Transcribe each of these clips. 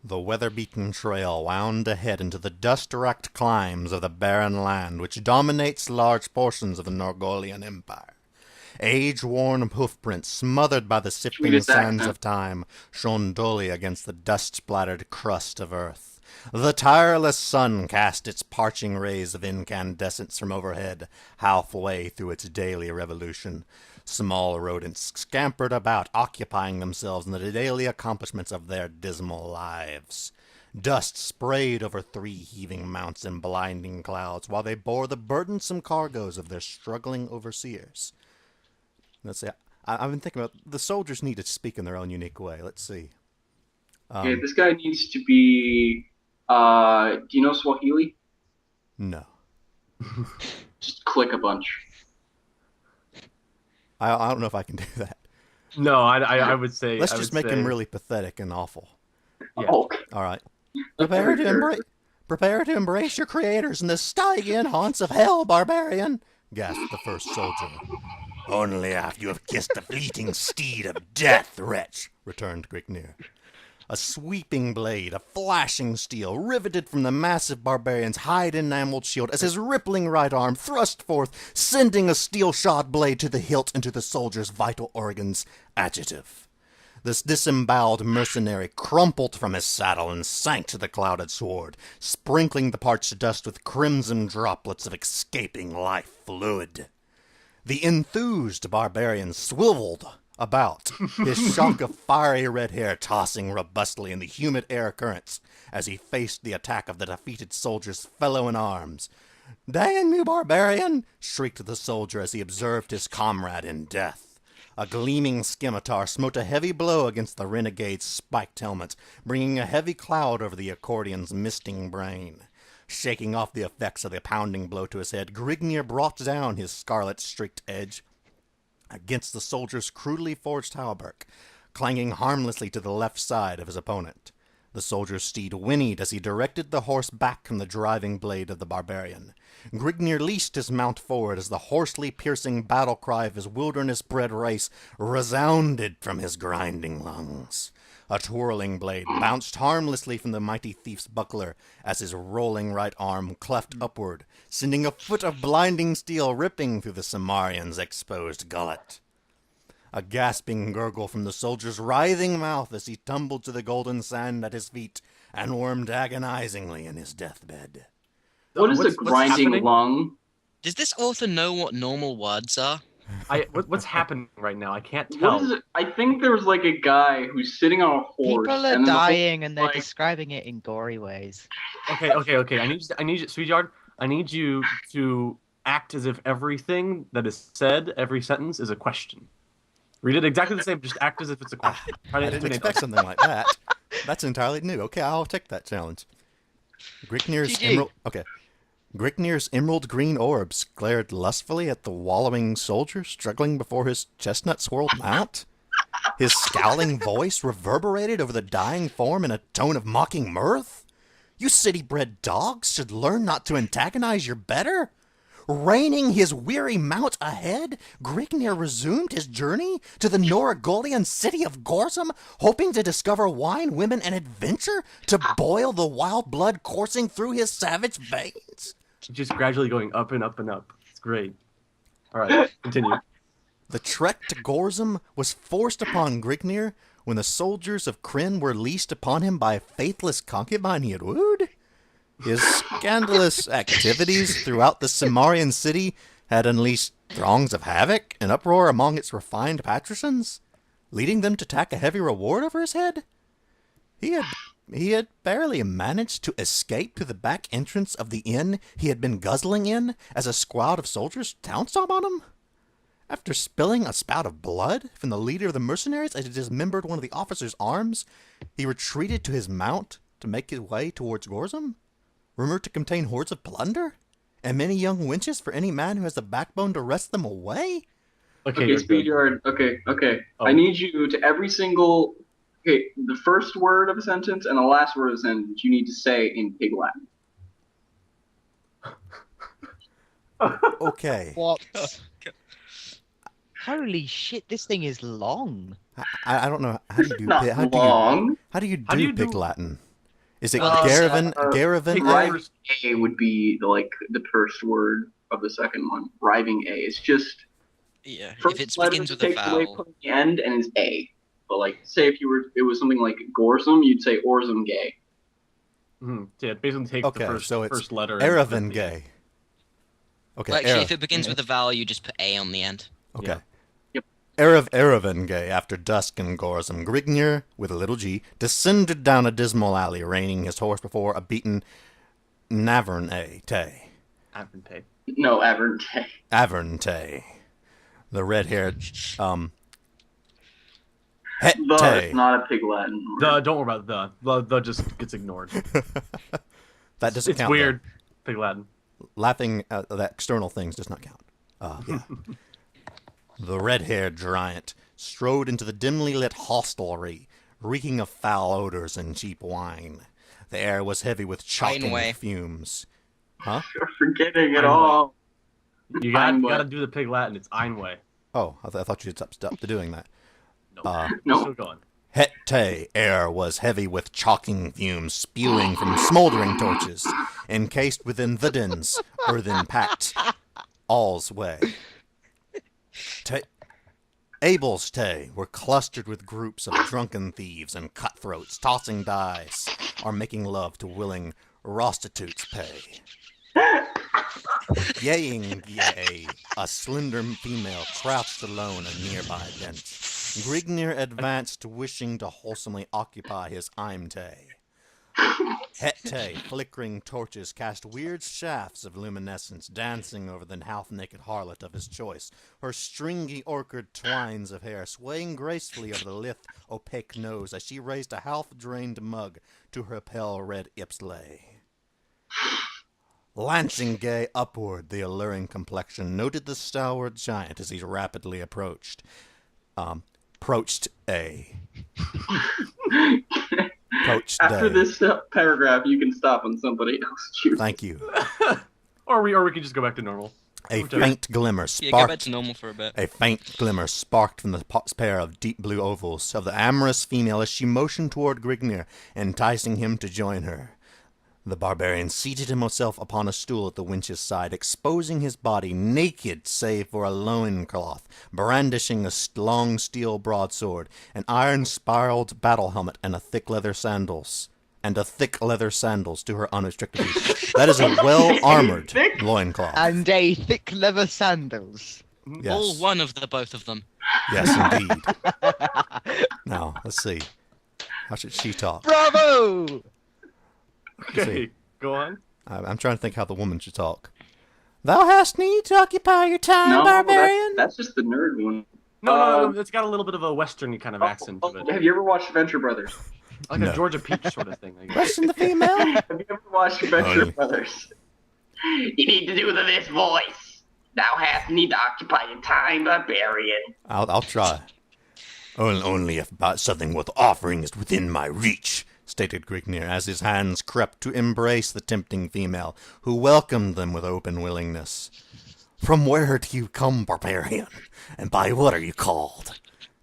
The weather-beaten trail wound ahead into the dust-racked climes of the barren land which dominates large portions of the Norgolian Empire. Age-worn hoofprints, smothered by the sifting sands of time, shone dully against the dust-splattered crust of earth. The tireless sun cast its parching rays of incandescence from overhead, halfway through its daily revolution. Small rodents scampered about, occupying themselves in the daily accomplishments of their dismal lives. Dust sprayed over 3 heaving mounts in blinding clouds, while they bore the burdensome cargoes of their struggling overseers. Let's see. I've been thinking about the soldiers need to speak in their own unique way. Let's see. Okay, this guy needs to be. Do you know Swahili? No. Just click a bunch. I don't know if I can do that. No, I would say. Let's just make him really pathetic and awful. Yeah. Oh, All right. Prepare to embrace your creators in the Stygian haunts of hell, barbarian, gasped the first soldier. Only after you have kissed the fleeting steed of death, wretch, returned Grignir. A sweeping blade of flashing steel riveted from the massive barbarian's hide-enameled shield as his rippling right arm thrust forth, sending a steel-shod blade to the hilt into the soldier's vital organs. Adjective. This disemboweled mercenary crumpled from his saddle and sank to the clouded sword, sprinkling the parched dust with crimson droplets of escaping life fluid. The enthused barbarian swiveled about, his shock of fiery red hair tossing robustly in the humid air currents as he faced the attack of the defeated soldier's fellow in arms. "Dang you, barbarian!" shrieked the soldier as he observed his comrade in death. A gleaming scimitar smote a heavy blow against the renegade's spiked helmet, bringing a heavy cloud over the accordion's misting brain. Shaking off the effects of the pounding blow to his head, Grignir brought down his scarlet-streaked edge against the soldier's crudely forged hauberk, clanging harmlessly to the left side of his opponent. The soldier's steed whinnied as he directed the horse back from the driving blade of the barbarian. Grignir leased his mount forward as the hoarsely piercing battle cry of his wilderness-bred race resounded from his grinding lungs. A twirling blade bounced harmlessly from the mighty thief's buckler as his rolling right arm cleft upward, sending a foot of blinding steel ripping through the Cimmerian's exposed gullet. A gasping gurgle from the soldier's writhing mouth as he tumbled to the golden sand at his feet and wormed agonizingly in his deathbed. what is a grinding lung? Does this author know what normal words are? What's happening right now? I can't tell. What is it? I think there was like a guy who's sitting on a horse. People are and then dying and they're like- describing it in gory ways. Okay. I need you, Speedyard. I need you to act as if everything that is said, every sentence, is a question. Read it exactly the same. Just act as if it's a question. I didn't expect something like that. That's entirely new. Okay, I'll take that challenge. Grignir's emerald green orbs glared lustfully at the wallowing soldier struggling before his chestnut-swirled mount. His scowling voice reverberated over the dying form in a tone of mocking mirth. You city-bred dogs should learn not to antagonize your better. Reining his weary mount ahead, Grignir resumed his journey to the Norgolian city of Gorzum, hoping to discover wine, women, and adventure to boil the wild blood coursing through his savage veins. Just gradually going up and up and up. It's great. All right, continue. The trek to Gorzum was forced upon Grignir when the soldiers of Krynn were leased upon him by a faithless concubine he had wooed. His scandalous activities throughout the Cimmerian city had unleashed throngs of havoc and uproar among its refined patricians, leading them to tack a heavy reward over his head. He had barely managed to escape through the back entrance of the inn he had been guzzling in as a squad of soldiers pounced on him. After spilling a spout of blood from the leader of the mercenaries as he dismembered one of the officer's arms, he retreated to his mount to make his way towards Gorzum, rumored to contain hoards of plunder, and many young wenches for any man who has the backbone to wrest them away. Okay, Speedyard. Okay. Oh. I need you to every single. Okay, the first word of a sentence and the last word of a sentence you need to say in Pig Latin. Okay. What? Holy shit, this thing is long. I don't know. How do you do Not Pig? long. How do you How do do you Pig do- Latin? Is it Uh, Garavan? take Garavan? the Rhyming first- A would be the first word of the second one. Rhyming A. It's just Yeah, first if it letter begins with a takes away vowel. from the end and is A. But like, say if it was something like Gorsum, you'd say Orzum Gay. Yeah, basically take Okay, the first, so it's first letter. and put it at Aravan the end. gay. Okay, Well, actually, if it begins with a vowel, you just put A on the end. Okay. Yeah. Yep. Aravan gay, after dusk and Gorsum, Grignir, with a little g, descended down a dismal alley, reining his horse before a beaten Navern-Tay. Avernte. No, Avernte. Avern-Tay. The red-haired, The Het-Tay. is not a Pig Latin word. Don't worry about the just gets ignored. That doesn't It's count. weird. Pig Latin. Though. Laughing at the external things does not count. Yeah. The red-haired giant strode into the dimly lit hostelry, reeking of foul odors and cheap wine. The air was heavy with choking Einway. fumes. Huh? You're forgetting it Einway. all. You Einway. gotta do the Pig Latin. It's Einway. Oh, I thought you had stopped doing that. No, No. still going. Het-Tay air was heavy with chalking fumes spewing from smoldering torches, encased within the dens, earthen packed, all's way. Abel's Tay were clustered with groups of drunken thieves and cutthroats tossing dice or making love to willing prostitutes pay. Yaying yay, a slender female crouched alone a nearby bench. Grignir advanced, wishing to wholesomely occupy his Imtay. Het-Tay, flickering torches, cast weird shafts of luminescence, dancing over the half-naked harlot of his choice, her stringy orchid twines of hair swaying gracefully over the lithe, opaque nose as she raised a half-drained mug to her pale red ipslay. Lancing gay upward, the alluring complexion noted the stalwart giant as he rapidly approached. Approached A. Approached After day. this paragraph, you can stop on somebody else. Choose. Thank you. Or we could just go back to normal. A Whichever. faint glimmer Yeah, go back sparked. to normal for a bit. A faint glimmer sparked from the pair of deep blue ovals of the amorous female as she motioned toward Grignir, enticing him to join her. The barbarian seated himself upon a stool at the wench's side, exposing his body naked save for a loincloth, brandishing a long steel broadsword, an iron-spiraled battle helmet, and thick leather sandals to her unrestricted feet. That is a well-armored Thick? loincloth. And a thick leather sandals. Yes. All one of the both of them. Yes, indeed. Now, let's see. How should she talk? Bravo! Okay, go on. I'm trying to think how the woman should talk. Thou hast need to occupy your time, No, barbarian. that's just the nerd one. No, it's got a little bit of a western kind of accent to it. Have you ever watched Venture Brothers? Like No. a Georgia Peach sort of thing. I guess. Question the female. Have you ever watched Venture Only. Brothers? You need to do this voice. Thou hast need to occupy your time, barbarian. I'll try. Only if about something worth offering is within my reach, stated Grignir, as his hands crept to embrace the tempting female, who welcomed them with open willingness. From where do you come, barbarian? And by what are you called?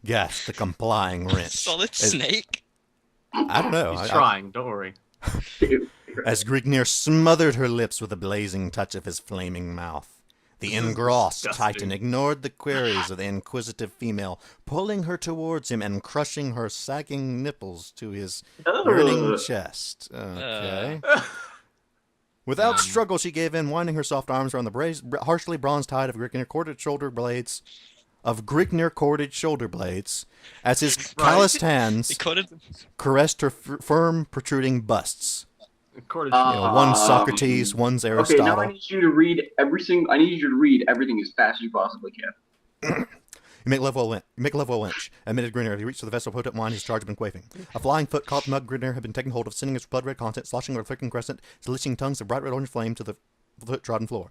Gasped the complying wrench. Solid Snake. I don't know. He's trying, don't worry. As Grignir smothered her lips with a blazing touch of his flaming mouth. The engrossed disgusting. titan ignored the queries of the inquisitive female, pulling her towards him and crushing her sagging nipples to his burning Ugh. chest. Okay. Without struggle, she gave in, winding her soft arms around the harshly bronzed hide of Grignir corded shoulder blades. As his calloused hands Recorded. caressed her firm, protruding busts. According You know, one's Um, Socrates, one's Okay, Aristotle. now I need you to read I need you to read everything as fast as you possibly can. You make love well wench, admitted Grinner as he reached for the vessel of potent wine his charge had been quaffing. A flying foot caught the mug Grinner had been taking hold of, sending its blood-red content sloshing over the flickering crescent, its licking tongues of bright red orange flame to the foot-trodden floor.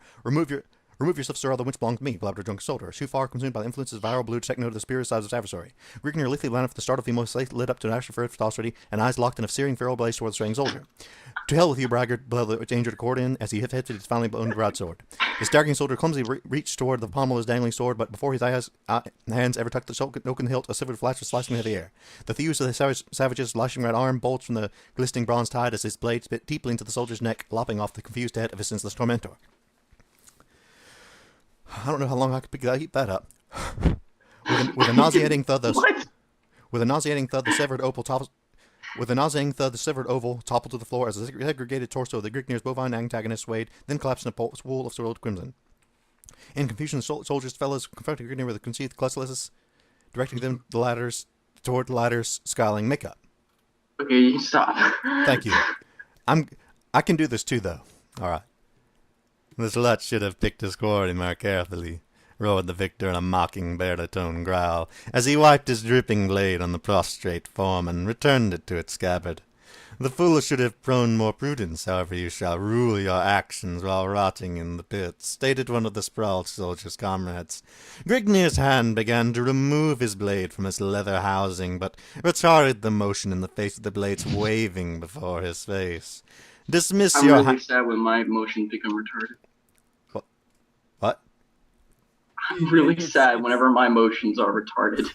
Remove yourself, sir, all the winch belong to me, blabbed a drunk soldier. Too far consumed by the influences of viral blue to take note of the spirit size of his adversary. Grignir lethally landed for the start of the most lit up to an action for tossity, and eyes locked in a searing feral blaze towards the straying soldier. To hell with you, braggart, bled the injured accordion as he hit his finely boned broadsword. The staggering soldier clumsily reached toward the pommel of his dangling sword, but before his hands ever touched the oaken hilt, a silver flash was slicing into the air. The thews of the savage's lashing right arm bulged from the glistening bronze tide as his blade bit deeply into the soldier's neck, lopping off the confused head of his senseless tormentor. I don't know how long I could keep that up. With a nauseating thud, the severed oval toppled to the floor as the segregated torso of the Grignir's bovine antagonist swayed, then collapsed in a pool of swirled crimson. In confusion, the soldiers fellows confronted Grignir with a conceived clutchless, directing them toward the latter's scowling makeup. Okay, you can stop. Thank you. I can do this too, though. All right. The slut should have picked his quarry more carefully, roared the victor in a mocking baritone growl, as he wiped his dripping blade on the prostrate form and returned it to its scabbard. The fool should have shown more prudence, however you shall rule your actions while rotting in the pit, stated one of the sprawled soldier's comrades. Grignir's hand began to remove his blade from its leather housing, but retarded the motion in the face of the blade's waving before his face. Dismiss I'm your really sad when my motions become retarded. What? I'm really sad whenever my motions are retarded.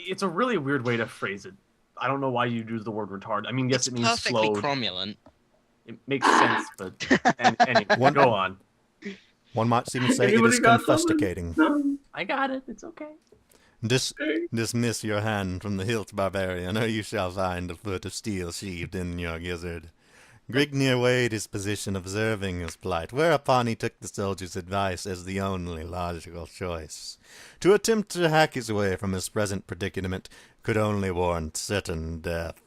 It's a really weird way to phrase it. I don't know why you use the word retard. I mean, yes, It's it means perfectly slowed. cromulent. It makes sense, but anyway, go on. One might even say it Anybody is got something? confesticating. No? I got it. It's okay. Dismiss your hand from the hilt, barbarian, or you shall find a foot of steel sheathed in your gizzard. Grignir weighed his position, observing his plight, whereupon he took the soldier's advice as the only logical choice. To attempt to hack his way from his present predicament could only warrant certain death.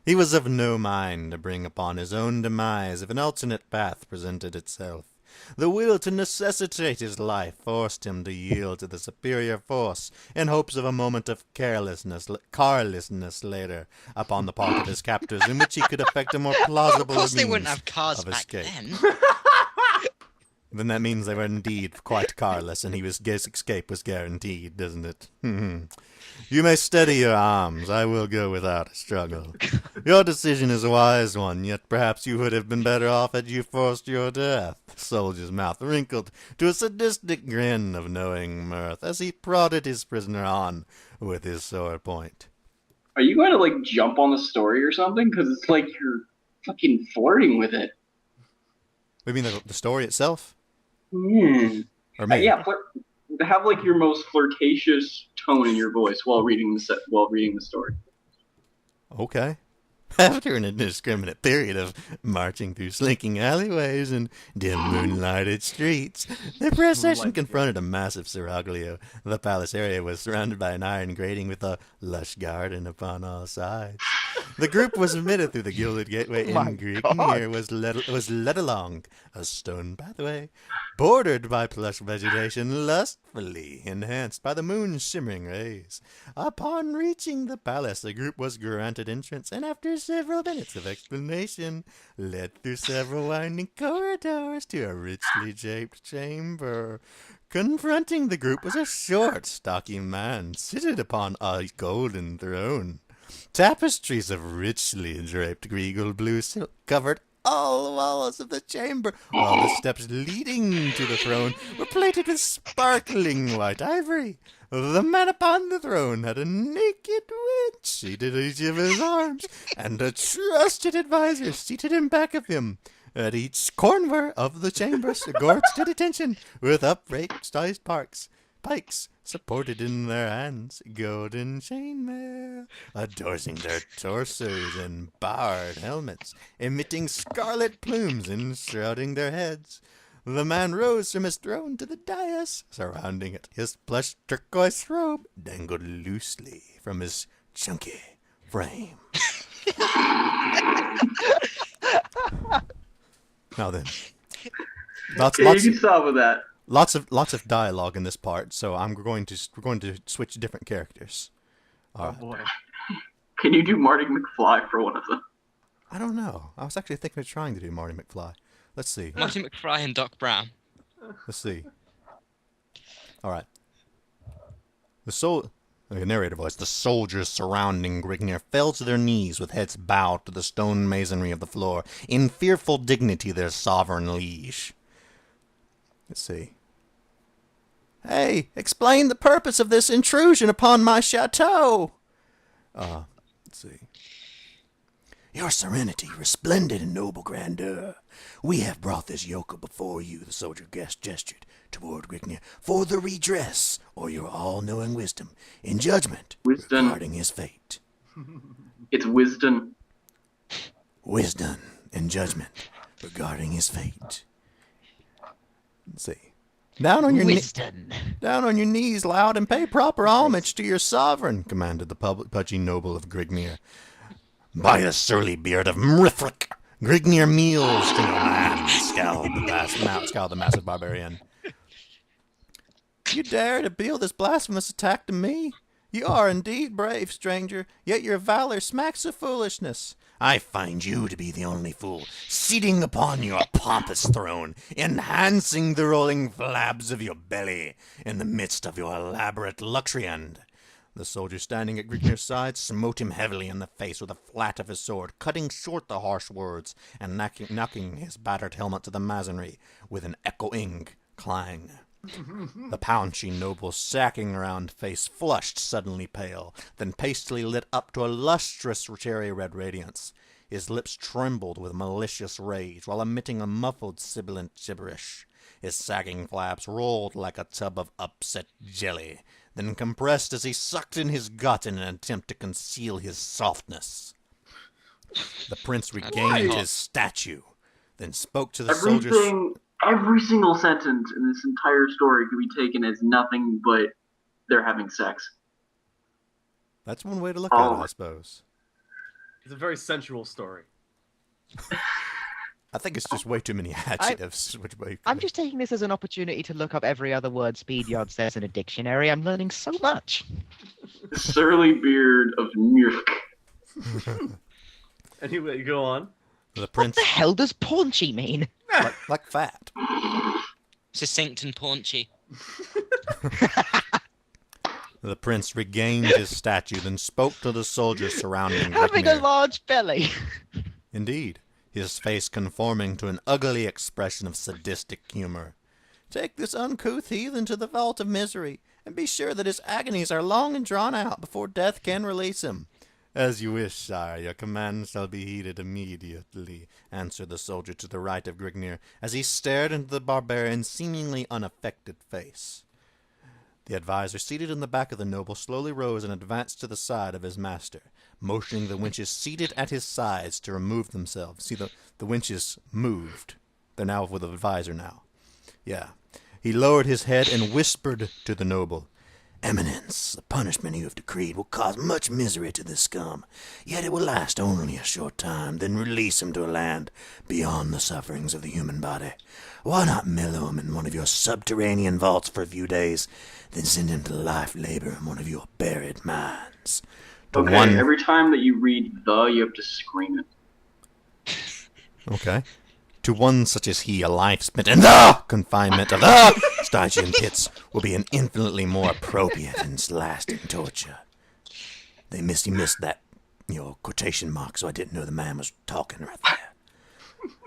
He was of no mind to bring upon his own demise if an alternate path presented itself. The will to necessitate his life forced him to yield to the superior force in hopes of a moment of carelessness later upon the part of his captors in which he could effect a more plausible Of course they means wouldn't have cars of back escape. then. Then that means they were indeed quite carless, and his escape was guaranteed, doesn't it? You may steady your arms. I will go without a struggle. Your decision is a wise one, yet perhaps you would have been better off had you forced your death. The soldier's mouth wrinkled to a sadistic grin of knowing mirth as he prodded his prisoner on with his sword point. Are you going to, like, jump on the story or something? Because it's like you're fucking flirting with it. You mean the story itself? Or me? Yeah, have, like, your most flirtatious tone in your voice while reading the story. Okay. After an indiscriminate period of marching through slinking alleyways and dim moonlighted streets, the procession confronted a massive seraglio. The palace area was surrounded by an iron grating with a lush garden upon all sides. The group was admitted through the gilded gateway My in Greek. God. Near was led along a stone pathway, bordered by plush vegetation lustfully enhanced by the moon's shimmering rays. Upon reaching the palace, the group was granted entrance, and after several minutes of explanation, led through several winding corridors to a richly shaped chamber. Confronting the group was a short, stocky man seated upon a golden throne. Tapestries of richly draped regal blue silk covered all the walls of the chamber, while the steps leading to the throne were plated with sparkling white ivory. The man upon the throne had a naked wench seated at each of his arms, and a trusted advisor seated in back of him. At each corner of the chamber, gorged at attention, with upright-sized pikes supported in their hands, golden chainmail, adorning their torsos, and barred helmets, emitting scarlet plumes and shrouding their heads. The man rose from his throne to the dais surrounding it. His plush turquoise robe dangled loosely from his chunky frame. Now then, You can stop with that. lots of dialogue in this part, so we're going to switch different characters. All Oh right. boy. Can you do Marty McFly for one of them? I don't know. I was actually thinking of trying to do Marty McFly. Let's see. Marty McFly and Doc Brown. Let's see. All right. The narrator voice. The soldiers surrounding Grignir fell to their knees with heads bowed to the stone masonry of the floor, in fearful dignity their sovereign liege. Let's see. Hey, explain the purpose of this intrusion upon my chateau. Let's see. Your serenity, resplendent in noble grandeur, we have brought this yokel before you, the soldier gestured toward Grignir, for the redress, or your all-knowing wisdom, in judgment regarding his fate. It's wisdom. Wisdom and judgment regarding his fate. Let's see. Down on your knees, loud, and pay proper homage to your sovereign, commanded the pudgy noble of Grignir. By the surly beard of Mrithric, Grignir meals to no man, scowled the massive barbarian. You dare to appeal this blasphemous attack to me? You are indeed brave, stranger, yet your valor smacks of foolishness. I find you to be the only fool, seating upon your pompous throne, enhancing the rolling flabs of your belly in the midst of your elaborate luxury. And the soldier standing at Grignir's side smote him heavily in the face with the flat of his sword, cutting short the harsh words and knocking his battered helmet to the masonry with an echoing clang. The paunchy noble's sacking round face flushed suddenly pale, then pastily lit up to a lustrous cherry-red radiance. His lips trembled with malicious rage, while emitting a muffled sibilant gibberish. His sagging flaps rolled like a tub of upset jelly, then compressed as he sucked in his gut in an attempt to conceal his softness. The prince regained his statue, then spoke to the soldiers. Every single sentence in this entire story could be taken as nothing but they're having sex. That's one way to look at it, I suppose. It's a very sensual story. I think it's just way too many adjectives. I'm just taking this as an opportunity to look up every other word Speedyard says in a dictionary. I'm learning so much. Surly beard of Nurk. Anyway, go on. The prince. What the hell does paunchy mean? Like fat. Succinct and paunchy. The prince regained his statue, then spoke to the soldiers surrounding Having Grignir. a large belly. Indeed, his face conforming to an ugly expression of sadistic humor. Take this uncouth heathen to the vault of misery, and be sure that his agonies are long and drawn out before death can release him. As you wish, sire, your command shall be heeded immediately, answered the soldier to the right of Grignir, as he stared into the barbarian's seemingly unaffected face. The advisor, seated in the back of the noble, slowly rose and advanced to the side of his master, motioning the wenches seated at his sides to remove themselves. See, the wenches moved. They're now with the advisor now. Yeah. He lowered his head and whispered to the noble, Eminence, the punishment you have decreed will cause much misery to this scum, yet it will last only a short time, then release him to a land beyond the sufferings of the human body. Why not mellow him in one of your subterranean vaults for a few days, then send him to life labor in one of your buried mines? Okay, every time that you read the, you have to scream it. Okay. To one such as he, a life spent in the confinement of the Stygian pits will be an infinitely more appropriate and lasting torture. He missed that, quotation mark, so I didn't know the man was talking right there.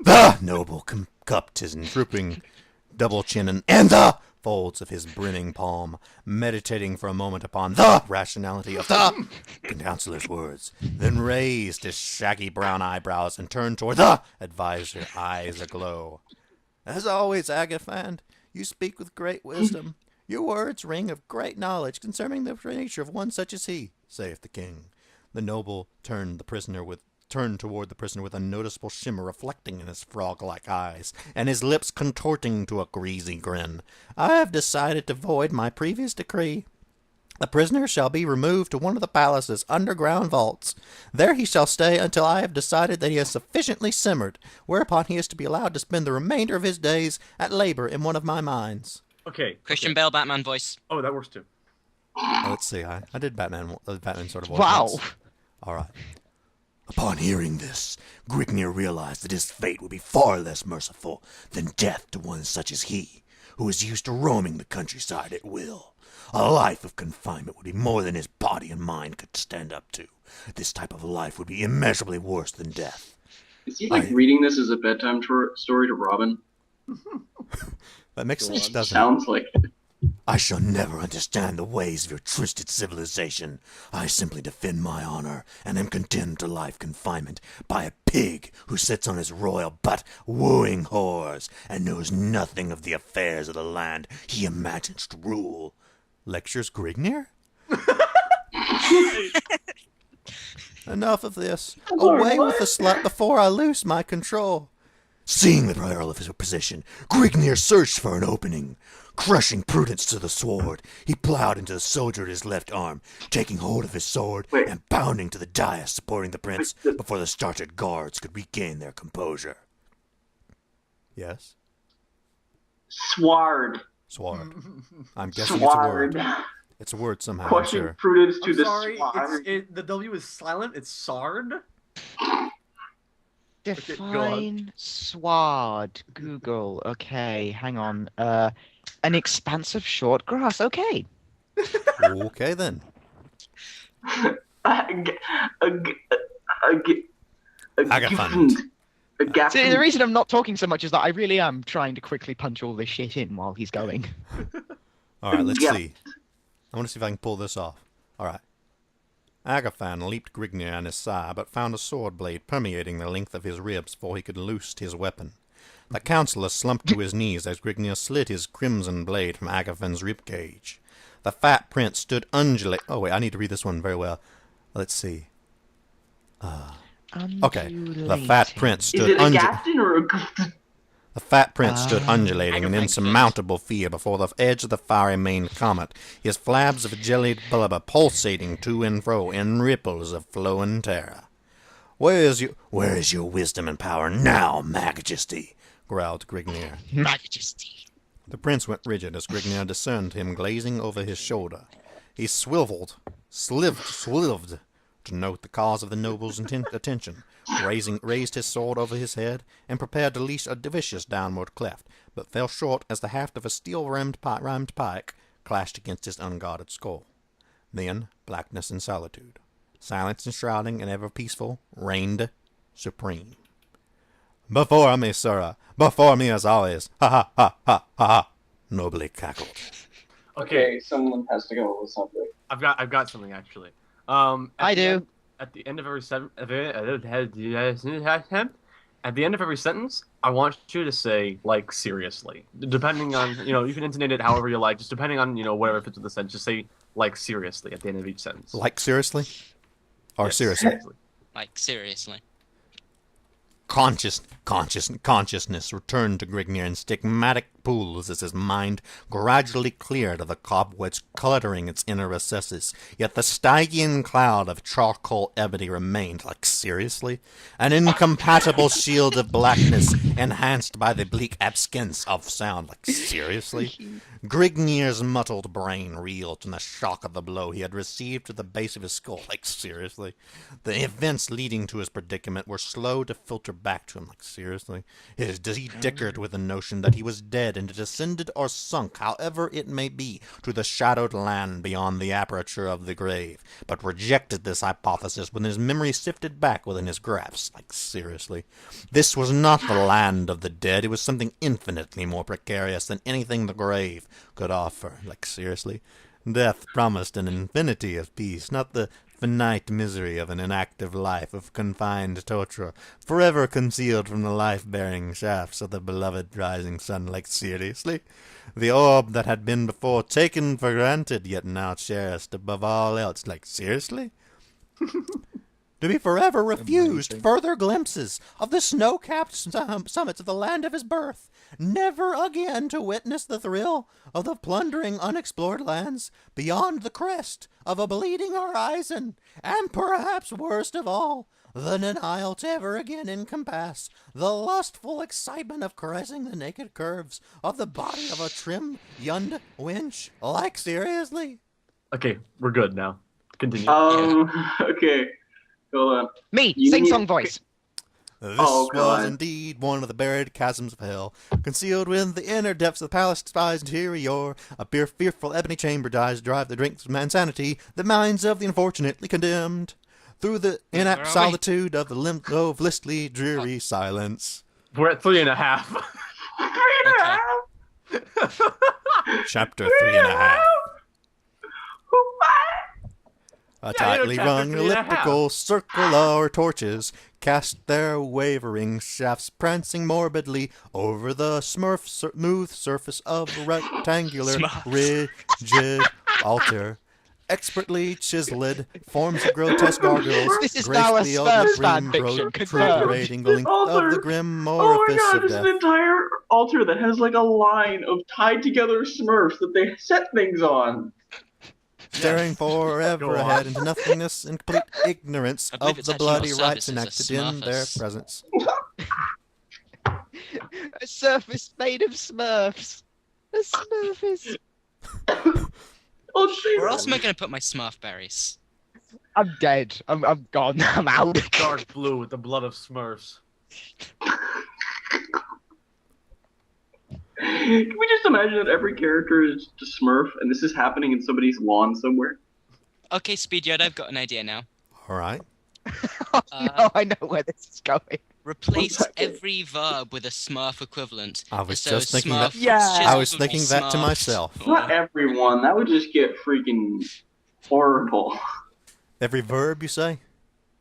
The noble cupped his drooping double chin and the folds of his brimming palm, meditating for a moment upon the rationality of the counselor's words, then raised his shaggy brown eyebrows and turned toward the advisor, eyes aglow. As always, Agathand, you speak with great wisdom. Your words ring of great knowledge concerning the nature of one such as he, saith the king. The noble turned toward the prisoner with a noticeable shimmer reflecting in his frog-like eyes, and his lips contorting to a greasy grin. I have decided to void my previous decree. The prisoner shall be removed to one of the palace's underground vaults. There he shall stay until I have decided that he has sufficiently simmered, whereupon he is to be allowed to spend the remainder of his days at labor in one of my mines. Okay. Christian Bale, Batman voice. Oh, that works too. Let's see. I did Batman sort of voice. Wow. once. All right. Upon hearing this, Grignir realized that his fate would be far less merciful than death to one such as he. who is used to roaming the countryside at will. A life of confinement would be more than his body and mind could stand up to. This type of life would be immeasurably worse than death. Is he reading this as a bedtime story to Robin? That makes sense, doesn't it? Sounds like it. I shall never understand the ways of your twisted civilization. I simply defend my honor and am condemned to life confinement by a pig who sits on his royal butt wooing whores and knows nothing of the affairs of the land he imagines to rule. Lectures Grignir? Enough of this. Away with the slut before I lose my control. Seeing the peril of his position, Grignir searched for an opening. Crushing Prudence to the sword, he plowed into the soldier at his left arm, taking hold of his sword and bounding to the dais supporting the prince before the startled guards could regain their composure. Yes? Sward. Sword. I'm guessing Sward. it's a word. It's a word somehow, I'm Crushing sure. Prudence to I'm the sorry, sward. the W is silent. It's Sard. Define sward. Google. Okay, hang on. An expanse of short grass. Okay. Okay, then. Agafund. See, the reason I'm not talking so much is that I really am trying to quickly punch all this shit in while he's going. All right, let's see. I want to see if I can pull this off. All right. Agafan leaped Grignir on his side, but found a sword blade permeating the length of his ribs before he could loose his weapon. The counselor slumped to his knees as Grignir slit his crimson blade from Agafan's ribcage. The fat prince stood undulating. Oh, wait, I need to read this one very well. Let's see. Okay. The fat prince stood The fat prince stood undulating in insurmountable fear before the edge of the fiery maned comet, his flabs of jellied blubber pulsating to and fro in ripples of flowing terror. Where is your wisdom and power now, Majesty? Growled Grignir. Majesty. The prince went rigid as Grignir discerned him glazing over his shoulder. He slived to note the cause of the noble's attention, raised his sword over his head, and prepared to leash a vicious downward cleft, but fell short as the haft of a steel-rimmed pike clashed against his unguarded skull. Then blackness and solitude, silence enshrouding and ever peaceful, reigned supreme. Before me, sirrah, before me as always, ha ha ha ha ha ha, nobly cackled. Okay, someone has to go with something. I've got something actually. I do. At the end of every sentence, I want you to say, like, seriously. Depending on, you can intonate it however you like, just depending on, whatever fits with the sentence. Just say, like, seriously at the end of each sentence. Like seriously? Or Yes, seriously? Like, seriously. Consciousness returned to Grignir in stigmatic pools as his mind gradually cleared of the cobwebs cluttering its inner recesses. Yet the Stygian cloud of charcoal ebony remained, like seriously, an incompatible shield of blackness enhanced by the bleak absence of sound, like seriously. Grignir's muddled brain reeled from the shock of the blow he had received to the base of his skull, like seriously. The events leading to his predicament were slow to filter back to him, like seriously. He dickered with the notion that he was dead and descended or sunk, however it may be, to the shadowed land beyond the aperture of the grave, but rejected this hypothesis when his memory sifted back within his grasp, like seriously. This was not the land of the dead, it was something infinitely more precarious than anything the grave could offer, like seriously. Death promised an infinity of peace, not the finite misery of an inactive life of confined torture, forever concealed from the life-bearing shafts of the beloved rising sun, like seriously. The orb that had been before taken for granted, yet now cherished above all else, like seriously. To be forever refused further glimpses of the snow-capped summits of the land of his birth, never again to witness the thrill of the plundering unexplored lands beyond the crest of a bleeding horizon, and perhaps worst of all, the denial to ever again encompass the lustful excitement of caressing the naked curves of the body of a trim young wench, like seriously. Okay, we're good now. Continue. Okay. Hold on. Me, You sing need- song voice. This Oh, was God. indeed one of the buried chasms of hell, concealed within the inner depths of the palace's interior. A fearful ebony chamber dies drive the drinks of man's sanity, the minds of the unfortunately condemned. Through the inapt Where are we? solitude of the limbo of blissfully dreary silence. We're at 3.5. 3.5. Chapter 3.5. A tightly chapter rung 3.5. elliptical circle our torches cast their wavering shafts prancing morbidly over the smooth surface of a rectangular, Smurfs. rigid altar. Expertly chiseled forms of grotesque gargoyles This is grace now a the Smurfs grim fanfiction, protrubrating the This length altar- of the grim Oh my orifice god, of there's death. an entire altar that has like a line of tied together Smurfs that they set things on. Staring Yes. forever Go on. ahead into nothingness in complete ignorance I believe of it's the actually not bloody rites services, it's enacted in their Smurfus. presence. A surface made of Smurfs. A Smurfs. Oh, shit. Where else am I going to put my Smurf berries? I'm dead. I'm gone. I'm out. Dark blue with the blood of Smurfs. Can we just imagine that every character is just Smurf and this is happening in somebody's lawn somewhere? Okay, Speedyard, I've got an idea now. All right. No, I know where this is going. Replace second. every verb with a Smurf equivalent. I was So just thinking that. Smurf, Yeah. chisels I was would be thinking that to Smurfs, myself. Not or- everyone. That would just get freaking horrible. Every verb you say?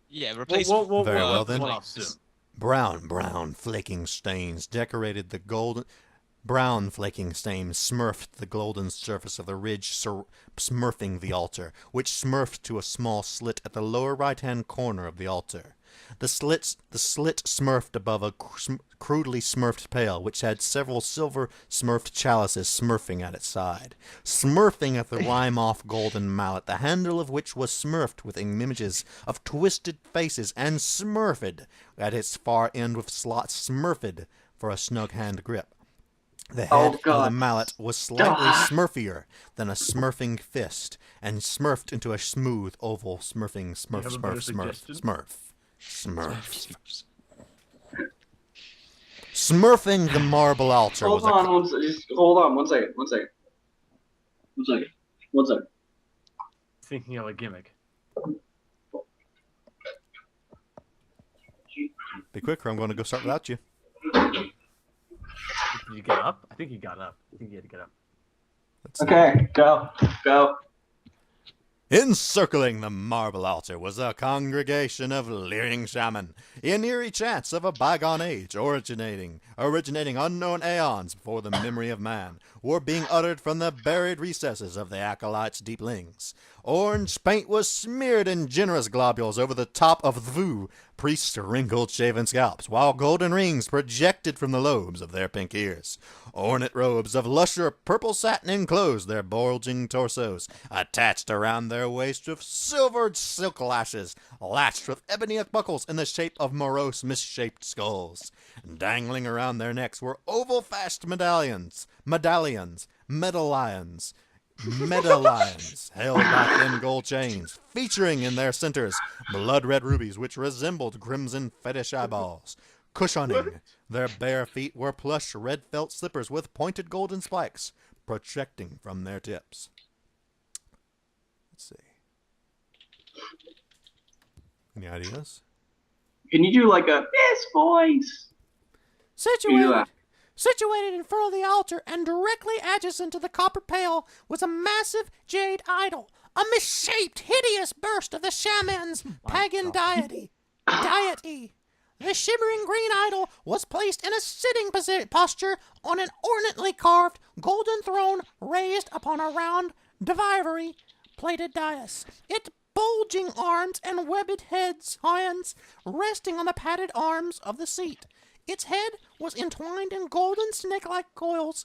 Yeah, replace Very well verb then. with One like off soon. Brown flaking stains decorated the golden. Brown flaking stains smurfed the golden surface of the ridge, smurfing the altar, which smurfed to a small slit at the lower right-hand corner of the altar. The slit smurfed above a crudely smurfed pail, which had several silver smurfed chalices smurfing at its side. Smurfing at the rhyme-off golden mallet, the handle of which was smurfed with images of twisted faces, and smurfed at its far end with slots smurfed for a snug hand grip. The head of the God. mallet was slightly God. smurfier than a smurfing fist, and smurfed into a smooth oval smurfing have a better suggestion? Smurfs. Smurfing the marble altar Hold was on, just hold on, one second. Thinking of a gimmick. Be quicker, I'm going to go start without you. Did you get up? I think he got up. I think he had to get up. Let's see. Okay, go. Encircling the marble altar was a congregation of leering shaman, in eerie chants of a bygone age, originating unknown aeons before the memory of man, were being uttered from the buried recesses of the acolytes' deep lings. Orange paint was smeared in generous globules over the top of the vu, priests' wrinkled shaven scalps, while golden rings projected from the lobes of their pink ears. Ornate robes of lusher purple satin enclosed their bulging torsos, attached around their waists with silvered silk lashes, latched with ebony buckles in the shape of morose, misshaped skulls. Dangling around their necks were oval-fashed medallions, held by thin gold chains, featuring in their centers blood-red rubies which resembled crimson fetish eyeballs. Cushioning their bare feet were plush red felt slippers with pointed golden spikes projecting from their tips. Let's see. Any ideas? Can you do like a this voice? Situated in front of the altar and directly adjacent to the copper pail was a massive jade idol, a misshaped, hideous burst of the shaman's pagan deity. The shimmering green idol was placed in a sitting posture on an ornately carved golden throne raised upon a round, ivory-plated dais. Its bulging arms and webbed hands resting on the padded arms of the seat. Its head was entwined in golden snake-like coils,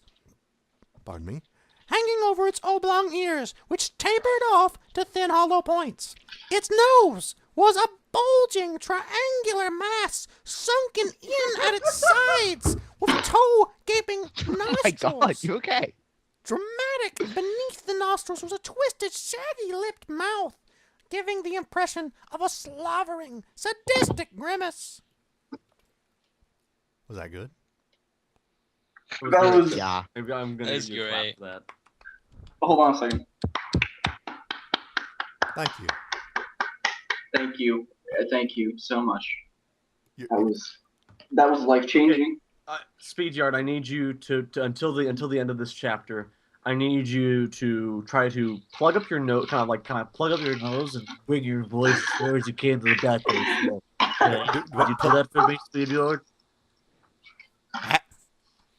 hanging over its oblong ears, which tapered off to thin hollow points. Its nose was a bulging triangular mass sunken in at its sides, with toe-gaping nostrils. Oh my god, you okay? Dramatic beneath the nostrils was a twisted, shaggy-lipped mouth, giving the impression of a slavering, sadistic grimace. Was that good? That was. Yeah. Maybe I'm gonna That's give you a clap great. for that. Hold on a second. Thank you. Thank you. Thank you so much. You- That was life changing. Speedyard, I need you to until the end of this chapter. I need you to try to plug up your nose, kind of plug up your nose and bring your voice as far as you can to the back of the show. Would you do that for me, Speedyard?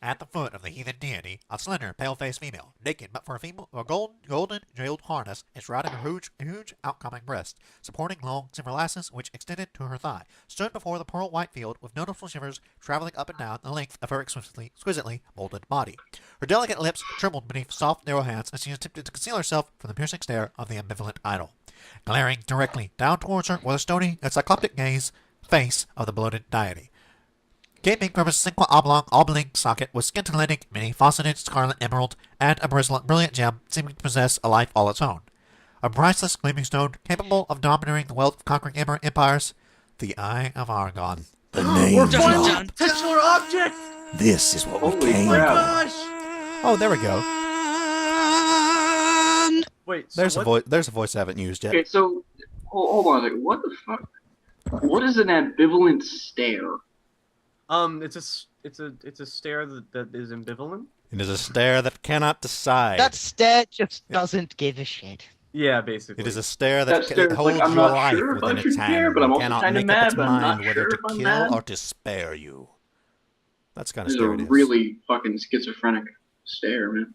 At the foot of the heathen deity, a slender, pale-faced female, naked but for a golden jeweled harness, is riding a huge outcoming breast, supporting long silver lasses which extended to her thigh, stood before the pearl-white field with noticeable shivers traveling up and down the length of her exquisitely molded body. Her delicate lips trembled beneath soft, narrow hands as she attempted to conceal herself from the piercing stare of the ambivalent idol. Glaring directly down towards her was a stony and cyclopic face of the bloated deity. Gaping from a single oblong socket was scintillating many faceted scarlet emerald and a brilliant gem seeming to possess a life all its own. A priceless gleaming stone capable of dominating the wealth of conquering empires, the Eye of Argon. The name Dun, drop. dun, Titular object! This is what we Holy came crap. for. Oh, there we go. Wait, so There's a voice I haven't used yet. Okay, so hold on a second. What the fuck? What is an ambivalent stare? It's a stare that is ambivalent. It is a stare that cannot decide. That stare just doesn't give a shit. Yeah, basically. It is a stare That that stare is holds like, I'm your not life sure if within I its should hand care, but I'm and also cannot kinda make mad, up its but I'm not mind whether sure to if I'm kill mad. or to spare you. That's kind of This is stare a it is. really fucking schizophrenic stare, man.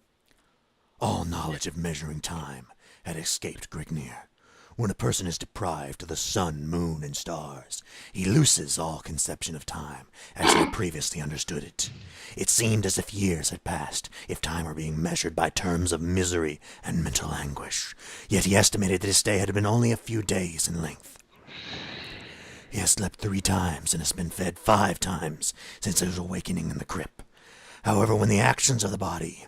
All knowledge of measuring time had escaped Grignir. When a person is deprived of the sun, moon, and stars, he loses all conception of time as he had previously understood it. It seemed as if years had passed, if time were being measured by terms of misery and mental anguish. Yet he estimated that his stay had been only a few days in length. He has slept 3 times and has been fed 5 times since his awakening in the crypt. However, when the actions of the body...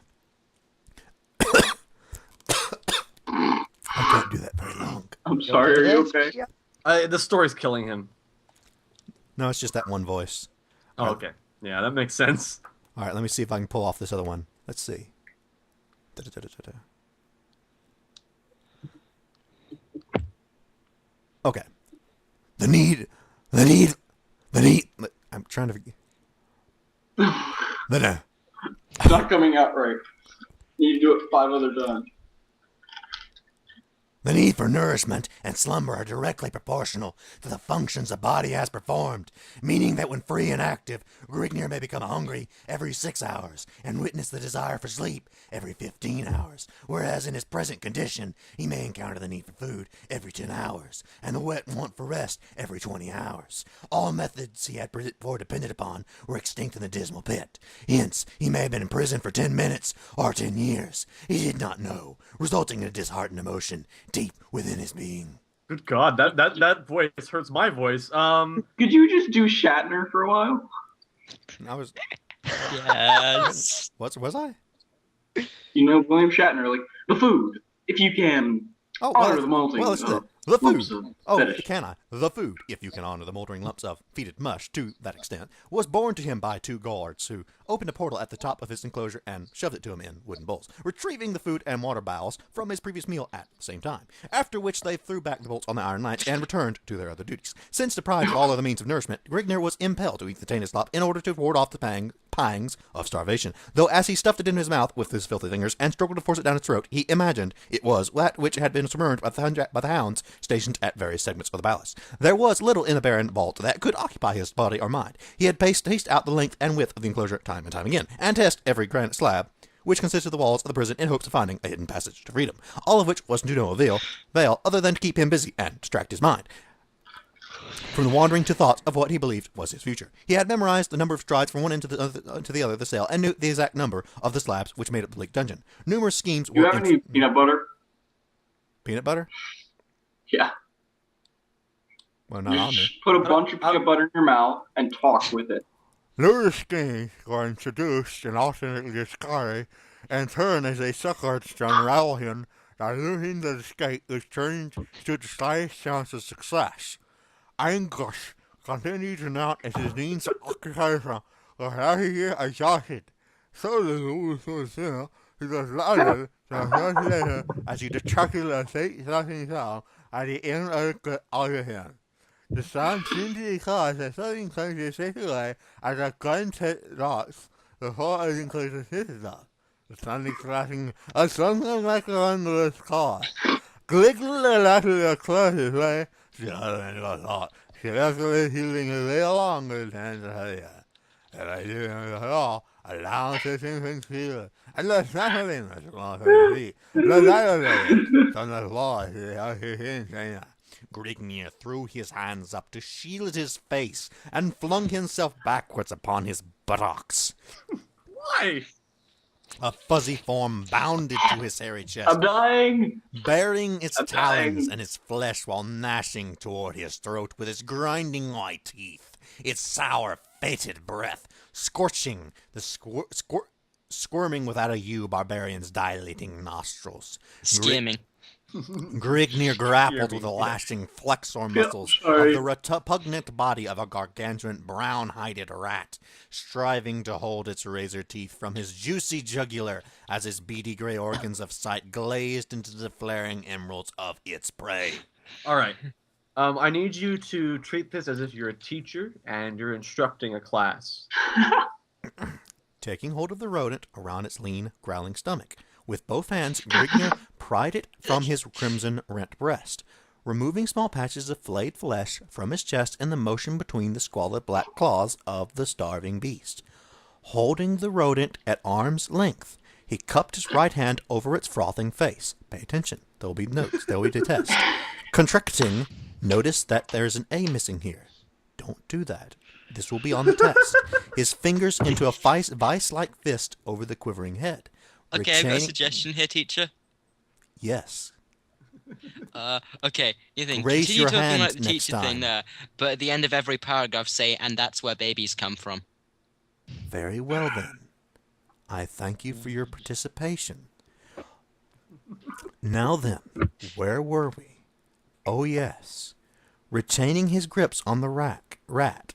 I can't do that very long. I'm sorry, are you okay? The story's killing him. No, it's just that one voice. Oh, okay. Yeah, that makes sense. All right, let me see if I can pull off this other one. Let's see. Da-da-da-da-da. Okay. The need. I'm trying to. The It's not coming out right. You need to do it 5 other times. The need for nourishment and slumber are directly proportional to the functions a body has performed, meaning that when free and active, Grignir may become hungry every 6 hours and witness the desire for sleep every 15 hours, whereas in his present condition, he may encounter the need for food every 10 hours and the want for rest every 20 hours. All methods he had before depended upon were extinct in the dismal pit. Hence, he may have been in prison for 10 minutes or 10 years. He did not know, resulting in a disheartened emotion deep within his being. Good God, that voice hurts my voice. Could you just do Shatner for a while? I was. Yes. Was I? You know, William Shatner, like, the food, if you can Oh, honor the molding. well, let's do that. The lumps food. of Oh, fetish. can I? The food, if you can honor the moldering lumps of fetid mush to that extent, was borne to him by 2 guards who opened a portal at the top of his enclosure and shoved it to him in wooden bowls, retrieving the food and water bowels from his previous meal at the same time, after which they threw back the bolts on the iron latch and returned to their other duties. Since deprived of all other means of nourishment, Grignir was impelled to eat the tainted slop in order to ward off the pangs of starvation, though as he stuffed it in his mouth with his filthy fingers and struggled to force it down his throat, he imagined it was that which had been submerged by the hounds stationed at various segments of the ballast. There was little in the barren vault that could occupy his body or mind. He had paced out the length and width of the enclosure time and time again, and tested every granite slab which consisted of the walls of the prison in hopes of finding a hidden passage to freedom, all of which was to no avail other than to keep him busy and distract his mind from the wandering to thoughts of what he believed was his future. He had memorized the number of strides from one end to the other of the cell, and knew the exact number of the slabs which made up the leaked dungeon. Numerous schemes You were... have any peanut butter? Peanut butter? Yeah. Well, not on me. Just put a bunch of peanut butter in your mouth and talk with it. New schemes were introduced and alternately discarded, in turn as they succored Rebellion, diluting the escape which turned to the slightest chance of success. Angus continued to note as his means of occupation without here exhausted. So the rules will soon, he was louder than much later as he detected a faint sucking sound at the end of the other hand. The sound seemed to be caused as something came to shake away as a gun hit rocks before it included his dog. The sound crashing as something like a wondrous car. Gliggling after the closest way, she uttered a thought. She left away healing a little longer than the other. And I didn't at all. A loud hissing feeler, and the snapping was long for the sea. The dilated from the floor to the other hinge. Grignir threw his hands up to shield his face and flung himself backwards upon his buttocks. Why? A fuzzy form bounded to his hairy chest, I'm dying. baring its I'm talons dying. and its flesh while gnashing toward his throat with its grinding white teeth, its sour, fated breath, scorching the squirming without a U barbarian's dilating nostrils. Skimming. Grignir grappled with the lashing flexor muscles of the repugnant body of a gargantuan brown-hided rat, striving to hold its razor teeth from his juicy jugular as his beady gray organs of sight glazed into the flaring emeralds of its prey. All right. I need you to treat this as if you're a teacher and you're instructing a class. Taking hold of the rodent around its lean, growling stomach, with both hands, Grignir pried it from his crimson-rent breast, removing small patches of flayed flesh from his chest in the motion between the squalid black claws of the starving beast. Holding the rodent at arm's length, he cupped his right hand over its frothing face. Pay attention. There will be notes. There will be a test. Contracting, notice that there's an A missing here. Don't do that. This will be on the test. His fingers into a vice-like fist over the quivering head. Okay, I've got a suggestion here, teacher. Yes. Okay, you think Raise continue your talking hand like the next teacher time. thing there, but at the end of every paragraph say, and that's where babies come from. Very well then. I thank you for your participation. Now then, where were we? Oh yes. Retaining his grips on the rat,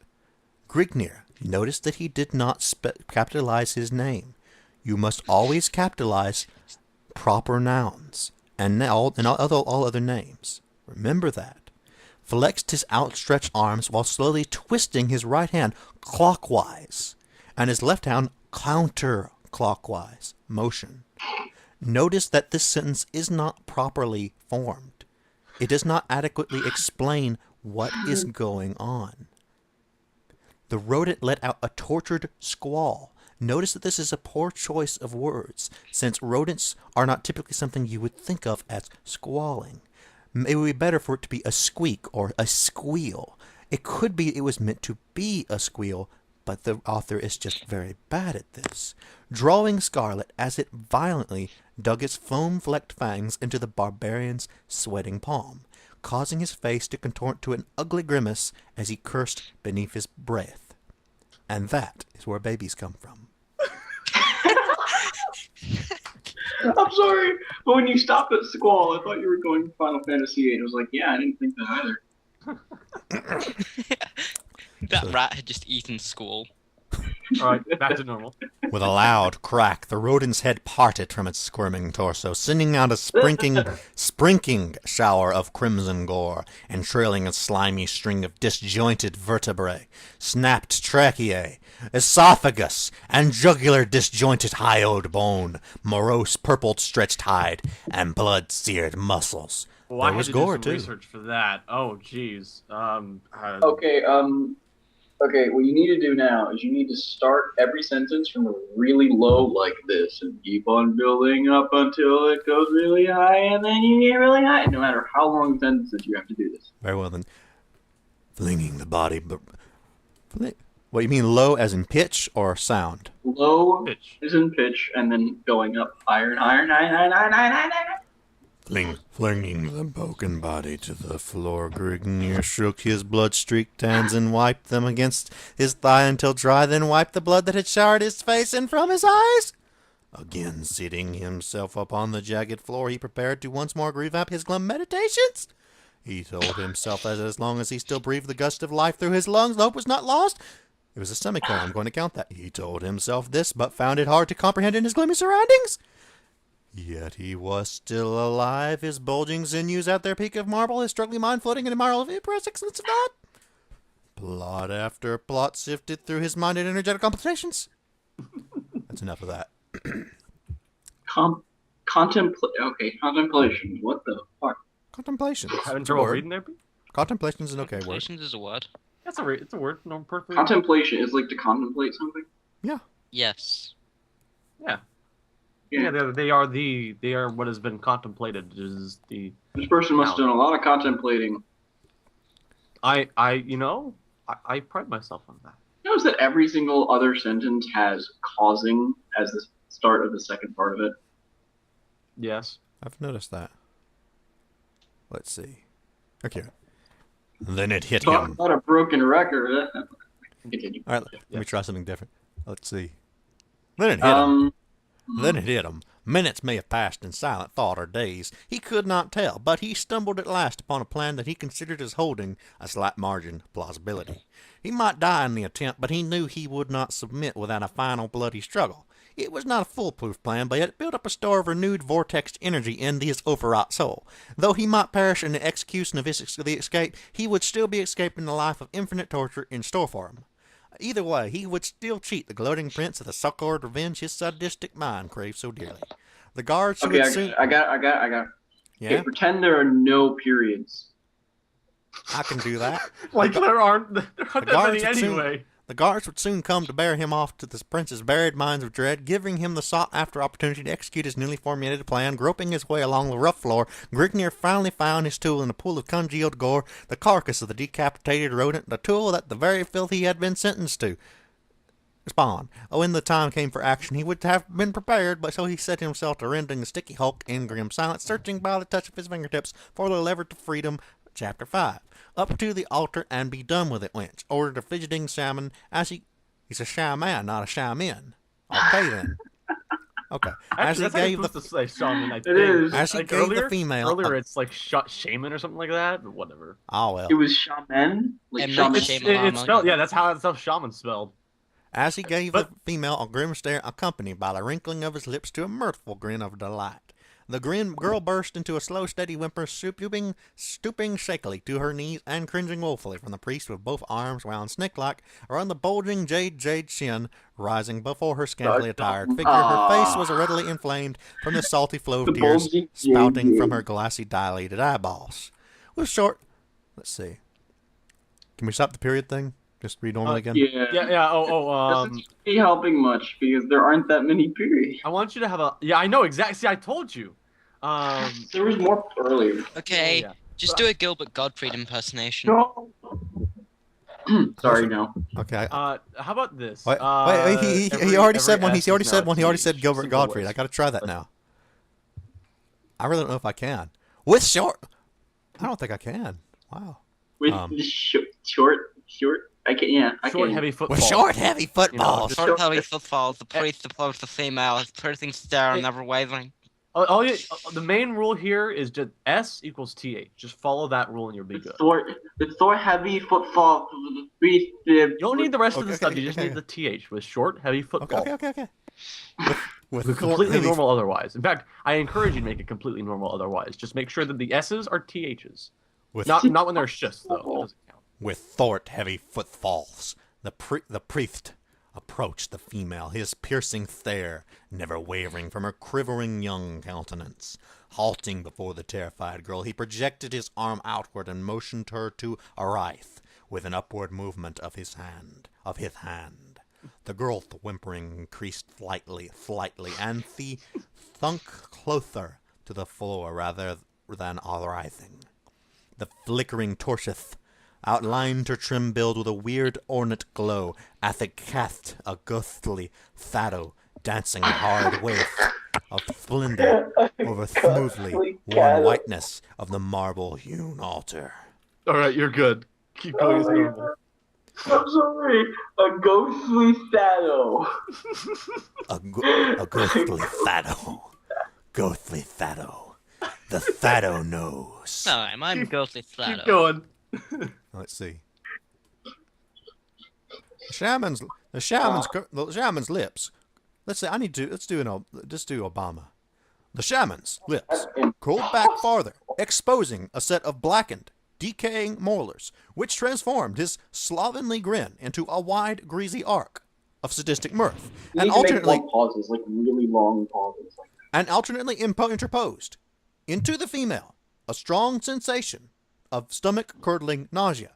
Grignir noticed that he did not capitalize his name. You must always capitalize proper nouns and all other names. Remember that. Flexed his outstretched arms while slowly twisting his right hand clockwise and his left hand counterclockwise motion. Notice that this sentence is not properly formed. It does not adequately explain what is going on. The rodent let out a tortured squall. Notice that this is a poor choice of words, since rodents are not typically something you would think of as squalling. It would be better for it to be a squeak or a squeal. It could be it was meant to be a squeal, but the author is just very bad at this. Drawing scarlet as it violently dug its foam-flecked fangs into the barbarian's sweating palm, causing his face to contort to an ugly grimace as he cursed beneath his breath. And that is where babies come from. I'm sorry, but when you stopped at Squall, I thought you were going Final Fantasy VIII. I was like, yeah, I didn't think that either. That rat had just eaten Squall. All right, back to normal. With a loud crack, the rodent's head parted from its squirming torso, sending out a sprinkling shower of crimson gore, and trailing a slimy string of disjointed vertebrae, snapped tracheae, esophagus, and jugular disjointed hyoid bone, morose purpled stretched hide, and blood-seared muscles. Well, There I was had to gore, do some too. research for that. Oh, jeez. Okay, what you need to do now is you need to start every sentence from a really low like this and keep on building up until it goes really high and then you get really high. No matter how long the sentences, you have to do this. Very well then. Flinging the body... What, you mean low as in pitch or sound? Low Pitch. is in pitch and then going up higher and higher and higher and higher and higher and higher and higher. Flinging the broken body to the floor, Grignir shook his blood-streaked hands and wiped them against his thigh until dry, then wiped the blood that had showered his face and from his eyes. Again seating himself upon the jagged floor, he prepared to once more revamp his glum meditations. He told himself that as long as he still breathed the gust of life through his lungs, the hope was not lost. It was a semicolon. I'm going to count that. He told himself this, but found it hard to comprehend in his gloomy surroundings. Yet he was still alive, his bulging sinews at their peak of marble, his struggling mind floating in a marvel of impress excellence of thought. Plot after plot sifted through his mind in energetic computations. That's enough of that. Contemplation. What the fuck? Contemplation. Having It's a trouble word. reading there? Pete? Contemplation is an okay word. Contemplations is a word. It's a word. No, perfectly. Contemplation is like to contemplate something. Yes. Yeah, they are what has been contemplated. Is the This person must have done a lot of contemplating. I pride myself on that. Notice that every single other sentence has causing as the start of the second part of it. Yes. I've noticed that. Let's see. Okay. Then it hit Talk him. about a broken record. Continue. All right, let me try something different. Let's see. Then it hit him. Then it hit him. Minutes may have passed in silent thought or days. He could not tell, but he stumbled at last upon a plan that he considered as holding a slight margin of plausibility. He might die in the attempt, but he knew he would not submit without a final bloody struggle. It was not a foolproof plan, but it built up a store of renewed vortex energy in his overwrought soul. Though he might perish in the execution of the escape, he would still be escaping the life of infinite torture in store for him. Either way, he would still cheat the gloating prince of the succored revenge his sadistic mind craved so dearly. The guards who Okay, would soon... I got. Yeah, Okay, pretend there are no periods. I can do that. Like there aren't that guards many would soon- anyway. The guards would soon come to bear him off to the prince's buried mines of dread, giving him the sought-after opportunity to execute his newly formulated plan. Groping his way along the rough floor, Grignir finally found his tool in a pool of congealed gore, the carcass of the decapitated rodent, the tool that the very filth he had been sentenced to spawn. When the time came for action, he would have been prepared, but so he set himself to rending the sticky hulk in grim silence, searching by the touch of his fingertips for the lever to freedom. Chapter 5. Up to the altar and be done with it, wench, ordered the fidgeting shaman he's a shy man, not a shy man. Okay then. Okay. As he Actually, gave that's the how you're supposed to say shaman, I think. It is. as he Like gave earlier, the female Earlier, it's like shaman or something like that. But whatever. oh well. It was shaman, like And shaman. not shaman. It's spelled. Yeah, that's how shaman spelled. As he gave the female a grim stare accompanied by the wrinkling of his lips to a mirthful grin of delight. The girl burst into a slow, steady whimper, stooping shakily to her knees and cringing woefully from the priest with both arms wound snake-like around the bulging jade chin rising before her scantily attired figure. Her face was readily inflamed from the salty flow of tears spouting from her glassy, dilated eyeballs. With short... Let's see. Can we stop the period thing? Just read normally again? Yeah. Doesn't be helping much because there aren't that many periods. I want you to have a. Yeah, I know exactly. See, I told you. There was more earlier. Okay, yeah. just do a Gilbert Gottfried impersonation. No. Sorry, no. Okay. How about this? Wait, he already said one. He already said one. He already said Gilbert Gottfried. I got to try that now. I really don't know if I can. With short, I don't think I can. Wow. With short. I can. Yeah, I Short, can. heavy football. With short, heavy footballs. You know, Short, heavy footfalls, the priest approach the female, his piercing stare never wavering. The main rule here is just S equals TH. Just follow that rule and you'll be good. The Thor heavy footfall. You don't need the rest of the Okay, stuff. okay, You just okay. need the TH with short, heavy football. Okay. With Completely heavy- normal otherwise. In fact, I encourage you to make it completely normal otherwise. Just make sure that the S's are THs. With Not when they're shifts, though. That doesn't count. With thort heavy footfalls, the priest approached the female, his piercing stare never wavering from her quivering young countenance. Halting before the terrified girl, he projected his arm outward and motioned her to arise with an upward movement of his hand. The girl's whimpering increased slightly, and she thunk closer to the floor rather than arising. The flickering torches outlined her trim build with a weird ornate glow as it cast a ghostly shadow dancing a hard wave of splendor over smoothly worn whiteness of the marble-hewn altar. All right, you're good. Keep going as normal. I'm sorry. A ghostly shadow. A ghostly shadow. Ghostly shadow. The shadow knows. Alright, I'm ghostly Keep flat. going. Let's see. The shaman's lips. Let's do Obama. The shaman's lips curled back farther, exposing a set of blackened, decaying molars, which transformed his slovenly grin into a wide, greasy arc of sadistic mirth, You and need to make alternately long pauses, like really long pauses. Interposed into the female a strong sensation of stomach-curdling nausea.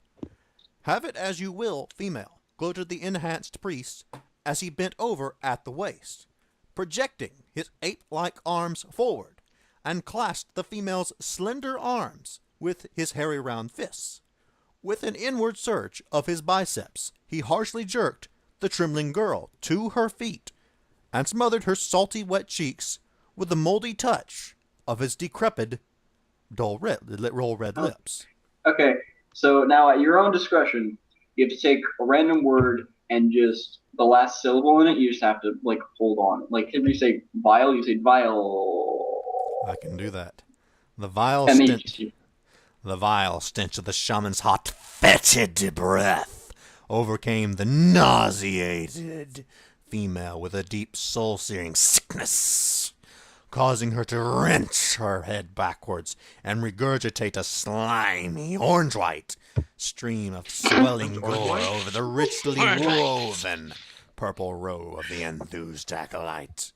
Have it as you will, female, gloated the enhanced priest as he bent over at the waist, projecting his ape-like arms forward, and clasped the female's slender arms with his hairy round fists. With an inward surge of his biceps, he harshly jerked the trembling girl to her feet, and smothered her salty wet cheeks with the moldy touch of his decrepit, dull red lips. Okay, so now at your own discretion, you have to take a random word and just the last syllable in it, you just have to, like, hold on. Like, if you say vile, you say vile. I can do that. The vile And then stench. The vile stench of the shaman's hot, fetid breath overcame the nauseated female with a deep, soul-searing sickness, causing her to wrench her head backwards and regurgitate a slimy, orange-white stream of swelling gore over the richly woven purple robe of the enthused acolyte.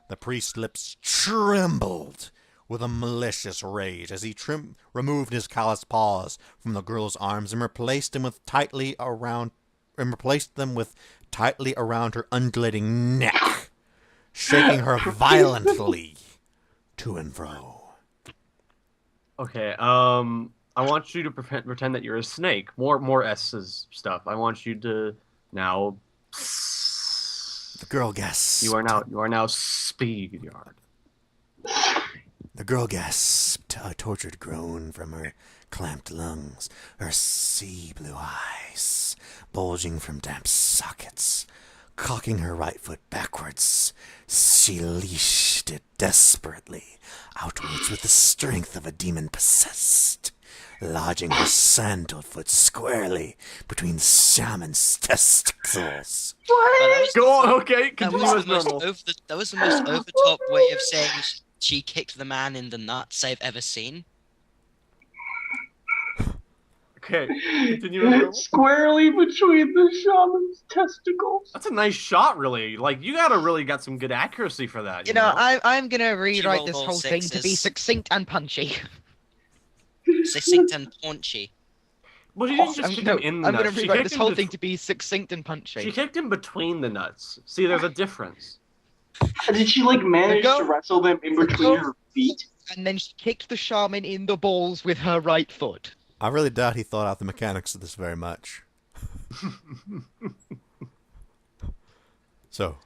The priest's lips trembled with a malicious rage as he removed his calloused paws from the girl's arms and replaced them with tightly around her undulating neck, shaking her violently to and fro. Okay, I want you to pretend that you're a snake. More S's stuff. I want you to now. The girl gasped. You are now Speedyard. The girl gasped a tortured groan from her clamped lungs, her sea blue eyes bulging from damp sockets. Cocking her right foot backwards, she leashed it desperately outwards with the strength of a demon possessed, lodging her sandaled foot squarely between the shaman's testicles. Go on, okay, That continue was, as the most normal. that was the most over-top way of saying she kicked the man in the nuts I've ever seen. Okay, continue as normal. Squarely between the shaman's testicles. That's a nice shot, really. Like, you really got some good accuracy for that. You know, I'm gonna rewrite rolled this all whole thing to be sixes. succinct and punchy. Succinct and paunchy. Well, she didn't just kick him in the I'm nuts. gonna She rewrite kicked this him whole bet- thing to be succinct and punchy. She kicked him between the nuts. See, there's a difference. Did she, like, manage The to wrestle them in between her feet? And then she kicked the shaman in the balls with her right foot. I really doubt he thought out the mechanics of this very much. So,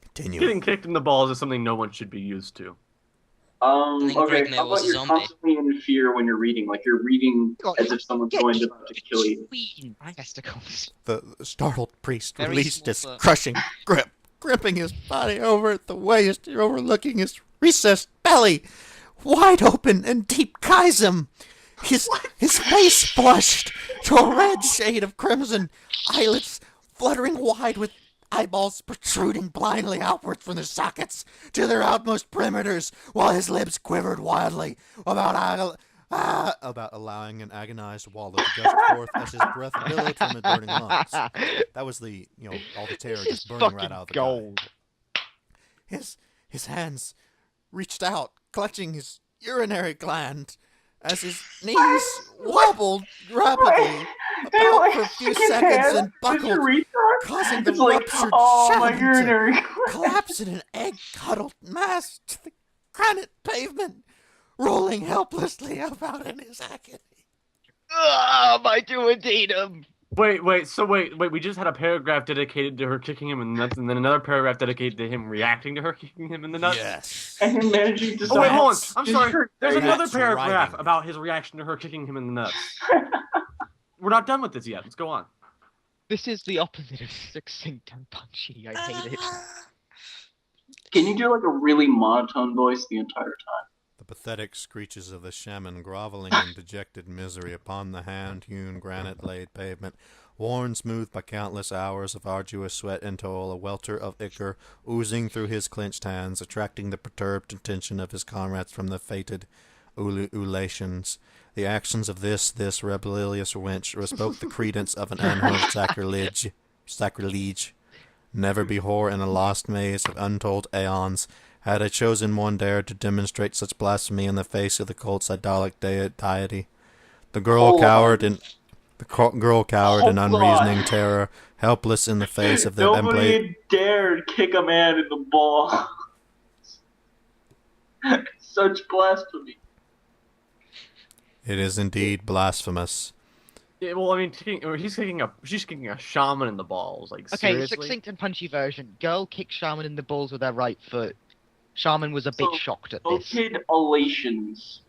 continue. Getting kicked in the balls is something no one should be used to. Okay, Greg how was about a you're zombie. constantly in fear when you're reading? Like, you're reading as if someone's Get going to kill you. between testicles. The startled priest Very released small his foot. crushing grip, gripping his body over at the waist, overlooking his recessed belly, wide open and deep chasm. His face flushed to a red shade of crimson, eyelids fluttering wide with eyeballs protruding blindly outward from their sockets to their outmost perimeters, while his lips quivered wildly about allowing an agonized wallow to gust forth as his breath billowed from his burning lungs. That was the, all the terror This just is burning fucking right out of the gold. guy. His hands reached out, clutching his urinary gland, as his knees wobbled rapidly about for a few seconds and buckled, causing the It's like, ruptured oh, my shaman to urinary. collapse in an egg-cuddled mass to the granite pavement, rolling helplessly about in his agony. Ah, my duodenum. Wait, we just had a paragraph dedicated to her kicking him in the nuts, and then another paragraph dedicated to him reacting to her kicking him in the nuts? Yes. And him managing to Oh, wait, hold on. That's- I'm sorry. There's That's another paragraph writing. about his reaction to her kicking him in the nuts. We're not done with this yet. Let's go on. This is the opposite of succinct and punchy. I hate it. Can you do like a really monotone voice the entire time? The pathetic screeches of the shaman groveling in dejected misery upon the hand-hewn granite-laid pavement, worn smooth by countless hours of arduous sweat and toil, a welter of ichor oozing through his clenched hands, attracting the perturbed attention of his comrades from the fated ululations. The actions of this rebellious wench bespoke the credence of an unheard sacrilege. Never before in a lost maze of untold aeons had a chosen one dared to demonstrate such blasphemy in the face of the cult's idolic deity. The girl cowered in unreasoning terror, helpless in the face of the Nobody dared kick a man in the ball. Such blasphemy. It is indeed blasphemous. Yeah, well, I mean, she's kicking a shaman in the balls. Like, Okay, seriously? succinct and punchy version. Girl kicks shaman in the balls with her right foot. Shaman was a bit shocked at this. Voted elations.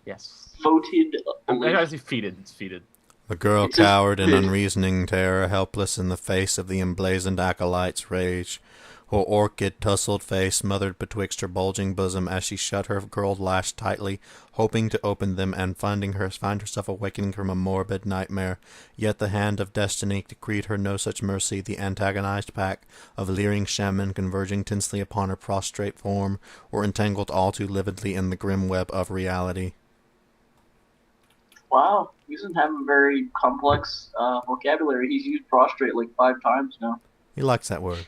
Yes. Voted elations. Actually, feated. It's feated. The girl It's just cowered in this. unreasoning terror, helpless in the face of the emblazoned acolyte's rage. Her orchid, tousled face smothered betwixt her bulging bosom as she shut her curled lash tightly, hoping to open them and find herself awakening from a morbid nightmare. Yet the hand of destiny decreed her no such mercy. The antagonized pack of leering shaman converging tensely upon her prostrate form were entangled all too lividly in the grim web of reality. Wow, he doesn't have a very complex vocabulary. He's used prostrate like 5 times now. He likes that word.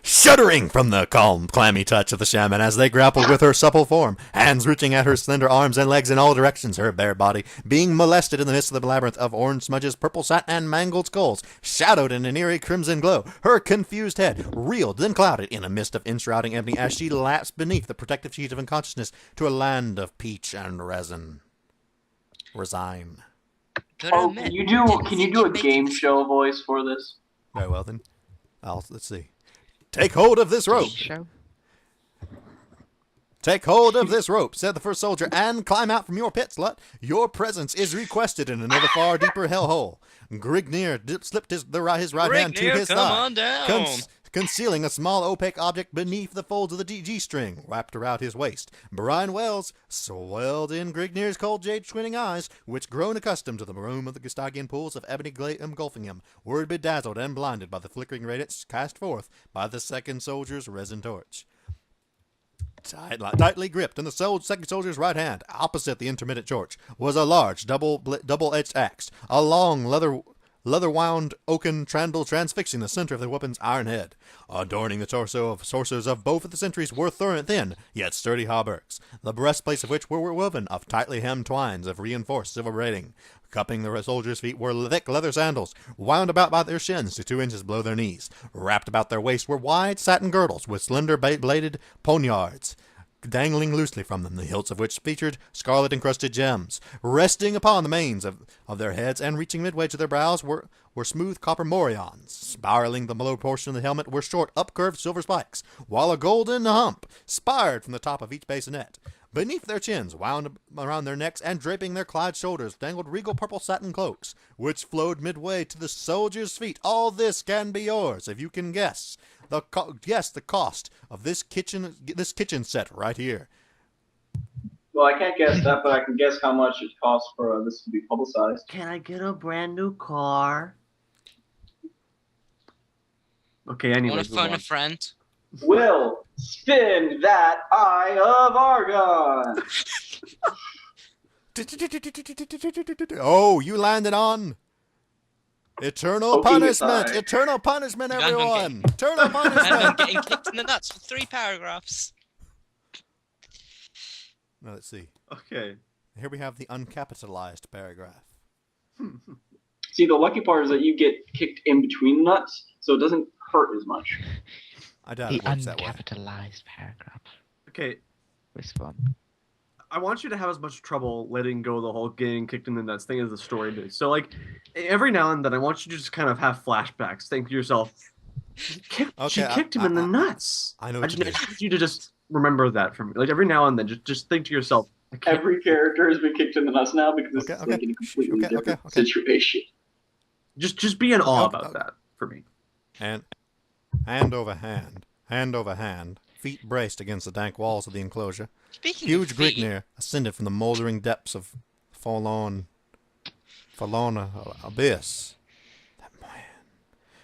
Shuddering from the calm, clammy touch of the shaman as they grappled with her supple form, hands reaching at her slender arms and legs in all directions, her bare body being molested in the midst of the labyrinth of orange smudges, purple satin, and mangled skulls, shadowed in an eerie crimson glow, her confused head reeled, then clouded in a mist of enshrouding ebony as she lapsed beneath the protective sheet of unconsciousness to a land of peach and resin. Resign. Oh, can you do a game show voice for this? Very well then. Let's see. Take hold of this rope. Show? Take hold of this rope, said the first soldier, and climb out from your pit, slut. Your presence is requested in another far deeper hellhole. Grignir slipped his right hand to his come thigh, on down. concealing a small opaque object beneath the folds of the G-string wrapped around his waist. Brian Wells swelled in Grignir's cold jade squinting eyes, which, grown accustomed to the maroon of the Gustagian pools of ebony glade engulfing him, were bedazzled and blinded by the flickering radiance cast forth by the second soldier's resin torch. Tightly gripped in the second soldier's right hand, opposite the intermittent torch, was a large double-edged axe, a long leather-wound oaken trandle transfixing the center of the weapon's iron head. Adorning the torsos of both of the sentries were thin, yet sturdy hauberks, the breastplates of which were woven of tightly hemmed twines of reinforced silver braiding. Cupping the soldiers' feet were thick leather sandals, wound about by their shins to 2 inches below their knees. Wrapped about their waists were wide satin girdles with slender bladed poniards, dangling loosely from them, the hilts of which featured scarlet-encrusted gems. Resting upon the manes of their heads and reaching midway to their brows were smooth copper morions. Spiraling the lower portion of the helmet were short, upcurved silver spikes, while a golden hump spired from the top of each bassinet. Beneath their chins, wound around their necks, and draping their clad shoulders, dangled regal purple satin cloaks, which flowed midway to the soldiers' feet. All this can be yours, if you can guess the cost of this kitchen set right here. Well, I can't guess that, but I can guess how much it costs for this to be publicized. Can I get a brand new car? Okay, anyway. Want to phone a friend? Will, spin that Eye of Argon! Oh, you landed on eternal Poking punishment! aside. Eternal punishment, You landed on everyone! Eternal And I'm punishment! getting kicked in the nuts for 3 paragraphs. Now, let's see. Okay. Here we have the uncapitalized paragraph. See, the lucky part is that you get kicked in between the nuts, so it doesn't hurt as much. I doubt The it works that way. uncapitalized paragraph. Okay. This one. I want you to have as much trouble letting go of the whole getting kicked in the nuts thing as the story did. So, like, every now and then, I want you to just kind of have flashbacks. Think to yourself, she kicked him in the nuts. I know I what just you mean. need you to just remember that for me. Like, every now and then, just think to yourself, I can't. Every character has been kicked in the nuts now because this is like in a completely different situation. Just be in awe Okay, about that for me. And hand over hand, feet braced against the dank walls of the enclosure. Speaking Huge of feet, Grignir ascended from the moldering depths of forlorn abyss. That man.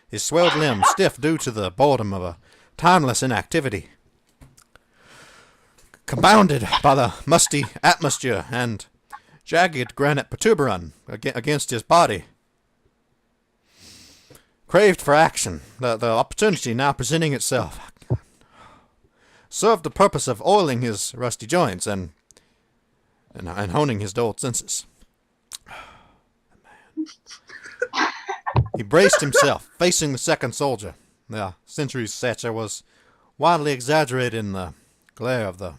His swelled limbs stiff due to the boredom of a timeless inactivity, compounded by the musty atmosphere and jagged granite protuberance against his body. Craved for action, the opportunity now presenting itself served the purpose of oiling his rusty joints and honing his dulled senses. He braced himself, facing the second soldier. The sentry's stature was wildly exaggerated in the glare of the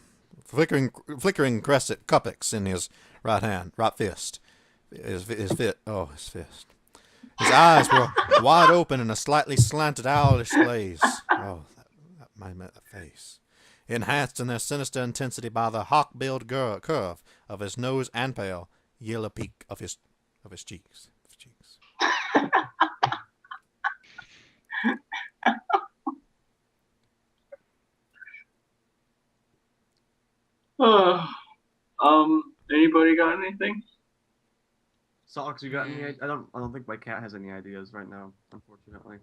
flickering crescent cuppix in his right fist. His fist. His eyes were wide open in a slightly slanted owlish glaze. Oh, that might meant the face. Enhanced in their sinister intensity by the hawk-billed curve of his nose and pale yellow peak of his cheeks. Anybody got anything? Socks, you got any? I don't think my cat has any ideas right now, unfortunately.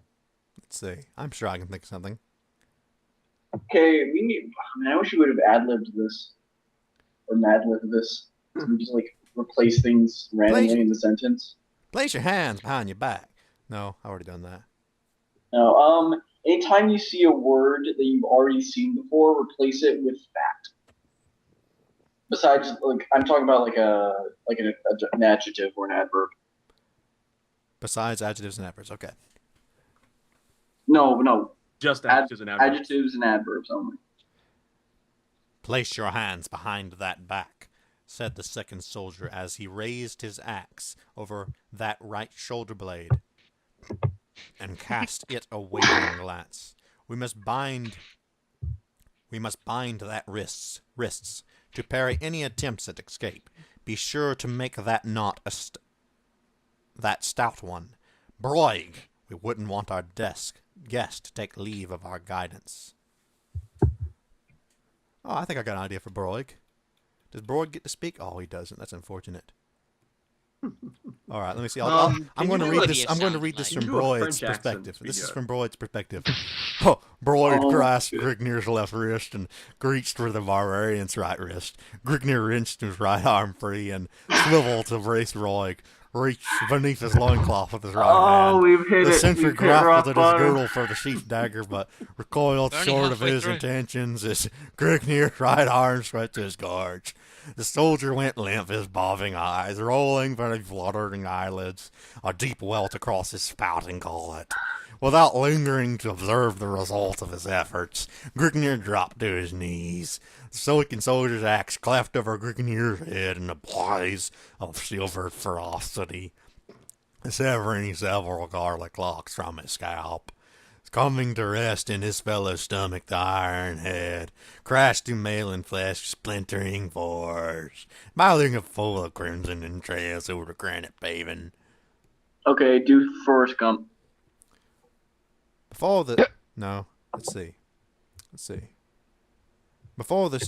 Let's see. I'm sure I can think of something. Okay, I wish we would have ad-libbed this. Or mad-libbed this. We just, replace things randomly in the sentence. Place your hands behind your back. No, I've already done that. No, anytime you see a word that you've already seen before, replace it with that. Besides, I'm talking about an adjective or an adverb. Besides adjectives and adverbs, okay. No. Just adjectives and adverbs. Adjectives and adverbs only. Place your hands behind that back, said the second soldier as he raised his axe over that right shoulder blade and cast it a wavering glance. We must bind that wrists to parry any attempts at escape. Be sure to make that knot that stout one. Broig, we wouldn't want our guest to take leave of our guidance. Oh, I think I got an idea for Broig. Does Broig get to speak? Oh, he doesn't. That's unfortunate. All right, let me see. I'm going to read this. I'm going to read this from Broid's perspective. This is from Broid's perspective. Oh, Broid grasped Grignir's left wrist and reached for the barbarian's right wrist. Grignir wrenched his right arm free and swiveled to brace Broig. Reached beneath his loincloth with his right hand. We've hit The it. sentry We've hit grappled rock at his bottom. girdle for the sheath dagger, but recoiled Only short of halfway his through. intentions as Grignir's right arm swept to his gorge. The soldier went limp, his bobbing eyes rolling from his fluttering eyelids, a deep welt across his spouting gullet. Without lingering to observe the result of his efforts, Grignir dropped to his knees. The silken soldier's axe cleft over Grignir's head in a blaze of silver ferocity, severing several garlic locks from his scalp. Coming to rest in his fellow's stomach, the iron head crashed to mail and flesh, splintering force, mouthing a full of crimson entrails over the granite paving. Okay, do Forrest Gump. Before the no, let's see. Before the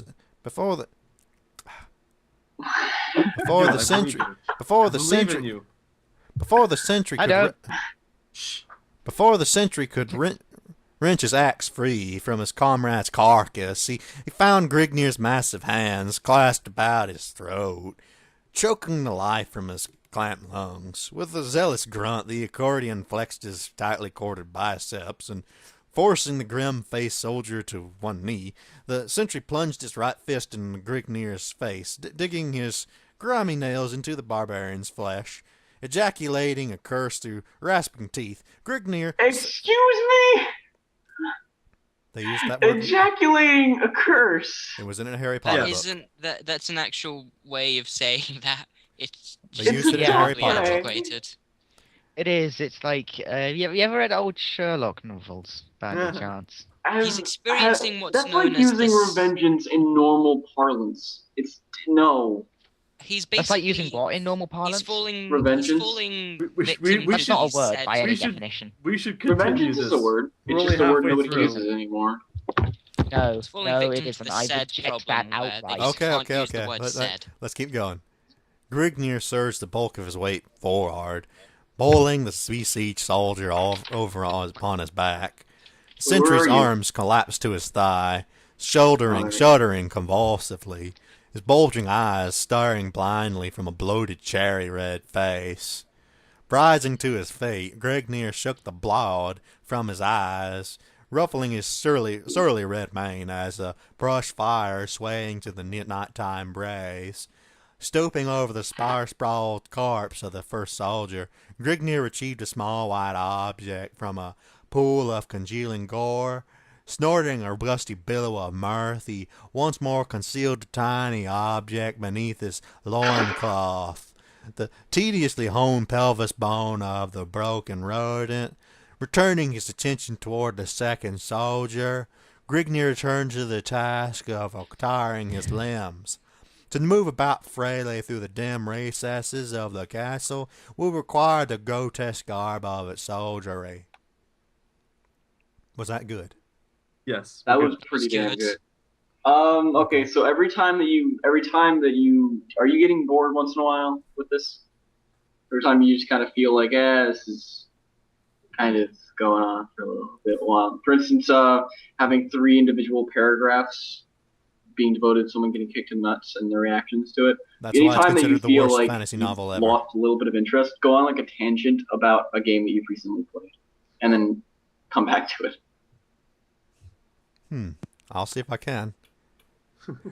century, before the century, before the century I could don't. before the sentry could wrench his axe free from his comrade's carcass, he found Grignir's massive hands clasped about his throat, choking the life from his clamped lungs. With a zealous grunt, the accordion flexed his tightly corded biceps, and forcing the grim-faced soldier to one knee, the sentry plunged his right fist in Grignir's face, digging his grimy nails into the barbarian's flesh. Ejaculating a curse through rasping teeth, Grignir... Excuse me? They used that word. Ejaculating a curse. It was in a Harry Potter That book. isn't that's an actual way of saying that. It's They just used it in Harry really Potter. antiquated. It is. It's like, you ever read old Sherlock novels, by any chance? He's experiencing what's That's known like as using this- revengeance in normal parlance. It's no. He's basically That's like using what in normal parlance? He's falling. Revengeance? He's falling We victim should- That's to not a these word said- by any we should- definition. We should continue Revengeance this. is a word. We're It's just only a word halfway nobody through. uses anymore. No, It's falling no, victim it to isn't. the I said reject problem that where outright. they just can't use the Okay. word said. Let's keep going. Grignir surged the bulk of his weight forward, bowling the besieged soldier all over upon his back. The sentry's are you? arms collapsed to his thigh, shuddering convulsively, his bulging eyes staring blindly from a bloated cherry-red face. Rising to his feet, Grignir shook the blood from his eyes, ruffling his surly red mane as a brush fire swaying to the nighttime breeze. Stooping over the sprawled corpse of the first soldier, Grignir retrieved a small white object from a pool of congealing gore. Snorting a rusty billow of mirth, he once more concealed the tiny object beneath his loincloth. The tediously honed pelvis bone of the broken rodent. Returning his attention toward the second soldier, Grignir turned to the task of attiring his limbs. To move about freely through the dim recesses of the castle will require the grotesque garb of its soldiery. Was that good? Yes. That okay. was pretty damn Good. good. Okay, so every time that you, are you getting bored once in a while with this? Every time you just kind of feel like, this is kind of going on for a little bit while. For instance, having 3 individual paragraphs being devoted to someone getting kicked in the nuts and their reactions to it. That's why it's Anytime that you considered the feel worst like fantasy you've novel ever. lost a little bit of interest, go on like a tangent about a game that you've recently played, and then come back to it. I'll see if I can.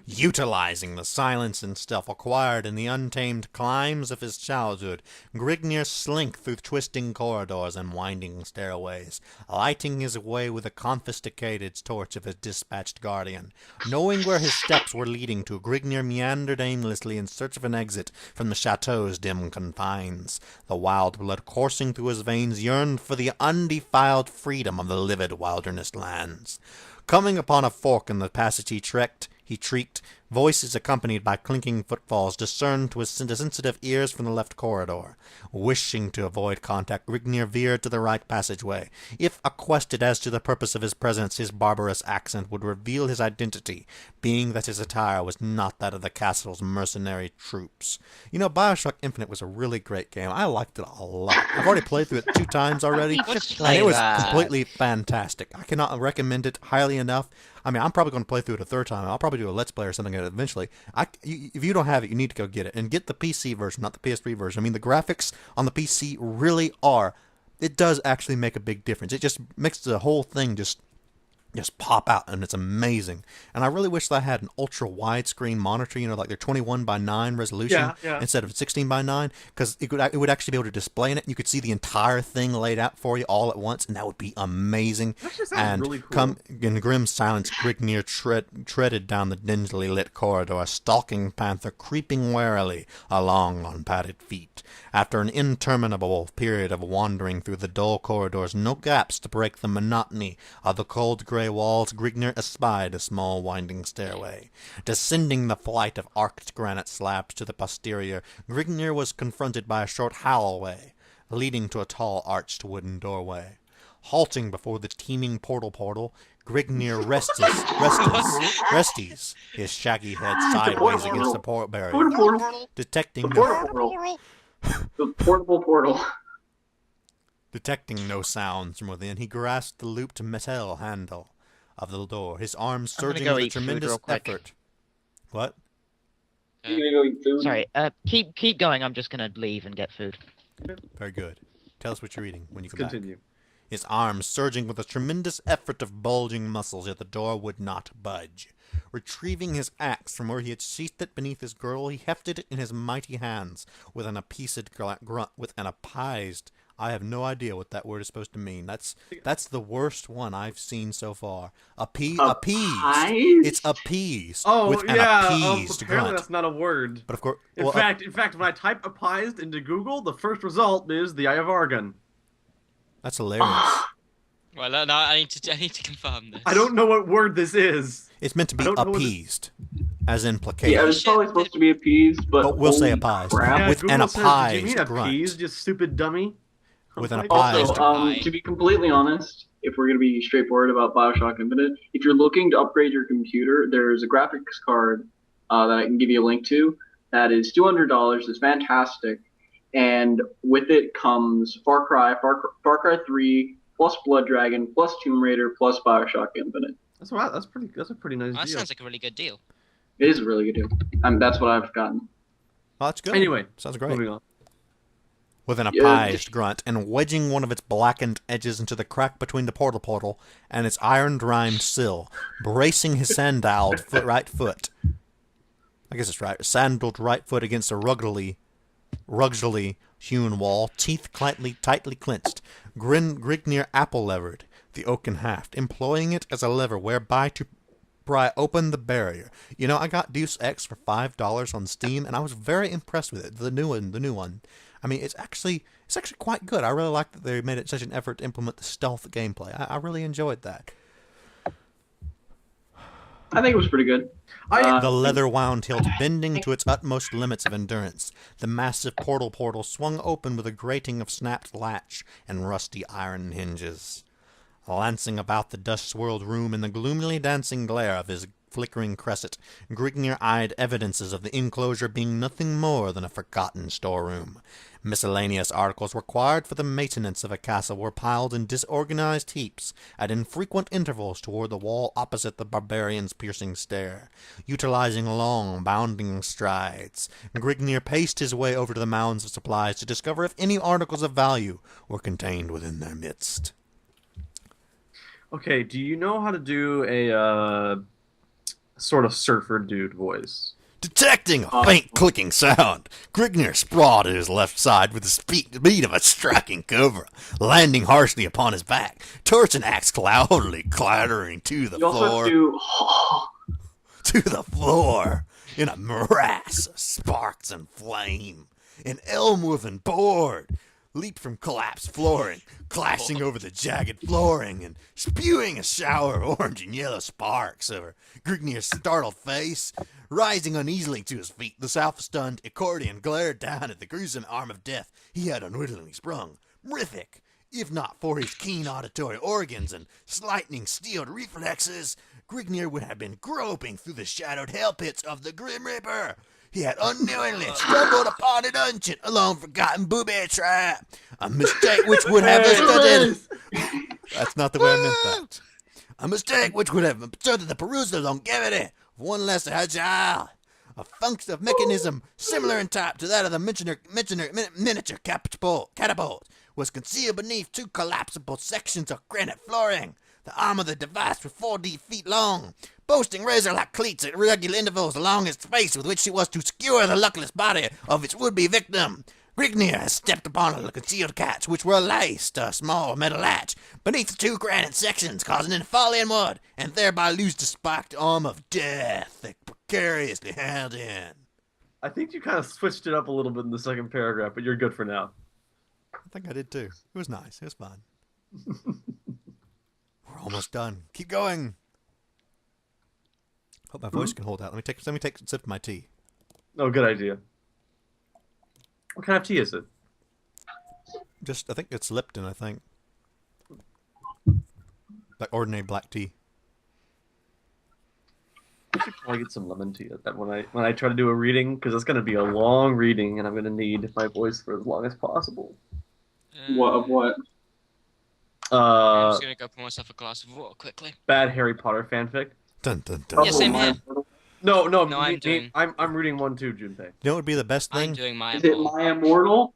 Utilizing the silence and stealth acquired in the untamed climes of his childhood, Grignir slinked through twisting corridors and winding stairways, lighting his way with the confiscated torch of his dispatched guardian. Knowing where his steps were leading to, Grignir meandered aimlessly in search of an exit from the chateau's dim confines. The wild blood coursing through his veins yearned for the undefiled freedom of the livid wilderness lands. Coming upon a fork in the passage he shrieked, voices accompanied by clinking footfalls discerned to his sensitive ears from the left corridor. Wishing to avoid contact, Grignir veered to the right passageway. If questioned as to the purpose of his presence, his barbarous accent would reveal his identity, being that his attire was not that of the castle's mercenary troops. You know, BioShock Infinite was a really great game. I liked it a lot. I've already played through it 2 times already, and it was completely fantastic. I cannot recommend it highly enough. I mean, I'm probably going to play through it a 3rd time. I'll probably do a Let's Play or something eventually. If you don't have it, you need to go get it. And get the PC version, not the PS3 version. I mean, the graphics on the PC really are. It does actually make a big difference. It just makes the whole thing just pop out, and it's amazing. And I really wish that I had an ultra widescreen monitor, you know, like their 21:9 resolution instead of 16:9, because it would actually be able to display in it. You could see the entire thing laid out for you all at once, and that would be amazing. That just sounds And really cool. in grim silence, Grignir treaded down the dingily lit corridor, a stalking panther creeping warily along on padded feet. After an interminable period of wandering through the dull corridors, no gaps to break the monotony of the cold gray walls, Grignir espied a small winding stairway. Descending the flight of arched granite slabs to the posterior, Grignir was confronted by a short hallway, leading to a tall arched wooden doorway. Halting before the teeming portal, Grignir resties his shaggy head sideways against the port barrier, detecting The portable portal. Detecting no sounds from within, he grasped the looped metal handle of the door, his arms I'm gonna surging go with a eat food tremendous real quick. effort. What? You gonna go eat food? Sorry, keep going. I'm just gonna leave and get food. Very good. Tell us what you're eating when you Let's come back. continue. His arms surging with a tremendous effort of bulging muscles, yet the door would not budge. Retrieving his axe from where he had sheathed it beneath his girdle, he hefted it in his mighty hands with an appeased grunt, I have no idea what that word is supposed to mean. That's the worst one I've seen so far. Appeased. It's appeased. Oh, with an yeah. appeased Apparently grunt. that's not a word. But of course, In fact, when I type appeased into Google, the first result is the Eye of Argon. that's hilarious. Well, no, I need to confirm this. I don't know what word this is. It's meant to be I don't know what appeased, as in placated. Yeah, it's probably supposed to be appeased, but we'll say holy appeased. crap. Yeah, With Google an says, "Did you mean appeased grunt. appeased, you stupid dummy?" With an Like, appeased Also, to be completely honest, if we're going to be straightforward about Bioshock Infinite, if you're looking to upgrade your computer, there's a graphics card that I can give you a link to that is $200. It's fantastic. And with it comes Far Cry 3, plus Blood Dragon, plus Tomb Raider, plus Bioshock Infinite. That's a pretty nice That deal. sounds like a really good deal. It is a really good deal. That's what I've gotten. Oh, that's good. Anyway, Sounds great. moving on. With an Yeah, apprised grunt and wedging one of its blackened edges into the crack between the portal and its iron-rimed sill, bracing his sandaled right foot. I guess it's right. Sandaled right foot against a ruggedly hewn wall, teeth tightly clenched. Grignir apple-levered the oaken haft, employing it as a lever whereby to pry open the barrier. You know, I got Deus Ex for $5 on Steam, and I was very impressed with it. The new one. I mean, it's actually quite good. I really like that they made it such an effort to implement the stealth gameplay. I really enjoyed that. I think it was pretty good. The leather-wound hilt bending to its utmost limits of endurance. The massive portal swung open with a grating of snapped latch and rusty iron hinges. Lancing about the dust-swirled room in the gloomily dancing glare of his flickering cresset, Grignir eyed evidences of the enclosure being nothing more than a forgotten storeroom. Miscellaneous articles required for the maintenance of a castle were piled in disorganized heaps at infrequent intervals toward the wall opposite the barbarian's piercing stare. Utilizing long, bounding strides, Grignir paced his way over to the mounds of supplies to discover if any articles of value were contained within their midst. Okay, do you know how to do a sort of surfer dude voice? Detecting a faint clicking sound, Grignir sprawled at his left side with the speed of a striking cobra, landing harshly upon his back, torch and axe loudly clattering to the You also floor. do. To the floor in a morass of sparks and flame. An elm-woven board leaped from collapsed flooring, clashing over the jagged flooring and spewing a shower of orange and yellow sparks over Grignir's startled face. Rising uneasily to his feet, the self-stunned accordion glared down at the gruesome arm of death he had unwittingly sprung. Horrific, if not for his keen auditory organs and lightning steeled reflexes, Grignir would have been groping through the shadowed hell pits of the Grim Reaper. He had unknowingly stumbled upon an ancient, long-forgotten booby trap, a mistake which would have asserted... That's not the way I meant that. A mistake which would have asserted the perusal longevity of one less agile. A function of mechanism similar in type to that of the miniature catapult was concealed beneath two collapsible sections of granite flooring. The arm of the device was 40 feet long, boasting razor-like cleats at regular intervals along its face with which it was to skewer the luckless body of its would-be victim. Grignir has stepped upon a concealed catch, which were laced a small metal latch beneath the two granite sections, causing it to fall inward, and thereby lose the spiked arm of death that precariously held in. I think you kind of switched it up a little bit in the second paragraph, but you're good for now. I think I did too. It was nice. It was fun. We're almost done. Keep going. Hope my voice can hold out. Let me take a sip of my tea. Oh, good idea. What kind of tea is it? I think it's Lipton, I think. Like ordinary black tea. I should probably get some lemon tea at that when I try to do a reading, because it's going to be a long reading, and I'm going to need my voice for as long as possible. What? I'm just gonna go pour myself a glass of water quickly. Bad Harry Potter fanfic. Dun, dun, dun. Yeah, same here. No, I'm reading one too, Junpei. You know what would be the best I'm thing? doing my Is it My Immortal?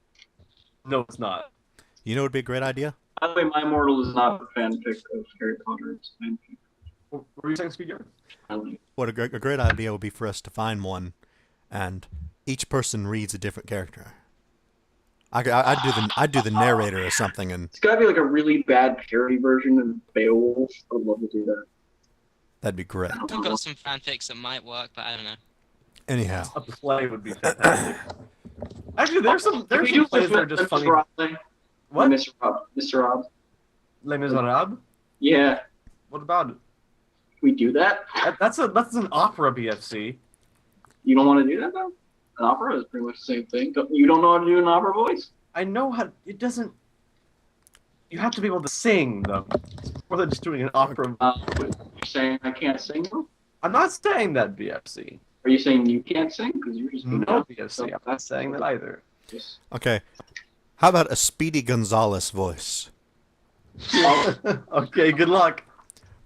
No, it's not. You know what would be a great idea? By the way, My Immortal is not a fanfic of Harry Potter. It's a fanfic. What were you saying, Speedyard? What a great idea would be for us to find one, and each person reads a different character. I'd do the narrator or something, and It's gotta be like a really bad parody version of Beowulf. I'd love to do that. that'd be great. I've got some fanfics that might work, but I don't know. Anyhow, A play would be fantastic. Actually, there's some Can we plays that are just funny. What? Mr. Rob? Les Miserables? Yeah. What about it? We do that? That's an opera, BFC. You don't want to do that though? An opera is pretty much the same thing. You don't know how to do an opera voice? I know how. It doesn't. You have to be able to sing, though. More than just doing an opera. You're saying I can't sing though? I'm not saying that, BFC. Are you saying you can't sing? Because you're just No, BFC. I'm not saying that either. Just... Okay. How about a Speedy Gonzales voice? Okay, good luck.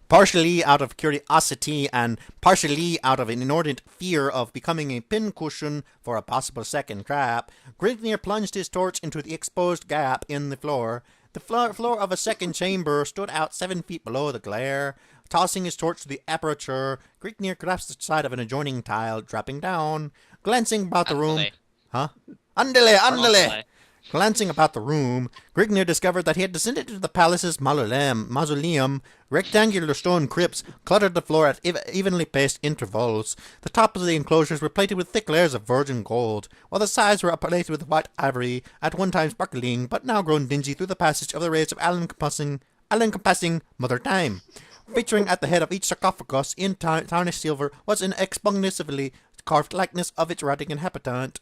Partially out of curiosity and partially out of an inordinate fear of becoming a pincushion for a possible second trap, Grignir plunged his torch into the exposed gap in the floor. The floor of a second chamber stood out 7 feet below the glare. Tossing his torch to the aperture, Grignir grasped the side of an adjoining tile, dropping down. Glancing about the room... Huh? Andale, andale! Glancing about the room, Grignir discovered that he had descended into the palace's mausoleum. Rectangular stone crypts cluttered the floor at evenly paced intervals. The tops of the enclosures were plated with thick layers of virgin gold, while the sides were plated with white ivory, at one time sparkling, but now grown dingy through the passage of the rays of all-encompassing Mother Time. Featuring at the head of each sarcophagus in tarnished silver was an expansively carved likeness of its rotting inhabitant.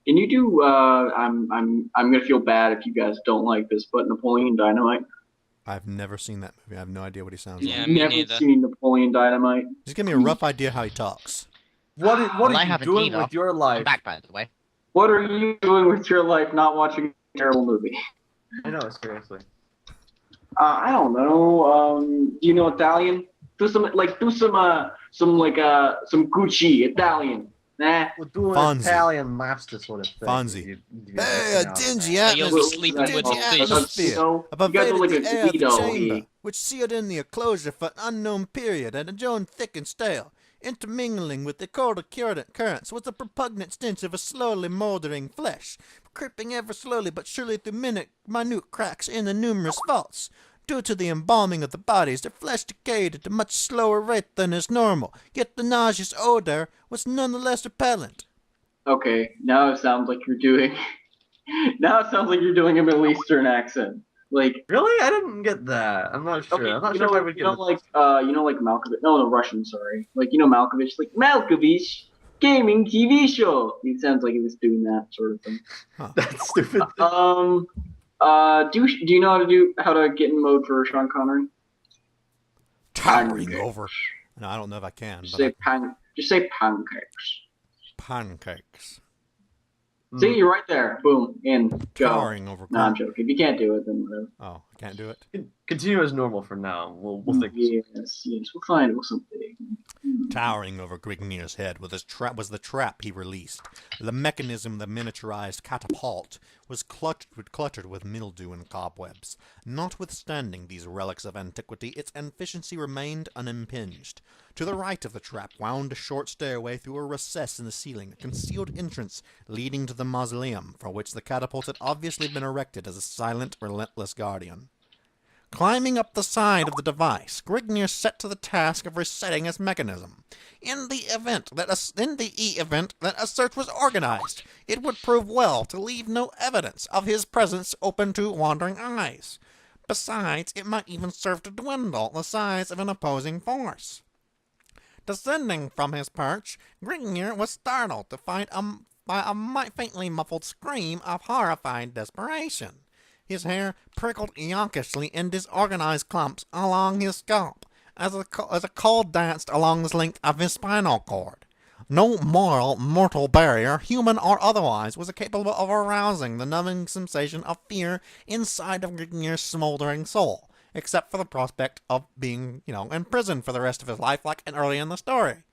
Can you do? I'm gonna feel bad if you guys don't like this, but Napoleon Dynamite. I've never seen that movie. I have no idea what he sounds Yeah, like. me Never neither. seen Napoleon Dynamite. Just give me a rough idea how he talks. What I are you haven't doing either. with your I'm life? back, by the way. What are you doing with your life? Not watching a terrible movie. I know, seriously. I don't know. Do you know Italian? Do some Gucci Italian. Nah. We're doing Fonzie. Italian lobster sort of thing. Fonzie. You Hey, a know, dingy You'll be atmosphere, sleeping with dingy fish. atmosphere, You guys pervaded are like the a air of the Guido. chamber, which sealed in the enclosure for an unknown period, and adjoined thick and stale. Intermingling with the colder currents was the repugnant stench of a slowly mouldering flesh, creeping ever slowly but surely through minute cracks in the numerous vaults. Due to the embalming of the bodies, their flesh decayed at a much slower rate than is normal, yet the nauseous odor was nonetheless repellent. Okay, now it sounds like you're doing. Now it sounds like you're doing a Middle Eastern accent. Like, Really? I didn't get that. I'm not sure. okay, I'm not you sure know, if I would get like Malkovich. No, Russian. Sorry. Like, Malkovich. Like Malkovich gaming TV show. It sounds like he was doing that sort of thing. that stupid thing. Do you know how to get in mode for Sean Connery? Towering Pancakes. over. No, I don't know if I can, Just but say pancakes. pancakes. See, you're right there. Boom, in, go. Towering over. No, I'm joking. If you can't do it, then whatever. Oh, I can't do it. Continue as normal for now. We'll think. Yes, we'll find something. Towering over Grignir's head was the trap he released. The mechanism, the miniaturized catapult, was cluttered with mildew and cobwebs. Notwithstanding these relics of antiquity, its efficiency remained unimpinged. To the right of the trap wound a short stairway through a recess in the ceiling, a concealed entrance leading to the mausoleum, for which the catapult had obviously been erected as a silent, relentless guardian. Climbing up the side of the device, Grignir set to the task of resetting its mechanism. In the event that a search was organized, it would prove well to leave no evidence of his presence open to wandering eyes. Besides, it might even serve to dwindle the size of an opposing force. Descending from his perch, Grignir was startled to find by a faintly muffled scream of horrified desperation. His hair prickled yonkishly in disorganized clumps along his scalp, as a cold danced along the length of his spinal cord. No mortal barrier, human or otherwise, was capable of arousing the numbing sensation of fear inside of Grignir's smoldering soul, except for the prospect of being, in prison for the rest of his life like early in the story.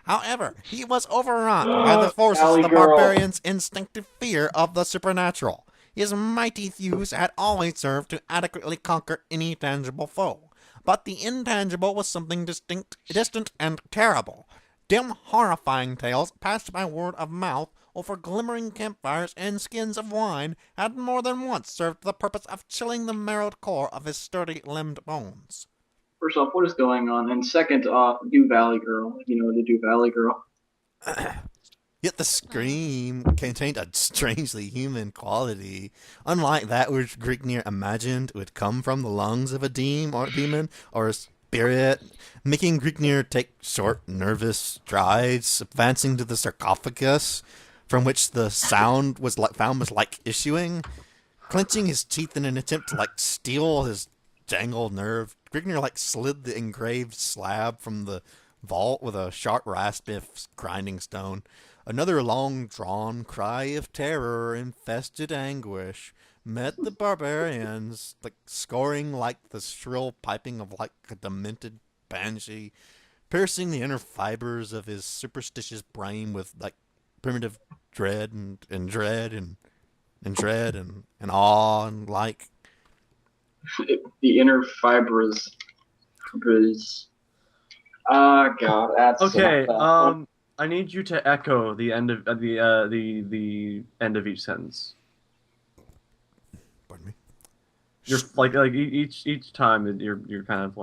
However, he was overrun by the forces of the barbarian's instinctive fear of the supernatural. His mighty thews had always served to adequately conquer any tangible foe, but the intangible was something distant and terrible. Dim, horrifying tales passed by word of mouth over glimmering campfires and skins of wine had more than once served the purpose of chilling the marrowed core of his sturdy-limbed bones. First off, what is going on? And second off, Do Valley Girl. You know the Do Valley Girl. Yet the scream contained a strangely human quality, unlike that which Grignir imagined would come from the lungs of a demon or a spirit, making Grignir take short, nervous strides, advancing to the sarcophagus, from which the sound was like issuing. Clenching his teeth in an attempt to, steal his jangled nerve, Grignir, slid the engraved slab from the vault with a sharp rasp of grinding stone. Another long-drawn cry of terror, infested anguish, met the barbarians, scoring like the shrill piping of, a demented banshee, piercing the inner fibers of his superstitious brain with, primitive dread and dread and dread and awe and The inner fibers. God, that's Okay. so I need you to echo the end of the end of each sentence. Pardon me. You're each time you're kind of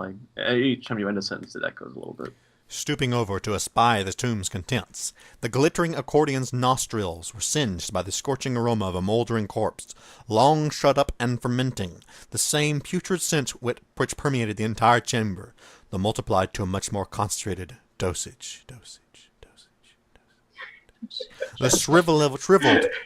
each time you end a sentence it echoes a little bit. Stooping over to espy the tomb's contents, the glittering accordion's nostrils were singed by the scorching aroma of a moldering corpse, long shut up and fermenting, the same putrid scent which permeated the entire chamber, though multiplied to a much more concentrated dosage. The shriveled,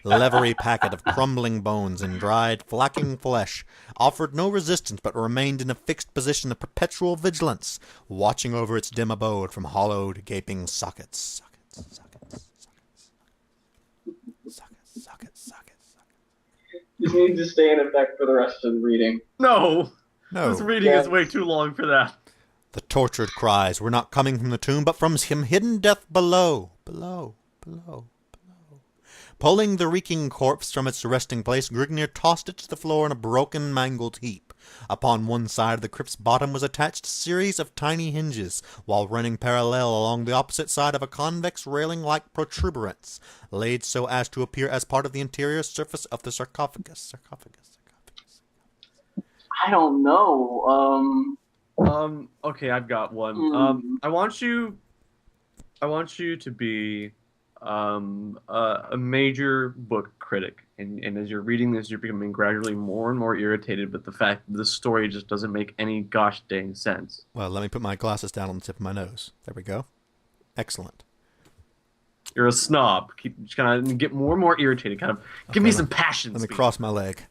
leathery packet of crumbling bones and dried, flacking flesh offered no resistance but remained in a fixed position of perpetual vigilance, watching over its dim abode from hollowed, gaping sockets. This needs to stay in effect for the rest of the reading. No, No. this reading is way too long for that. The tortured cries were not coming from the tomb, but from some hidden death below. Pulling the reeking corpse from its resting place, Grignir tossed it to the floor in a broken, mangled heap. Upon one side of the crypt's bottom was attached a series of tiny hinges, while running parallel along the opposite side of a convex railing-like protuberance, laid so as to appear as part of the interior surface of the sarcophagus. I don't know. Okay, I've got one. I want you to be a major book critic, and as you're reading this, you're becoming gradually more and more irritated with the fact that the story just doesn't make any gosh dang sense. Well, let me put my glasses down on the tip of my nose. There we go. Excellent. You're a snob. Just kind of get more and more irritated. Give me some passion. Let me Speed. cross my leg.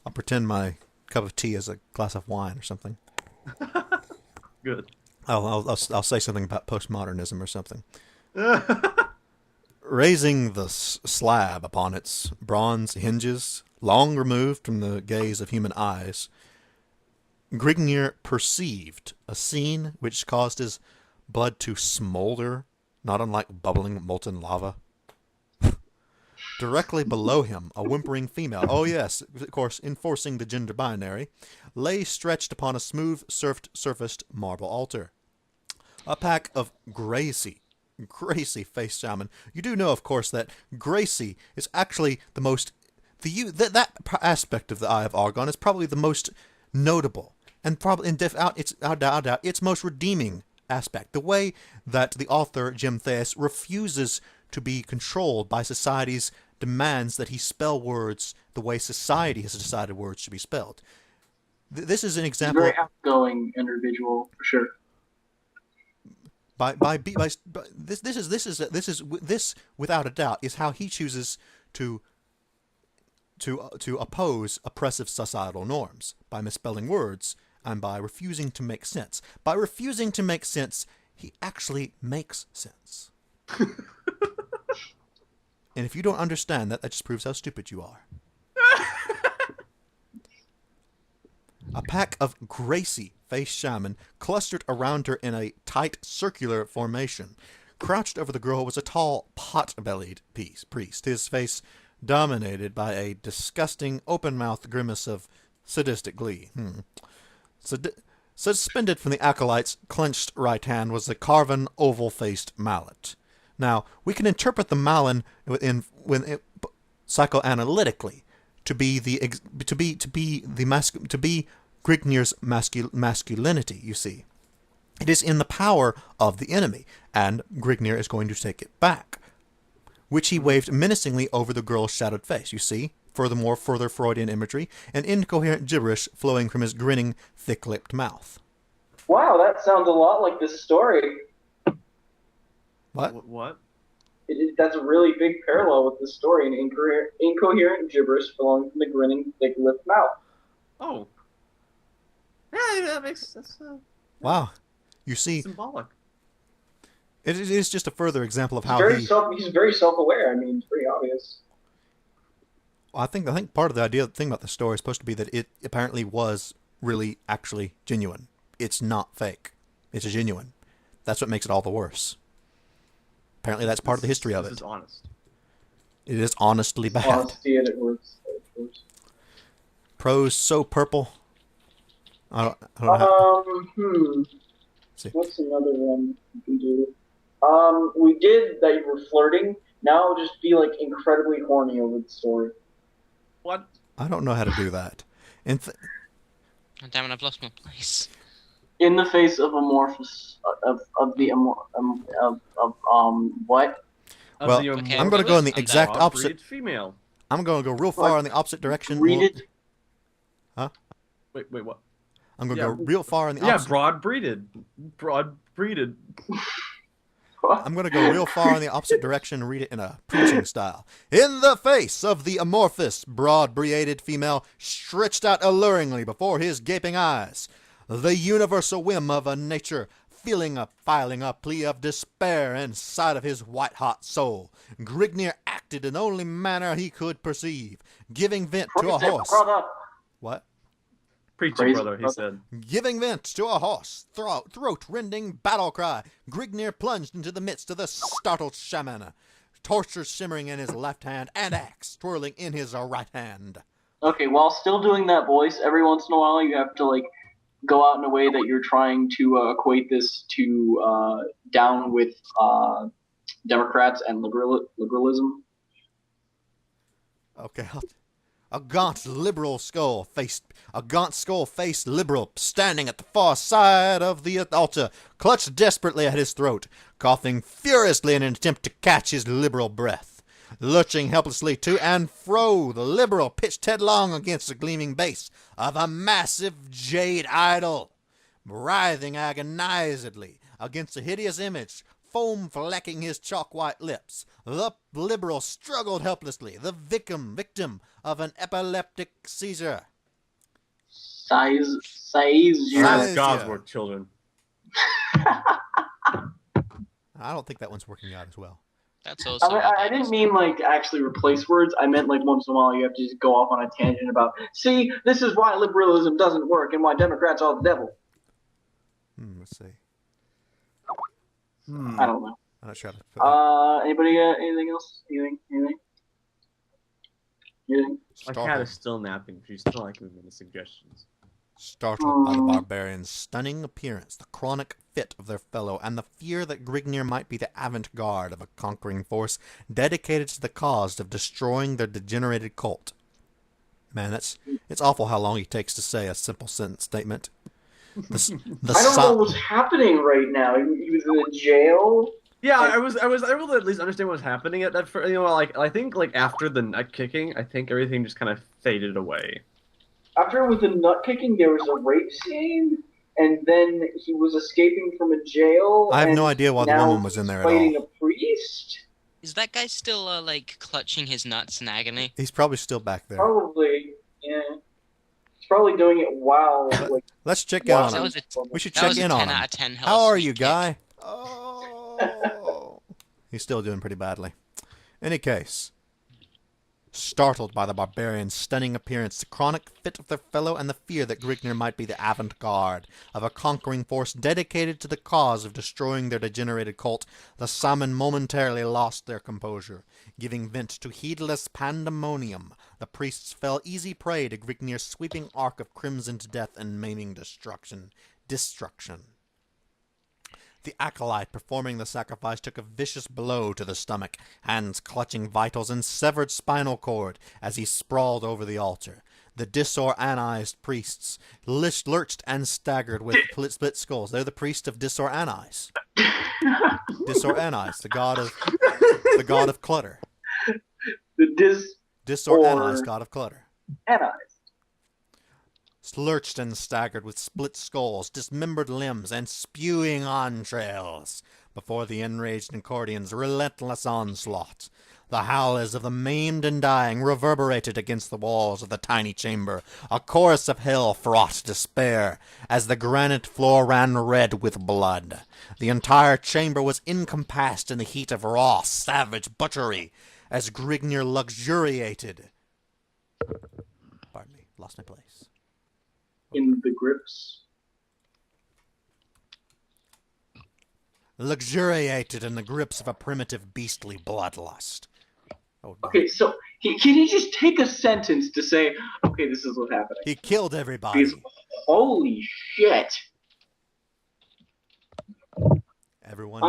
I'll pretend my cup of tea is a glass of wine or something. Good. I'll say something about postmodernism or something. Raising the slab upon its bronze hinges, long removed from the gaze of human eyes, Grignir perceived a scene which caused his blood to smolder, not unlike bubbling molten lava. Directly below him, a whimpering female, oh yes, of course, enforcing the gender binary, lay stretched upon a smooth-surfaced marble altar. A pack of Gracie face shaman. You do know, of course, that Gracie is actually the most... that aspect of the Eye of Argon is probably the most notable, and probably its most redeeming aspect. The way that the author, Jim Theus, refuses to be controlled by society's demands that he spell words the way society has decided words should be spelled. This is an example. Very outgoing individual, for sure. This without a doubt is how he chooses to oppose oppressive societal norms, by misspelling words and by refusing to make sense. By refusing to make sense, he actually makes sense. And if you don't understand that, that just proves how stupid you are. A pack of Gracie face shaman clustered around her in a tight circular formation. Crouched over the girl was a tall, pot-bellied priest, his face dominated by a disgusting, open-mouthed grimace of sadistic glee. Suspended from the acolyte's clenched right hand was a carven, oval-faced mallet. Now, we can interpret the mallet psychoanalytically to be Grignir's masculinity. You see, it is in the power of the enemy, and Grignir is going to take it back, which he waved menacingly over the girl's shadowed face. You see, further Freudian imagery, and incoherent gibberish flowing from his grinning, thick-lipped mouth. Wow, that sounds a lot like this story. What? What? that's a really big parallel with the story. An incoherent gibberish flowing from the grinning, thick-lipped mouth. Oh. Yeah, that makes sense. Wow. You see, Symbolic. it is just a further example of He's how he's very self-aware. I mean, it's pretty obvious. I think part of the thing about the story is supposed to be that it apparently was really actually genuine. It's not fake. It's genuine. That's what makes it all the worse. Apparently that's part of the history of it. This is honest. It is honestly bad. Honesty at its worst. Prose so purple. I don't know. See. What's another one you can do? We did that you were flirting. Now just be like incredibly horny over the story. What? I don't know how to do that. Oh, damn it, I've lost my place. In the face of amorphous what? Well, Okay, I'm going to go in the I'm exact Broad opposite. breed female. I'm going to go real far in the opposite direction. Read it. Huh? Wait, what? I'm going to Yeah. go real far in the Yeah, opposite. broad breeded. I'm going to go real far in the opposite direction and read it in a preaching style. In the face of the amorphous, broad-breeded female stretched out alluringly before his gaping eyes, the universal whim of a nature filing a plea of despair inside of his white-hot soul, Grignir acted in the only manner he could perceive, giving vent to a horse. What? Preach it, Crazy brother, he brother. said. Giving vent to a hoarse, throat-rending battle cry, Grignir plunged into the midst of the startled shaman, torture shimmering in his left hand and axe twirling in his right hand. Okay, while still doing that voice, every once in a while you have to like go out in a way that you're trying to equate this to down with Democrats and liberalism. Okay, a gaunt skull-faced liberal standing at the far side of the altar, clutched desperately at his throat, coughing furiously in an attempt to catch his liberal breath. Lurching helplessly to and fro, the liberal pitched headlong against the gleaming base of a massive jade idol, writhing agonizedly against a hideous image, foam flecking his chalk-white lips. The liberal struggled helplessly, the victim of an epileptic seizure. Size. Size. God's yeah. work, children. I don't think that one's working out as well. That's also. I didn't mean like actually replace words. I meant like once in a while you have to just go off on a tangent about, see, this is why liberalism doesn't work and why Democrats are the devil. Let's see. I don't know. I'm not sure how to put that. Anybody got anything else? Anything? My cat is still napping. She's still like giving me the suggestions. Startled by the barbarians' stunning appearance, the chronic fit of their fellow, and the fear that Grignir might be the avant-garde of a conquering force dedicated to the cause of destroying their degenerated cult. Man, it's awful how long he takes to say a simple sentence statement. I don't know what's happening right now. He was in a jail. Yeah, I was able to at least understand what was happening at that. I think like after the nut kicking, I think everything just kind of faded away. After with the nut kicking, there was a rape scene, and then he was escaping from a jail. I have no idea why the now woman was in there at fighting all. a priest. Is that guy still like clutching his nuts in agony? He's probably still back there. Probably, yeah. He's probably doing it while like. Let's check in on That him. was a, We should that check was a in 10 on him. out of 10 How are sweet you, kick. guy? Oh, he's still doing pretty badly. Any case, startled by the barbarians' stunning appearance, the chronic fit of their fellow, and the fear that Grignir might be the avant-garde of a conquering force dedicated to the cause of destroying their degenerated cult, the salmon momentarily lost their composure. Giving vent to heedless pandemonium, the priests fell easy prey to Grignir's sweeping arc of crimsoned death and maiming destruction. The acolyte performing the sacrifice took a vicious blow to the stomach, hands clutching vitals and severed spinal cord as he sprawled over the altar. The disorganized priests lurched and staggered with split skulls. They're the priest of disorganized. Disorganized, the god of clutter. The Disorganized god of clutter. disorganized. lurched and staggered with split skulls, dismembered limbs, and spewing entrails before the enraged Encordian's relentless onslaught. The howls of the maimed and dying reverberated against the walls of the tiny chamber, a chorus of hell-fraught despair, as the granite floor ran red with blood. The entire chamber was encompassed in the heat of raw, savage butchery, as Grignr luxuriated. Pardon me, lost my place. In the grips. Luxuriated in the grips of a primitive beastly bloodlust. Oh, no. Okay, so can he just take a sentence to say, okay, this is what's happening? He killed everybody. Because, holy shit. Everyone.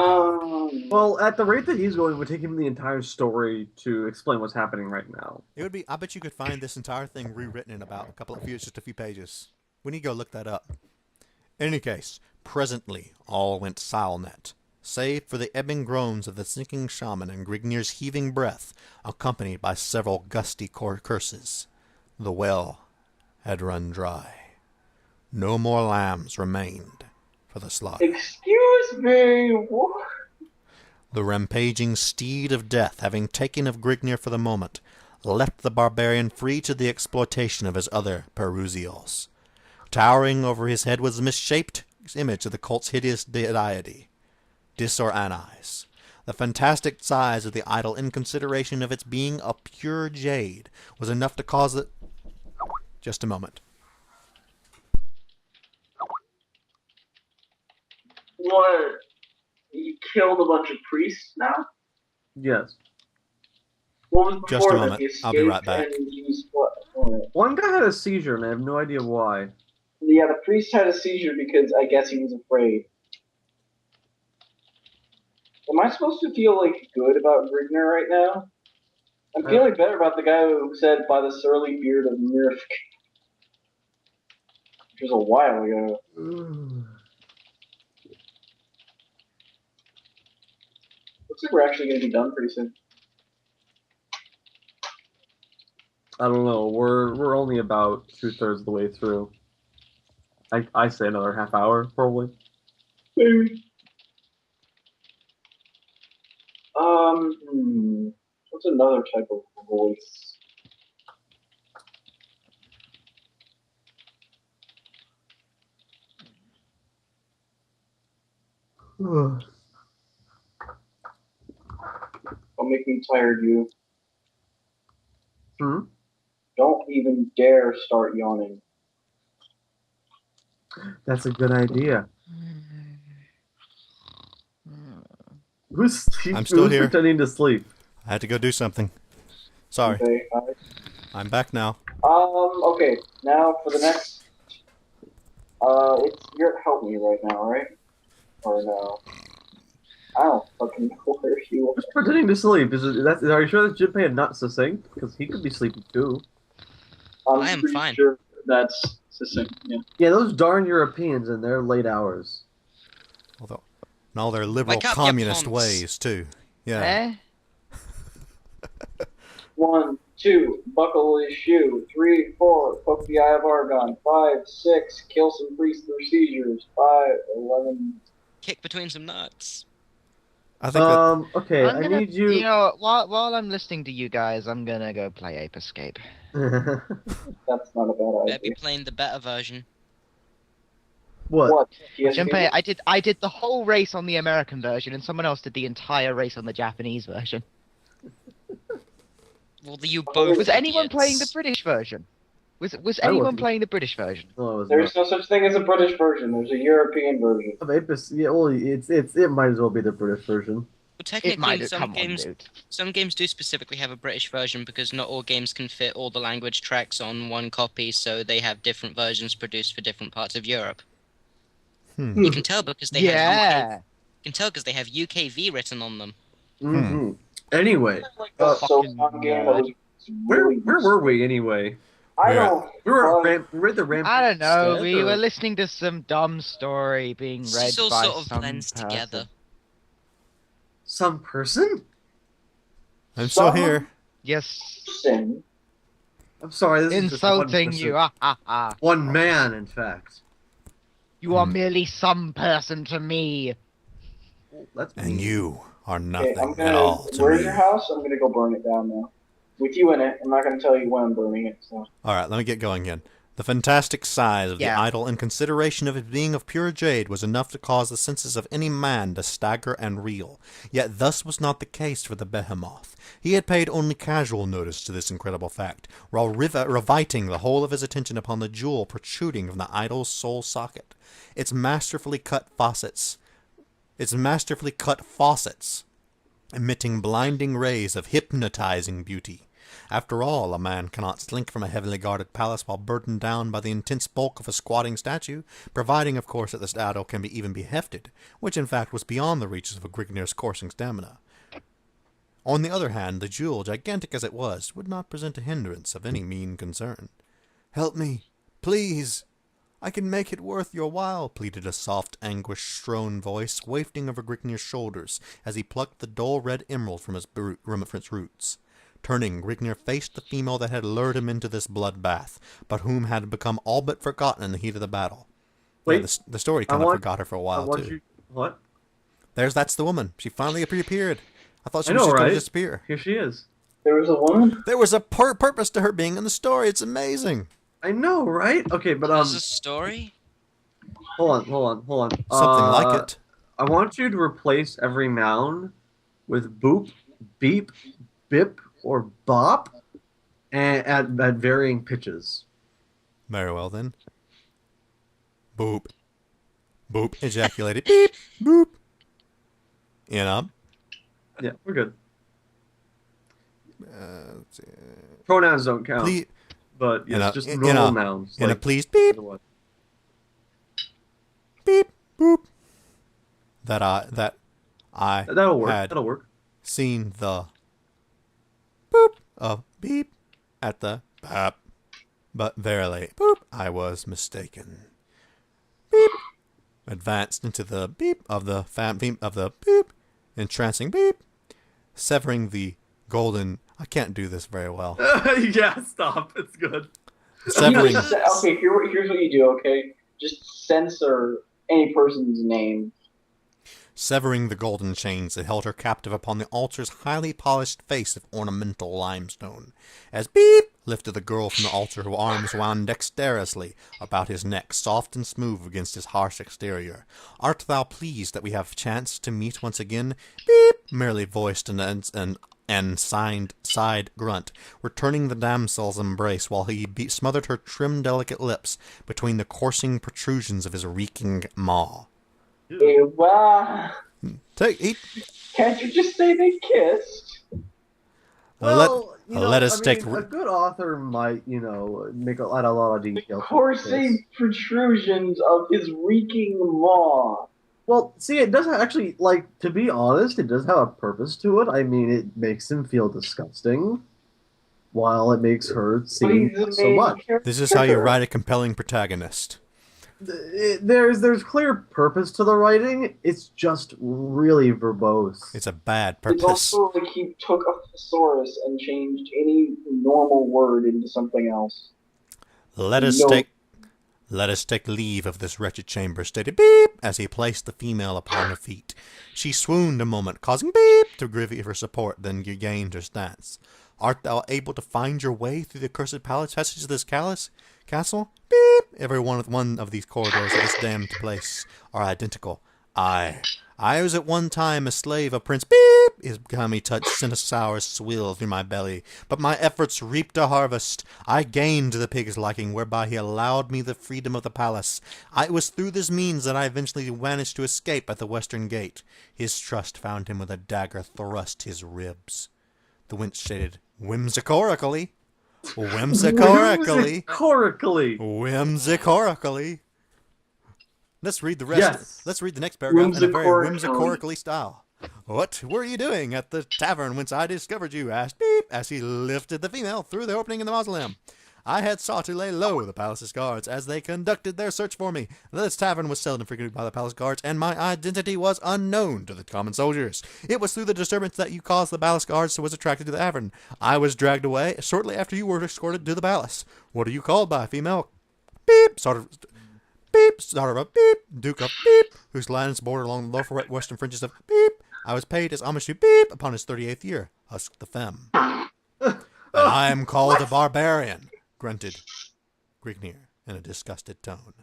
Well, at the rate that he's going, it would take him the entire story to explain what's happening right now. It would be. I bet you could find this entire thing rewritten in about just a few pages. We need to go look that up. In any case, presently all went silent, save for the ebbing groans of the sinking shaman and Grignr's heaving breath, accompanied by several gusty curses. The well had run dry. No more lambs remained for the slaughter. Excuse me. What? The rampaging steed of death, having taken of Grignr for the moment, left the barbarian free to the exploitation of his other Perusials. Towering over his head was the misshaped image of the cult's hideous deity, Dis or Anais. The fantastic size of the idol, in consideration of its being a pure jade, was enough to cause it... Just a moment. What? You killed a bunch of priests now? Yes. What was Just a before moment. that? I'll be right back. One guy had a seizure, and I have no idea why. Yeah, the priest had a seizure because I guess he was afraid. Am I supposed to feel like good about Grignr right now? I'm feeling better about the guy who said by the surly beard of Mirf, which was a while ago. Looks like we're actually going to be done pretty soon. I don't know. We're only about 2/3 of the way through. I say another half hour, probably. Maybe. What's another type of voice? Don't make me tired, you. Don't even dare start yawning. That's a good idea. Who's still here. pretending to sleep? I had to go do something. Sorry. Okay, I'm back now. okay. Now for the next... you're help me right now, right? Or no? I don't fucking know where you are. Who's pretending to sleep? Are you sure that's Junpei and not Succinct? Because he could be sleeping too. I am pretty fine. Sure that's succinct, yeah. Yeah, those darn Europeans and their late hours. Although, and all their liberal Wake up, you communist punks. ways, too. Yeah. 1, 2, buckle his shoe. 3, 4, poke the Eye of Argon. 5, 6, kill some priests through seizures. 5, 11. Kick between some nuts. I think that... Okay, I'm gonna, I need you... You know, while I'm listeting to you guys, I'm gonna go play Ape Escape. That's not a bad Better be idea. playing the better version. What? What? Yes, Junpei, I did the whole race on the American version, and someone else did the entire race on the Japanese version. Well, you both. Was anyone idiots. playing the British version? Was I anyone wasn't. playing the British version? No, it was There's not. no such thing as a British version. There's a European version. Yeah, well, it might as well be the British version. Well, It technically, might have some come on, games dude. some games do specifically have a British version because not all games can fit all the language tracks on one copy, so they have different versions produced for different parts of Europe. You can tell because they have Yeah. you can tell because they have UKV written on them. Mm-hmm. Anyway, Like a Fucking SOCOM game that was where really were we anyway? I don't. We were at the ramp. I don't know. instead, We or- were listening to some dumb story being This read just all by sort of some blends person. together. Some person? I'm still Some- here. Yes. Person I'm sorry, this is just Insulting you. one man, in fact. You are merely some person to me. That's And mean. you are Okay, nothing at all to where's me. your house? I'm gonna go burn it down now. With you in it. I'm not gonna tell you when I'm burning it. So. All right, let me get going again. The fantastic size of Yeah. the idol and consideration of it being of pure jade was enough to cause the senses of any man to stagger and reel. Yet thus was not the case for the behemoth. He had paid only casual notice to this incredible fact, while riveting the whole of his attention upon the jewel protruding from the idol's sole socket. Its masterfully cut faucets, emitting blinding rays of hypnotizing beauty. After all, a man cannot slink from a heavily guarded palace while burdened down by the intense bulk of a squatting statue, providing, of course, that this idol can even be hefted, which in fact was beyond the reaches of a Grignir's coursing stamina. On the other hand, the jewel, gigantic as it was, would not present a hindrance of any mean concern. "Help me, please! I can make it worth your while," pleaded a soft, anguish-strown voice, wafting over Grignir's shoulders as he plucked the dull red emerald from its roots. Turning, Grignir faced the female that had lured him into this bloodbath, but whom had become all but forgotten in the heat of the battle. Wait, Yeah, the story kind of forgot her for a while, too. What? That's the woman. She finally reappeared. I thought she I was know, just going right? to disappear. Here she is. There was a woman? There was a purpose to her being in the story. It's amazing. I know, right? Okay, but There's a story? hold on. Something like it. I want you to replace every noun with boop, beep, bip, or bop, and at varying pitches. Very well, then. Boop. Boop. Ejaculated. Beep. Boop. You know? Yeah, we're good. Pronouns don't count, Please, but yes, just in normal a- nouns. in a like please. Beep. otherwise. Beep. Boop. That I That'll work. had That'll work. seen the boop of beep at the bop. But verily, boop, I was mistaken. Beep. Advanced into the beep of the beep, entrancing beep, severing the golden. I can't do this very well. Yeah, stop. It's good. Severing. Okay, here's what you do, okay? Just censor any person's name. Severing the golden chains that held her captive upon the altar's highly polished face of ornamental limestone. As beep lifted the girl from the altar, her arms wound dexterously about his neck, soft and smooth against his harsh exterior. "Art thou pleased that we have chanced to meet once again?" Beep merely voiced an sighed grunt, returning the damsel's embrace while he smothered her trim, delicate lips between the coursing protrusions of his reeking maw. Wow. Can't you just say they kissed? Well, let us take. A good author might, make add a lot of detail. Coursing protrusions of his reeking maw. Well, see, it does actually, to be honest, it does have a purpose to it. I mean, it makes him feel disgusting, while it makes her seem so much. This is how you write a compelling protagonist. There's clear purpose to the writing. It's just really verbose. It's a bad It's purpose. also like he took a thesaurus and changed any normal word into something else. Let us take leave of this wretched chamber, stated beep, as he placed the female upon her feet. She swooned a moment, causing beep to give her support, then regained her stance. "Art thou able to find your way through the cursed passage of this castle? Beep! Every one of these corridors of this damned place are identical. I was at one time a slave of Prince Beep. His gummy touch sent a sour swill through my belly, but my efforts reaped a harvest. I gained the pig's liking, whereby he allowed me the freedom of the palace. It was through this means that I eventually managed to escape at the western gate. His trust found him with a dagger thrust his ribs." The wench stated, whimsicorically. Let's read the rest. Yes. Let's read the next paragraph in a very whimsicorically style. "What were you doing at the tavern whence I discovered you?" asked Beep as he lifted the female through the opening in the mausoleum. I had sought to lay low the palace's guards as they conducted their search for me. This tavern was seldom frequented by the palace guards, and my identity was unknown to the common soldiers. It was through the disturbance that you caused the palace guards was attracted to the tavern. I was dragged away shortly after you were escorted to the palace. What are you called by, female? Beep, sort of a beep, Duke of Beep, whose lands border along the lower western fringes of Beep. I was paid as homage to Beep upon his 38th year, husked the femme. And I am called a barbarian, grunted Grignir in a disgusted tone.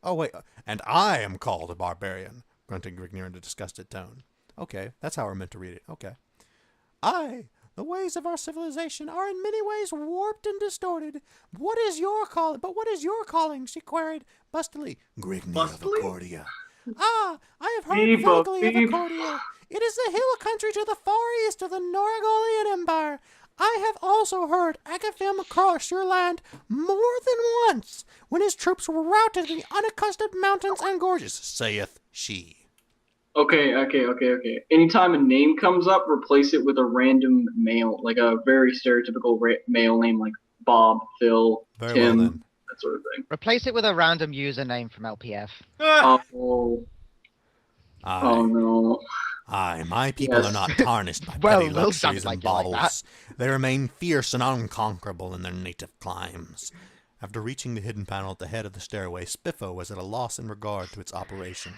Oh, wait, and I am called a barbarian, grunted Grignir in a disgusted tone. Okay, that's how we're meant to read it. Okay. The ways of our civilization are in many ways warped and distorted. What is your calling? She queried bustily. Grignir of Accordia. I have heard vaguely of Accordia. It is the hill country to the far east of the Noragolian Empire. I have also heard Agathim cross your land more than once when his troops were routed in the unaccustomed mountains and gorges, saith she. Okay. Anytime a name comes up, replace it with a random male, like a very stereotypical male name, like Bob, Phil, Very Tim, well, then. that sort of thing. Replace it with a random username from LPF. Oh no. My people are not tarnished by Well, petty they'll luxuries sound and like you like baubles. They remain fierce and unconquerable in their native climes. After reaching the hidden panel at the head of the stairway, Spiffo was at a loss in regard to its operation.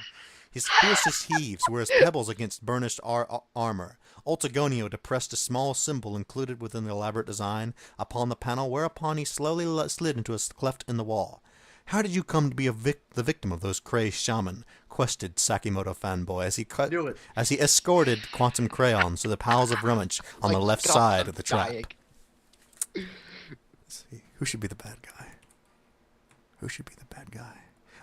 His fiercest heaves were as pebbles against burnished armor. Ultigonio depressed a small symbol included within the elaborate design upon the panel, whereupon he slowly slid into a cleft in the wall. How did you come to be the victim of those crazed shaman? Quested Sakimoto fanboy as he escorted Quantum Crayons to the piles of rummage on the left side of the trap. Let's see. Who should be the bad guy?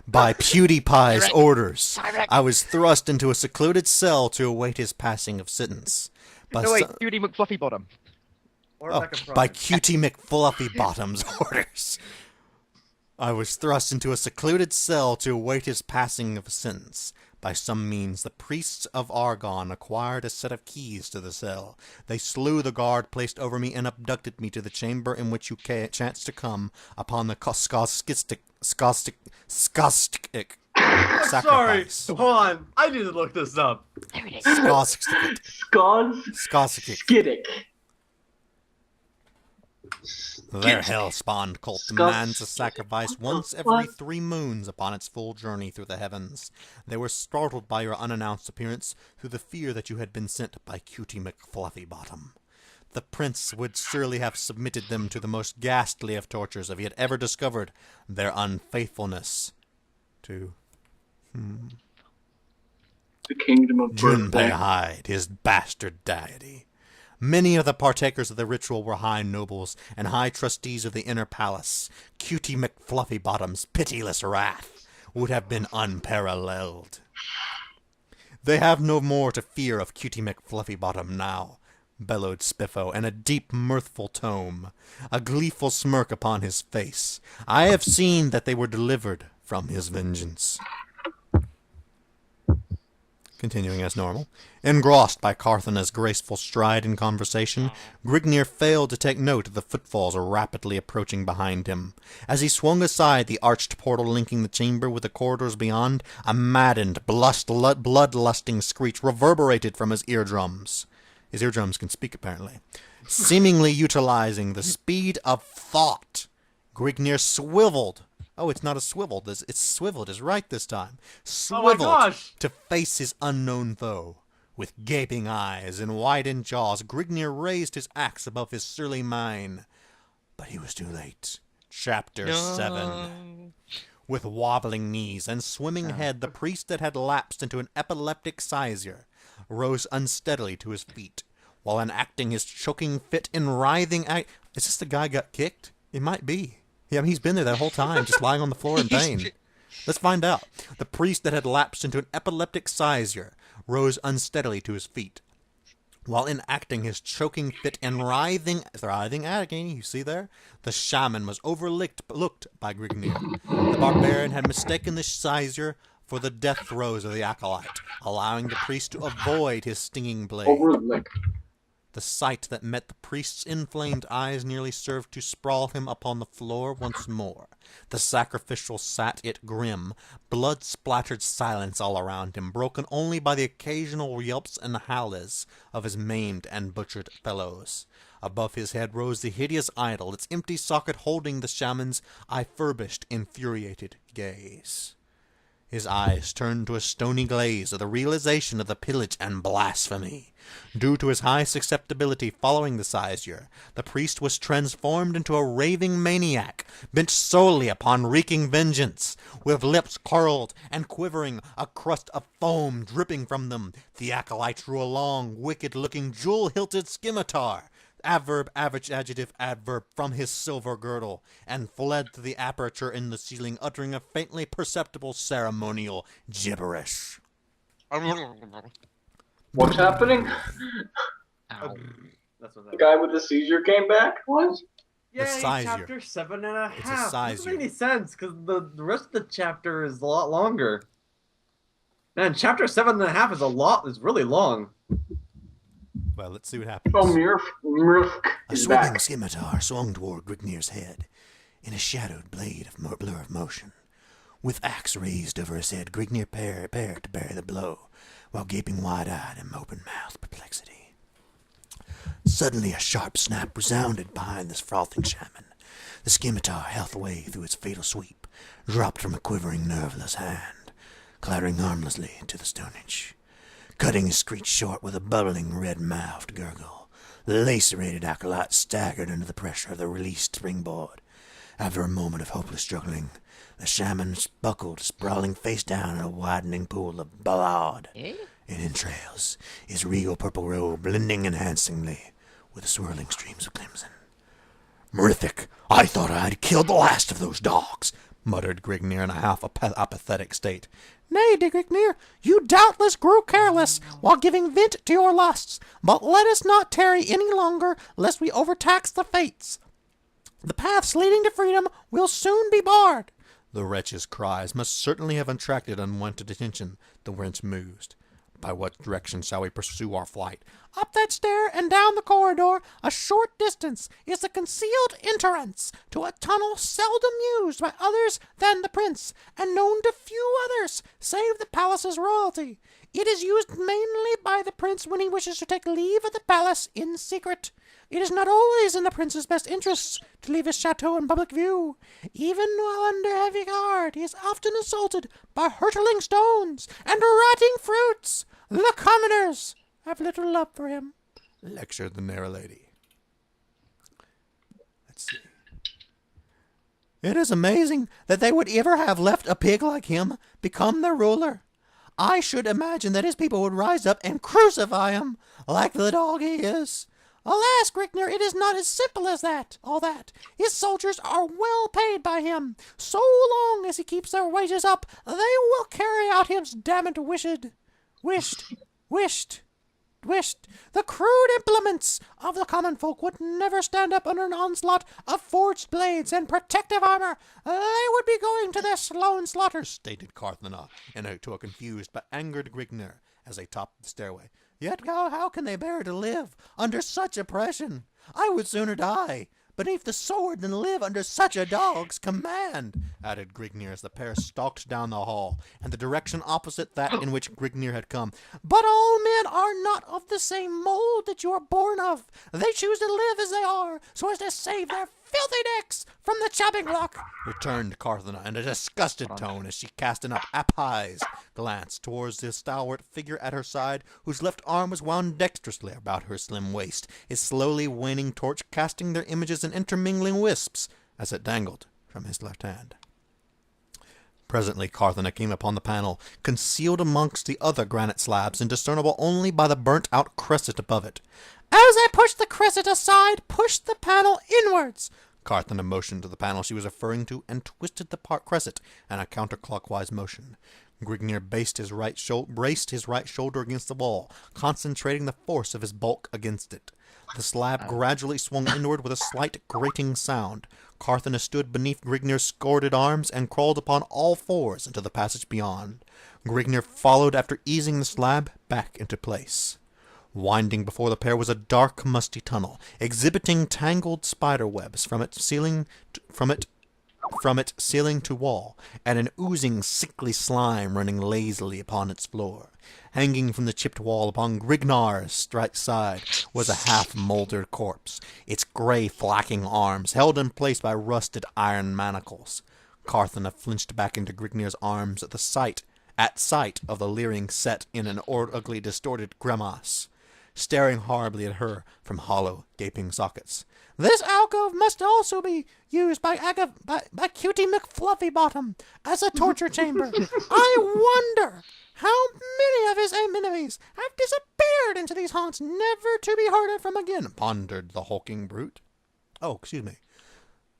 By PewDiePie's orders, I was thrust into a secluded cell to await his passing of sentence. Cutie McFluffy Bottom. By Cutie McFluffy-Bottom's orders. I was thrust into a secluded cell to await his passing of sentence. By some means, the priests of Argon acquired a set of keys to the cell. They slew the guard placed over me and abducted me to the chamber in which you chanced to come upon the skostic sacrifice. Sorry, hold on. I need to look this up. There it is. Skiddick. Their hell-spawned cult demands a sacrifice once every 3 moons upon its full journey through the heavens. They were startled by your unannounced appearance through the fear that you had been sent by Cutie McFluffy-Bottom. The prince would surely have submitted them to the most ghastly of tortures if he had ever discovered their unfaithfulness to The kingdom of JunpeiHyde, his bastard deity. Many of the partakers of the ritual were high nobles and high trustees of the inner palace. Cutie McFluffy-Bottom's pitiless wrath would have been unparalleled. They have no more to fear of Cutie McFluffy-Bottom now, bellowed Spiffo in a deep, mirthful tone, a gleeful smirk upon his face. I have seen that they were delivered from his vengeance. Continuing as normal. Engrossed by Carthana's graceful stride in conversation, Grignir failed to take note of the footfalls rapidly approaching behind him. As he swung aside the arched portal linking the chamber with the corridors beyond, a maddened, bloodlusting screech reverberated from his eardrums. His eardrums can speak, apparently. Seemingly utilizing the speed of thought, Grignir swiveled. Oh, it's not a swiveled. It's swiveled. It's right this time. Swiveled to face his unknown foe. With gaping eyes and widened jaws, Grignir raised his axe above his surly mane. But he was too late. Chapter 7. With wobbling knees and swimming head, the priest that had lapsed into an epileptic seizure rose unsteadily to his feet, while enacting his choking fit in writhing Is this the guy got kicked? It might be. Yeah, I mean, he's been there that whole time, just lying on the floor in pain. Let's find out. The priest that had lapsed into an epileptic seizure rose unsteadily to his feet, while enacting his choking fit and writhing agony. You see there? The shaman was looked by Grignir. The barbarian had mistaken the seizure for the death throes of the acolyte, allowing the priest to avoid his stinging blade. The sight that met the priest's inflamed eyes nearly served to sprawl him upon the floor once more. The sacrificial sat it grim, blood-splattered silence all around him, broken only by the occasional yelps and howls of his maimed and butchered fellows. Above his head rose the hideous idol, its empty socket holding the shaman's eye-furbished, infuriated gaze. His eyes turned to a stony glaze of the realization of the pillage and blasphemy. Due to his high susceptibility following the seizure, the priest was transformed into a raving maniac, bent solely upon wreaking vengeance. With lips curled and quivering, a crust of foam dripping from them, the acolyte drew a long, wicked-looking, jewel-hilted scimitar, adverb, average, adjective, adverb, from his silver girdle, and fled through the aperture in the ceiling, uttering a faintly perceptible ceremonial gibberish. What's happening? Ow. That's what The that guy with the seizure came back? What? Yeah, seizure. chapter 7.5. It's a Doesn't seizure. make any sense because the rest of the chapter is a lot longer. Man, chapter 7.5 is really long. Well, let's see what happens. Oh, Murph A is swinging back. scimitar swung toward Grignir's head in a shadowed blade of blur of motion. With axe raised over his head, Grignir prepared to parry the blow, while gaping wide-eyed in open-mouthed perplexity. Suddenly a sharp snap resounded behind this frothing shaman. The scimitar, halfway through its fatal sweep, dropped from a quivering, nerveless hand, clattering harmlessly into the stonage. Cutting his screech short with a bubbling, red-mouthed gurgle, the lacerated acolyte staggered under the pressure of the released springboard. After a moment of hopeless struggling, the shaman buckled, sprawling face down in a widening pool of blood and entrails, his regal purple robe blending enhancingly with the swirling streams of crimson. "Mrithic, I thought I had killed the last of those dogs," muttered Grignir in a half-apathetic state. "Nay, dear Grignir, you doubtless grew careless while giving vent to your lusts, but let us not tarry any longer, lest we overtax the fates. The paths leading to freedom will soon be barred." The wretch's cries must certainly have attracted unwanted attention. The wench mused. "By what direction shall we pursue our flight?" "Up that stair and down the corridor, a short distance, is the concealed entrance to a tunnel seldom used by others than the prince, and known to few others, save the palace's royalty. It is used mainly by the prince when he wishes to take leave of the palace in secret. It is not always in the prince's best interests to leave his chateau in public view. Even while under heavy guard, he is often assaulted by hurtling stones and rotting fruits. The commoners have little love for him," lectured the narrow lady. Let's see. "It is amazing that they would ever have left a pig like him become their ruler. I should imagine that his people would rise up and crucify him, like the dog he is. Alas, Grignir, it is not as simple as all that. His soldiers are well paid by him. So long as he keeps their wages up, they will carry out his damned wished. The crude implements of the common folk would never stand up under an onslaught of forged blades and protective armor. They would be going to their slow slaughter," stated Carthena to a confused but angered Grignir as they topped the stairway. "Yet how can they bear to live under such oppression? I would sooner die beneath the sword than live under such a dog's command," added Grignir as the pair stalked down the hall in the direction opposite that in which Grignir had come. "But all men are not of the same mold that you are born of. They choose to live as they are, so as to save their filthy necks from the chopping block," returned Carthena in a disgusted tone as she cast an appized glance towards the stalwart figure at her side, whose left arm was wound dexterously about her slim waist, his slowly waning torch casting their images in intermingling wisps as it dangled from his left hand. Presently Carthena came upon the panel, concealed amongst the other granite slabs and discernible only by the burnt-out cresset above it. "As I pushed the cresset aside, pushed the panel inwards." Carthena motioned to the panel she was referring to and twisted the cresset in a counterclockwise motion. Grignir braced his right shoulder against the wall, concentrating the force of his bulk against it. The slab gradually swung inward with a slight grating sound. Carthena stood beneath Grignir's scorded arms and crawled upon all fours into the passage beyond. Grignir followed after easing the slab back into place. Winding before the pair was a dark, musty tunnel, exhibiting tangled spider webs from its ceiling to wall, and an oozing, sickly slime running lazily upon its floor. Hanging from the chipped wall upon Grignar's right side was a half-mouldered corpse, its grey, flacking arms held in place by rusted iron manacles. Carthena flinched back into Grignar's arms at sight of the leering set in an ugly, distorted grimace, staring horribly at her from hollow, gaping sockets. This alcove must also be used by Cutie McFluffybottom as a torture chamber. I wonder how many of his enemies have disappeared into these haunts, never to be heard of from again, pondered the hulking brute. Oh, excuse me.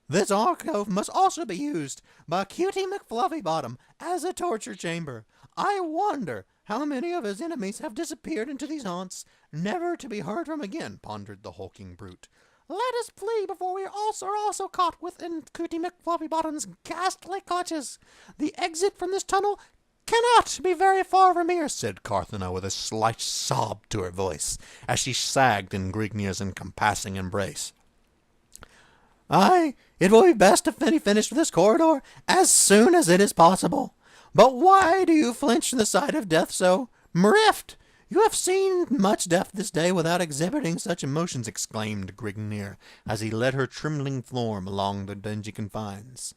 This alcove must also be used by Cutie McFluffybottom as a torture chamber. I wonder how many of his enemies have disappeared into these haunts, never to be heard from again, pondered the hulking brute. Let us flee before we are also caught within Cutie McFluffybottom's ghastly clutches. The exit from this tunnel cannot be very far from here, said Carthena with a slight sob to her voice, as she sagged in Grignar's encompassing embrace. Aye, it will be best to finish this corridor as soon as it is possible. But why do you flinch from the sight of death so? Mrift! You have seen much death this day without exhibiting such emotions, exclaimed Grignar, as he led her trembling form along the dingy confines.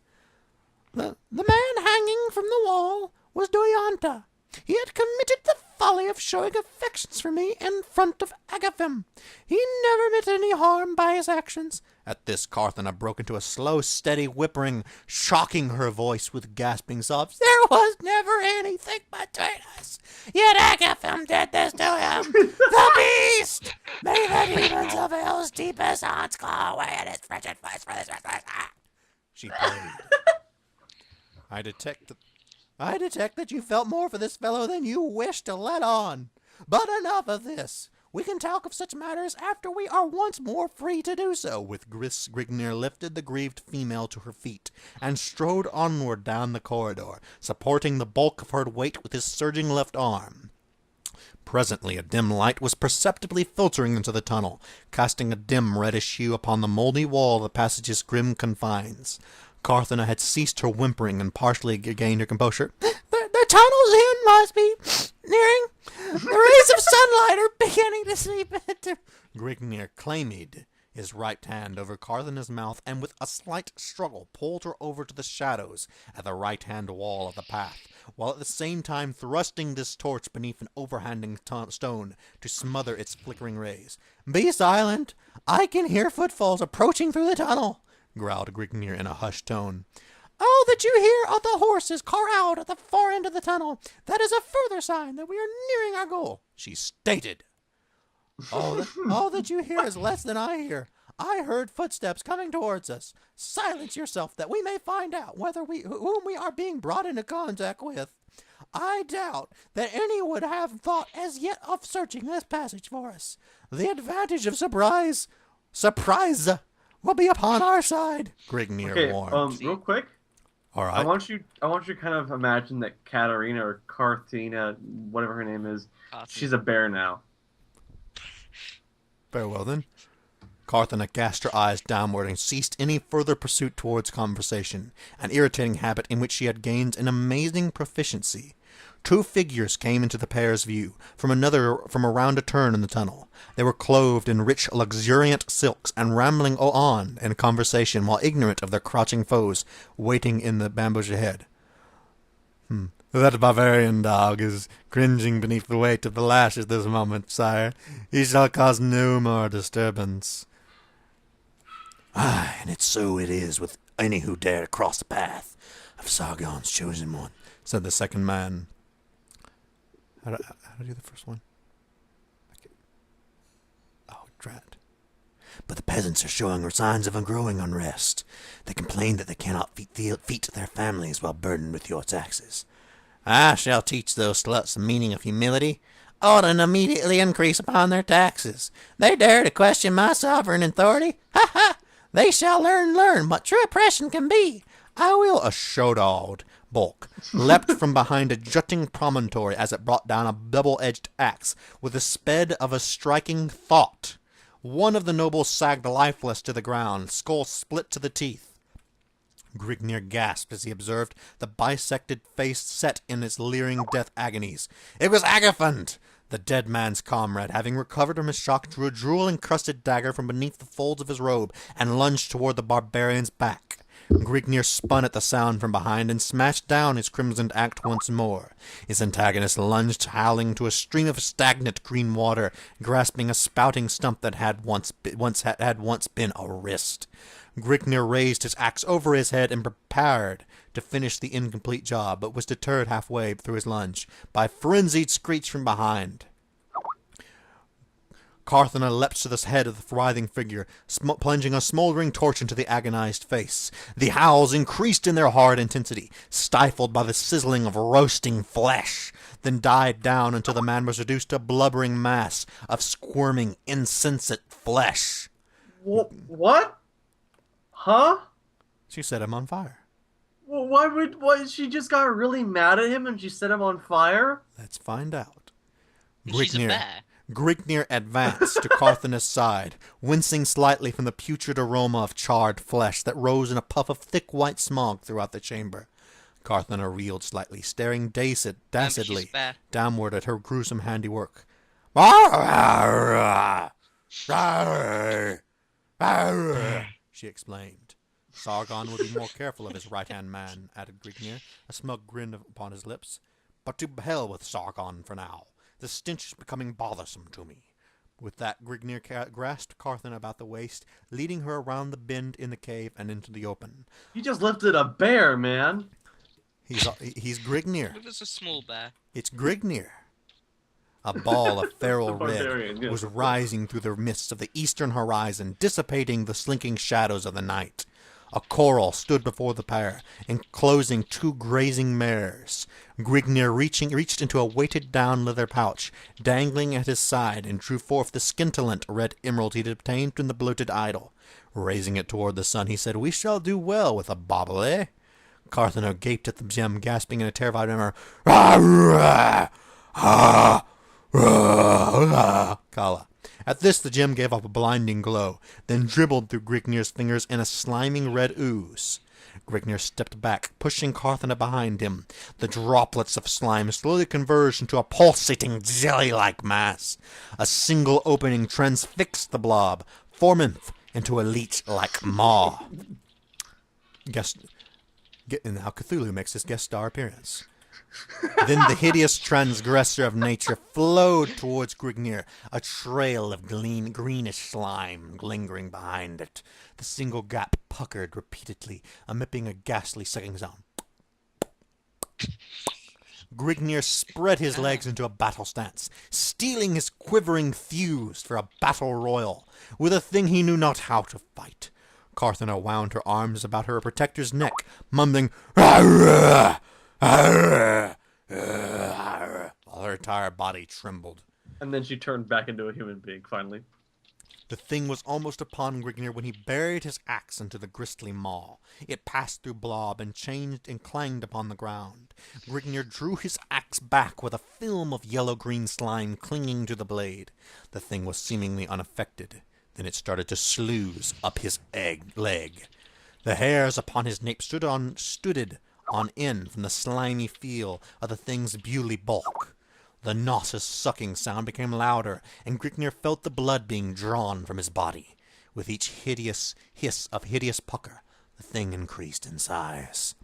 The man hanging from the wall was Doyanta. He had committed the folly of showing affections for me in front of Agaphim. He never meant any harm by his actions. At this, Carthena broke into a slow, steady whimpering, shocking her voice with gasping sobs. There was never anything between us. Yet Agaphim did this to him. The beast! May the demons of hell's deepest haunts claw away at his wretched voice for this restless act. She prayed. I detect that you felt more for this fellow than you wished to let on. But enough of this. We can talk of such matters after we are once more free to do so. With Grignar lifted the grieved female to her feet and strode onward down the corridor, supporting the bulk of her weight with his surging left arm. Presently a dim light was perceptibly filtering into the tunnel, casting a dim reddish hue upon the mouldy wall of the passage's grim confines. Carthena had ceased her whimpering and partially regained her composure. The tunnel's end must be nearing. The rays of sunlight are beginning to seep into. Grignar claimed his right hand over Carthena's mouth and with a slight struggle pulled her over to the shadows at the right-hand wall of the path, while at the same time thrusting this torch beneath an overhanging stone to smother its flickering rays. Be silent! I can hear footfalls approaching through the tunnel, growled Grignar in a hushed tone. All that you hear are the horses corralled at the far end of the tunnel. That is a further sign that we are nearing our goal, she stated. All that you hear is less than I hear. I heard footsteps coming towards us. Silence yourself that we may find out whom we are being brought into contact with. I doubt that any would have thought as yet of searching this passage for us. The advantage of surprise will be upon our side, Grignar warned. Real quick. All right. I want you to kind of imagine that Katarina or Carthena, whatever her name is, she's a bear now. Very well then. Carthena cast her eyes downward and ceased any further pursuit towards conversation, an irritating habit in which she had gained an amazing proficiency. Two figures came into the pair's view, from around a turn in the tunnel. They were clothed in rich, luxuriant silks, and rambling on in conversation, while ignorant of their crouching foes, waiting in the ambush ahead. That barbarian dog is cringing beneath the weight of the lash at this moment, sire. He shall cause no more disturbance. Aye, and so it is with any who dare to cross the path of Sargon's chosen one, said the second man. How do I do the first one? Okay. Oh, drat. But the peasants are showing signs of a growing unrest. They complain that they cannot feed their families while burdened with your taxes. I shall teach those sluts the meaning of humility. Ought and immediately increase upon their taxes. They dare to question my sovereign authority? Ha ha! They shall learn what true oppression can be. I will, a showdog, bulk, leapt from behind a jutting promontory as it brought down a double-edged axe with the sped of a striking thought. One of the nobles sagged lifeless to the ground, skull split to the teeth. Grignir gasped as he observed the bisected face set in its leering death agonies. It was Agathon! The dead man's comrade, having recovered from his shock, drew a drool-encrusted dagger from beneath the folds of his robe and lunged toward the barbarian's back. Grignir spun at the sound from behind and smashed down his crimsoned axe once more. His antagonist lunged howling to a stream of stagnant green water, grasping a spouting stump that had once been a wrist. Grignir raised his axe over his head and prepared to finish the incomplete job, but was deterred halfway through his lunge by a frenzied screech from behind. Carthena leapt to the head of the writhing figure, plunging a smoldering torch into the agonized face. The howls increased in their horrid intensity, stifled by the sizzling of roasting flesh, then died down until the man was reduced to a blubbering mass of squirming, insensate flesh. What? Huh? She set him on fire. Well, why she just got really mad at him and she set him on fire? Let's find out. She's a bear. Grignir advanced to Carthena's side, wincing slightly from the putrid aroma of charred flesh that rose in a puff of thick white smog throughout the chamber. Carthena reeled slightly, staring dazedly downward at her gruesome handiwork. She exclaimed. Sargon would be more careful of his right-hand man, added Grignir, a smug grin upon his lips. But to hell with Sargon for now. The stench is becoming bothersome to me. With that, Grignir grasped Carthena about the waist, leading her around the bend in the cave and into the open. You just lifted a bear, man. He's Grignir. It was a small bear. It's Grignir. A ball of feral barbarian, red yes. was rising through the mists of the eastern horizon, dissipating the slinking shadows of the night. A corral stood before the pair, enclosing two grazing mares. Grignir reached into a weighted-down leather pouch, dangling at his side, and drew forth the scintillant red emerald he had obtained from the bloated idol. Raising it toward the sun, he said, "We shall do well with a bauble, eh?" Carthena gaped at the gem, gasping in a terrified murmur, Kala. At this, the gem gave off a blinding glow, then dribbled through Grignir's fingers in a sliming red ooze. Grignir stepped back, pushing Carthena behind him. The droplets of slime slowly converged into a pulsating, jelly-like mass. A single opening transfixed the blob, forming into a leech-like maw. Now Cthulhu makes his guest star appearance. Then the hideous transgressor of nature flowed towards Grignir, a trail of greenish slime lingering behind it. The single gap puckered repeatedly, emitting a ghastly sucking sound. Grignir spread his legs into a battle stance, steeling his quivering thews for a battle royal, with a thing he knew not how to fight. Carthena wound her arms about her protector's neck, mumbling, "Arrgh! Arrgh! Arrgh," while her entire body trembled. And then she turned back into a human being, finally. The thing was almost upon Grignir when he buried his axe into the gristly maw. It passed through Blob and changed and clanged upon the ground. Grignir drew his axe back with a film of yellow-green slime clinging to the blade. The thing was seemingly unaffected. Then it started to sluice up his leg. The hairs upon his nape stood on end from the slimy feel of the thing's bewly bulk. The nauseous sucking sound became louder, and Grignir felt the blood being drawn from his body. With each hideous hiss of hideous pucker, the thing increased in size.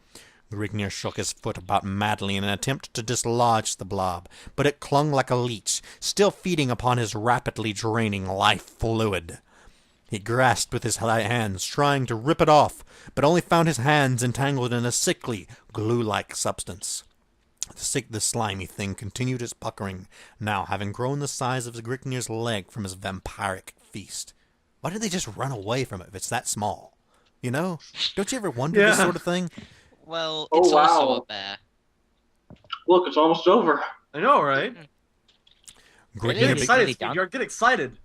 Grignir shook his foot about madly in an attempt to dislodge the blob, but it clung like a leech, still feeding upon his rapidly draining life fluid. He grasped with his hands, trying to rip it off, but only found his hands entangled in a sickly, glue-like substance. The slimy thing continued its puckering, now having grown the size of Grignir's leg from his vampiric feast. Why did they just run away from it if it's that small? You know? Don't you ever wonder this sort of thing? Well, Oh, it's also wow. a bear. Look, it's almost over. I know, right? Grignir, Get Really? excited, Really done? Speedyard. Get excited.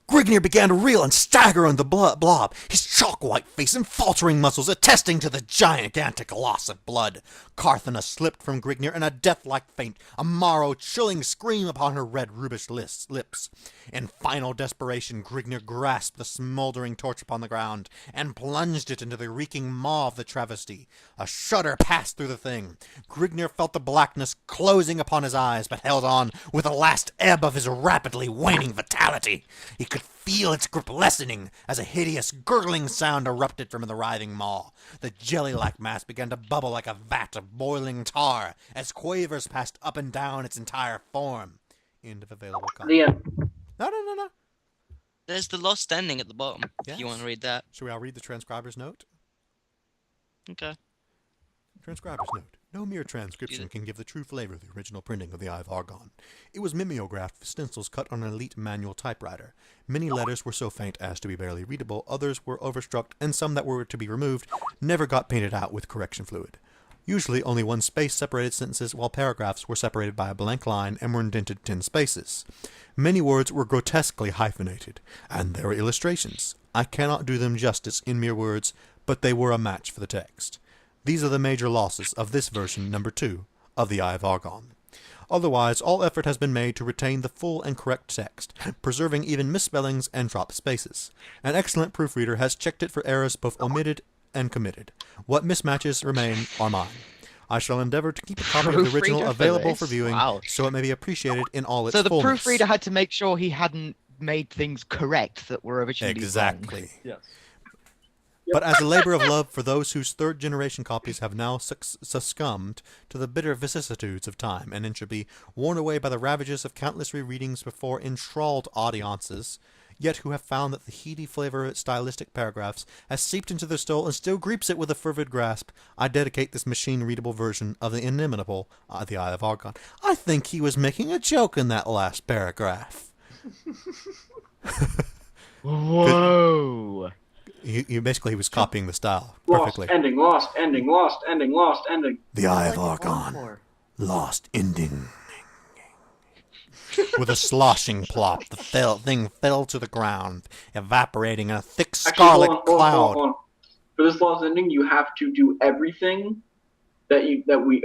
Grignir began to reel and stagger on the blob, his chalk-white face and faltering muscles attesting to the gigantic loss of blood. Carthena slipped from Grignir in a death-like faint, a marrow-chilling scream upon her red rubish lips. In final desperation, Grignir grasped the smoldering torch upon the ground and plunged it into the reeking maw of the travesty. A shudder passed through the thing. Grignir felt the blackness closing upon his eyes, but held on with the last ebb of his rapidly waning vitality. He could feel its grip lessening as a hideous, gurgling sound erupted from the writhing maw. The jelly-like mass began to bubble like a vat of boiling tar as quavers passed up and down its entire form. End of available content. The end. No. There's the lost ending at the bottom, if Yes. you want to read that. Shall we all read the transcriber's note? Okay. Transcriber's note. No mere transcription can give the true flavor of the original printing of the Eye of Argon. It was mimeographed with stencils cut on an elite manual typewriter. Many letters were so faint as to be barely readable, others were overstruck, and some that were to be removed never got painted out with correction fluid. Usually only one space separated sentences, while paragraphs were separated by a blank line and were indented 10 spaces. Many words were grotesquely hyphenated, and there were illustrations. I cannot do them justice in mere words, but they were a match for the text. These are the major losses of this version, number 2, of the Eye of Argon. Otherwise, all effort has been made to retain the full and correct text, preserving even misspellings and dropped spaces. An excellent proofreader has checked it for errors both omitted and committed. What mismatches remain are mine. I shall endeavor to keep a copy of the original Proofreader for available this? for viewing, Wow. so it may be appreciated in all its So the fullness. proofreader had to make sure he hadn't made things correct that were originally wrong. Exactly. Yes. But as a labor of love for those whose third-generation copies have now succumbed to the bitter vicissitudes of time and entropy, worn away by the ravages of countless rereadings before enthralled audiences, yet who have found that the heady flavor of its stylistic paragraphs has seeped into their soul and still grips it with a fervid grasp, I dedicate this machine-readable version of the inimitable The Eye of Argon. I think he was making a joke in that last paragraph. Whoa! He basically was copying the style Lost perfectly. ending, lost ending, lost ending, lost ending. The Eye of Like Argon. Baltimore. Lost ending. With a sloshing plop, the thing fell to the ground, evaporating in a thick Actually, scarlet hold on. cloud. For this lost ending, you have to do everything or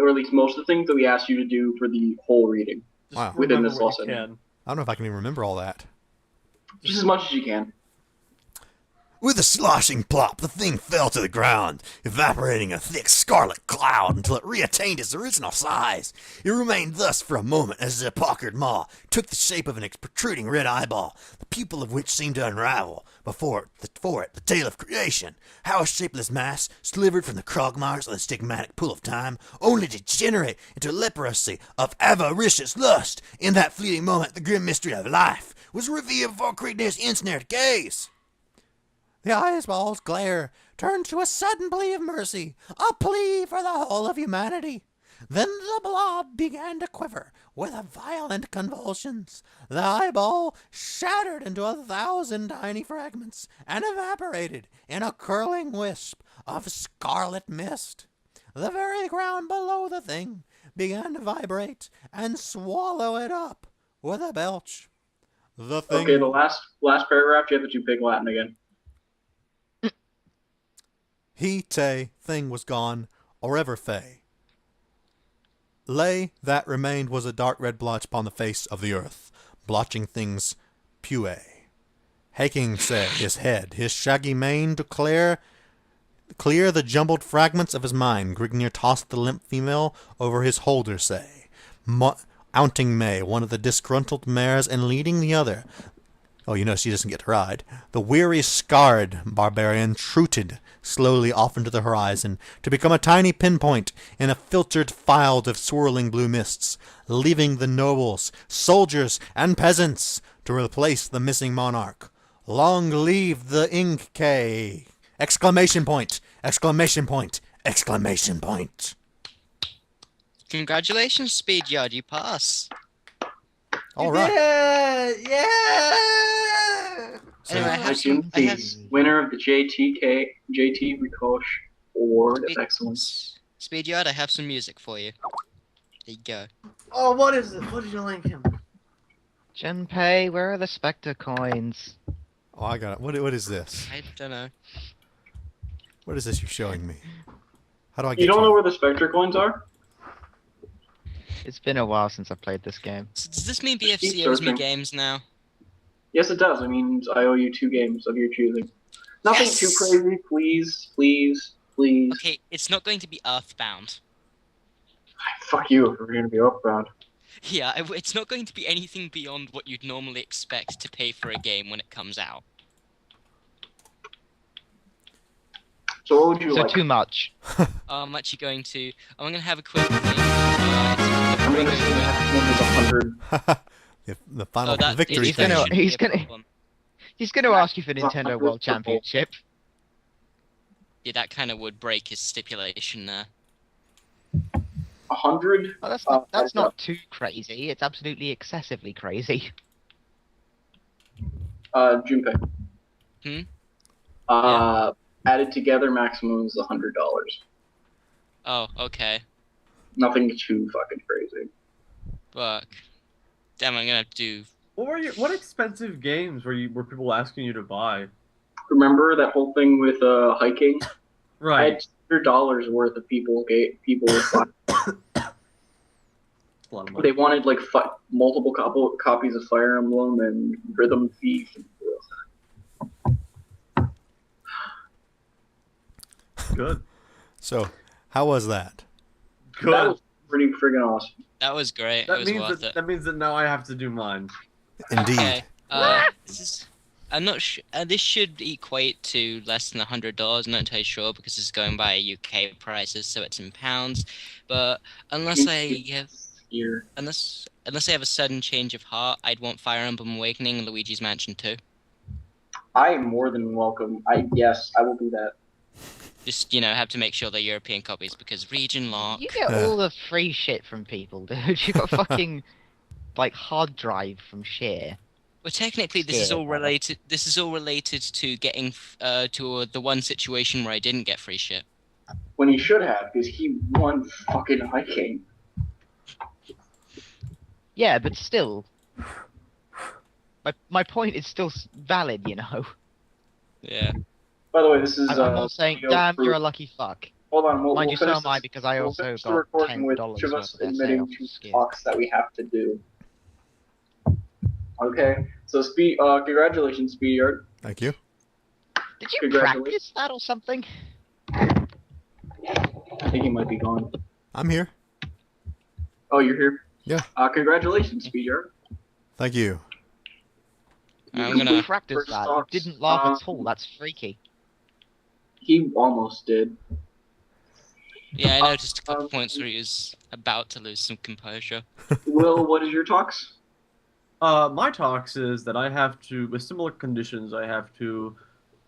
at least most of the things that we asked you to do for the whole reading. Just Wow. Within remember this what lost you ending. can. I don't know if I can even remember all that. Just as much as you can. With a sloshing plop, the thing fell to the ground, evaporating in a thick scarlet cloud until it reattained its original size. It remained thus for a moment as the puckered maw took the shape of an protruding red eyeball, the pupil of which seemed to unravel before it the tale of creation. How a shapeless mass, slivered from the crogmires of the stigmatic pool of time, only to degenerate into leprosy of avaricious lust. In that fleeting moment, the grim mystery of life was revealed before Creedner's ensnared gaze. The eyeball's glare turned to a sudden plea of mercy, a plea for the whole of humanity. Then the blob began to quiver with violent convulsions. The eyeball shattered into 1,000 tiny fragments and evaporated in a curling wisp of scarlet mist. The very ground below the thing began to vibrate and swallow it up with a belch. The thing... Okay, the last paragraph, you have to do Big Latin again. He, te, thing was gone, or ever fey. Lay, that remained was a dark red blotch upon the face of the earth, blotching things pue. Haking, say, his head, his shaggy mane to clear the jumbled fragments of his mind. Grignir tossed the limp female over his holder, say, mounting May, one of the disgruntled mares, and leading the other. Oh, you know she doesn't get to ride. The weary, scarred barbarian trooted slowly off into the horizon to become a tiny pinpoint in a filtered field of swirling blue mists, leaving the nobles, soldiers, and peasants to replace the missing monarch. Long live the Inke! Exclamation point! Exclamation point! Exclamation point! Congratulations, Speedyard, you pass. All right. Yeah! So, Anyway, I have some. Assume the winner of the JT Ricoche Award of Excellence. Speedyard, I have some music for you. There you go. Oh, what is it? What did you link him? Junpei, where are the Spectre coins? Oh, I got it. What is this? I don't know. What is this you're showing me? How do I get You don't know you? where the Spectre coins are? It's been a while since I played this game. So does this mean Just keep BFC owes me searching. games now? Yes, it does. It means I owe you 2 games of your choosing. Nothing Yes! too crazy, please, please, please. Okay, it's not going to be Earthbound. Fuck you if we're gonna be Earthbound. Yeah, it's not going to be anything beyond what you'd normally expect to pay for a game when it comes out. So what would you So like? too much. I'm actually going to. I'm going to have a quick think. I'm gonna say that one is 100. The final that victory he's thing. gonna- shouldn't be a he's gonna- problem. He's going to ask you for Nintendo World Championship. Yeah, that kind of would break his stipulation there. 100? Oh, that's not too crazy. It's absolutely excessively crazy. Junpei. Hmm? Added together, maximum is $100. Oh, okay. Nothing too fucking crazy. Fuck. Damn, I'm gonna have to do. What expensive games were people asking you to buy? Remember that whole thing with hiking? I Right. had $100 worth of people buying. A lot of money. They wanted like multiple copies of Fire Emblem and Rhythm Thief. Good. So, how was that? Good. That was pretty friggin' awesome. That was great. It That was means worth that, it. that means that now I have to do mine. Indeed. Okay. This is. I'm not sure. This should equate to less than $100. I'm not entirely sure because it's going by UK prices, so it's in pounds. But unless I have a sudden change of heart, I'd want Fire Emblem Awakening and Luigi's Mansion 2. I am more than welcome. Yes, I will do that. Just have to make sure they're European copies because region lock. You get all the free shit from people, dude. You got fucking like hard drive from Share. Well, technically, this is all related. This is all related to getting to the one situation where I didn't get free shit. When he should have, because he won fucking hiking. Yeah, but still, my point is still valid, you know. Yeah. By the way, this is. I'm not saying, video damn, proof. you're a lucky fuck. Hold on, we'll Mind you, so finish am I this. because I We'll also finish the got recording with $10 each of worth us of essay admitting off to Skill. talks that we have to do. Okay, so congratulations, Speedyard. Thank you. Did you Congratulations. practice that or something? I think he might be gone. I'm here. Oh, you're here? Yeah. Congratulations, Speedyard. Thank you. I'm You gonna. practice First that. off, You didn't laugh at all. That's freaky. He almost did. Yeah, I noticed a couple points where he was about to lose some composure. Will, what is your talks? My talks is that I have to, with similar conditions, I have to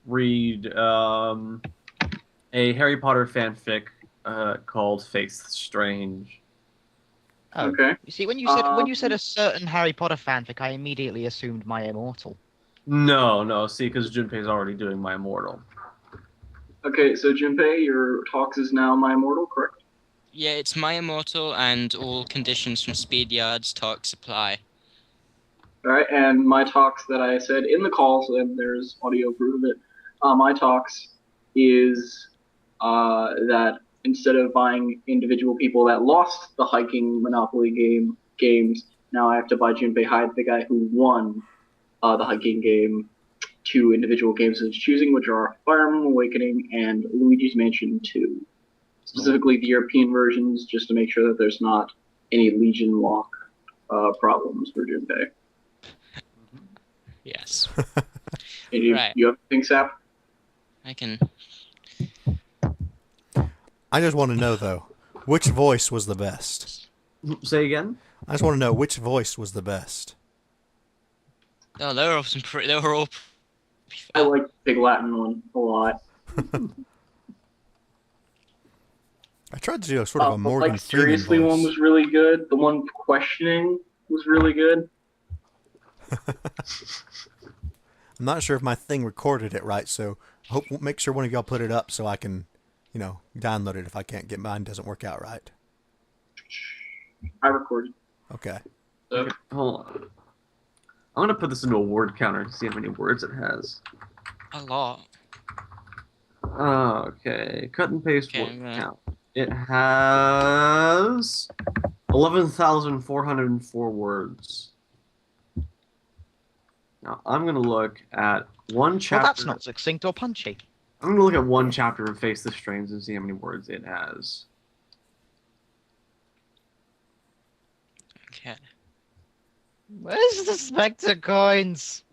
read a Harry Potter fanfic called Faith Strange. Oh. Okay. You see, when you said a certain Harry Potter fanfic, I immediately assumed My Immortal. No, see, because Junpei's already doing My Immortal. Okay, so Junpei, your talks is now My Immortal, correct? Yeah, it's My Immortal and all conditions from Speedyard's talk supply. Alright, and my talks that I said in the call, so then there's audio proof of it. My talks is that instead of buying individual people that lost the hiking Monopoly games, now I have to buy JunpeiHyde, the guy who won the hiking game, 2 individual games of his choosing, which are Fire Emblem Awakening and Luigi's Mansion 2. Specifically the European versions, just to make sure that there's not any Legion lock problems for Junpei. Yes. You have anything, Sap? I can. I just want to know, though, which voice was the best? Say again? I just want to know which voice was the best. Oh, they were all They were all. I like the Big Latin one a lot. I tried to do a sort of a Morgan like Freeman seriously voice. one was really good. The one questioning was really good. I'm not sure if my thing recorded it right, so I hope make sure one of y'all put it up so I can, download it if I can't get mine doesn't work out right. I recorded. Okay. So, Hold on. I'm gonna put this into a word counter to see how many words it has. A lot. Okay, cut and paste Okay, word count. It has 11,404 words. Now I'm gonna look at one chapter. Well, that's not succinct or punchy. I'm gonna look at one chapter of Face the Strange and see how many words it has. Okay. Where's the Spectre coins?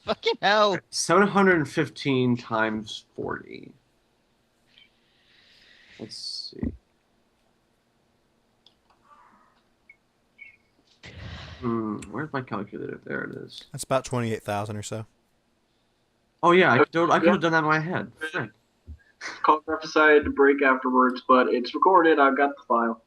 Fucking hell. 715 times 40. Let's see. Where's my calculator? There it is. That's about 28,000 or so. Oh yeah, I could have done that in my head. Frick. Call decided to break afterwards, but it's recorded. I've got the file.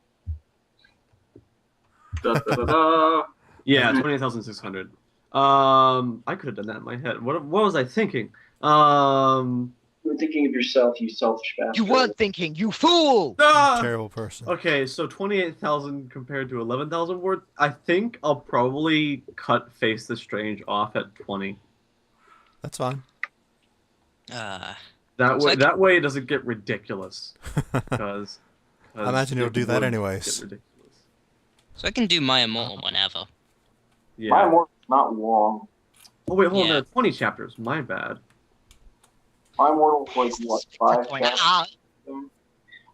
Da, da, da, da. Yeah, 28,600. I could have done that in my head. What was I thinking? You were thinking of yourself, you selfish bastard. You weren't thinking, you fool! Terrible person. Okay, so 28,000 compared to 11,000 words. I think I'll probably cut Face the Strange off at 20. That's fine. That way it doesn't get ridiculous. Because I imagine you'll do that anyways. Get ridiculous. So I can do my immortal whenever. Yeah. My work is not long. Oh wait, hold on. Yeah. There are 20 chapters. My bad. My mortal was like what, 5 chapters?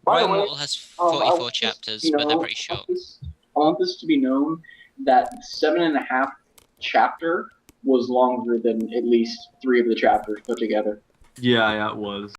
By My the way, immortal has I 44 want chapters, this, but they're pretty short. I want this to be known that 7.5 chapter was longer than at least 3 of the chapters put together. Yeah, it was.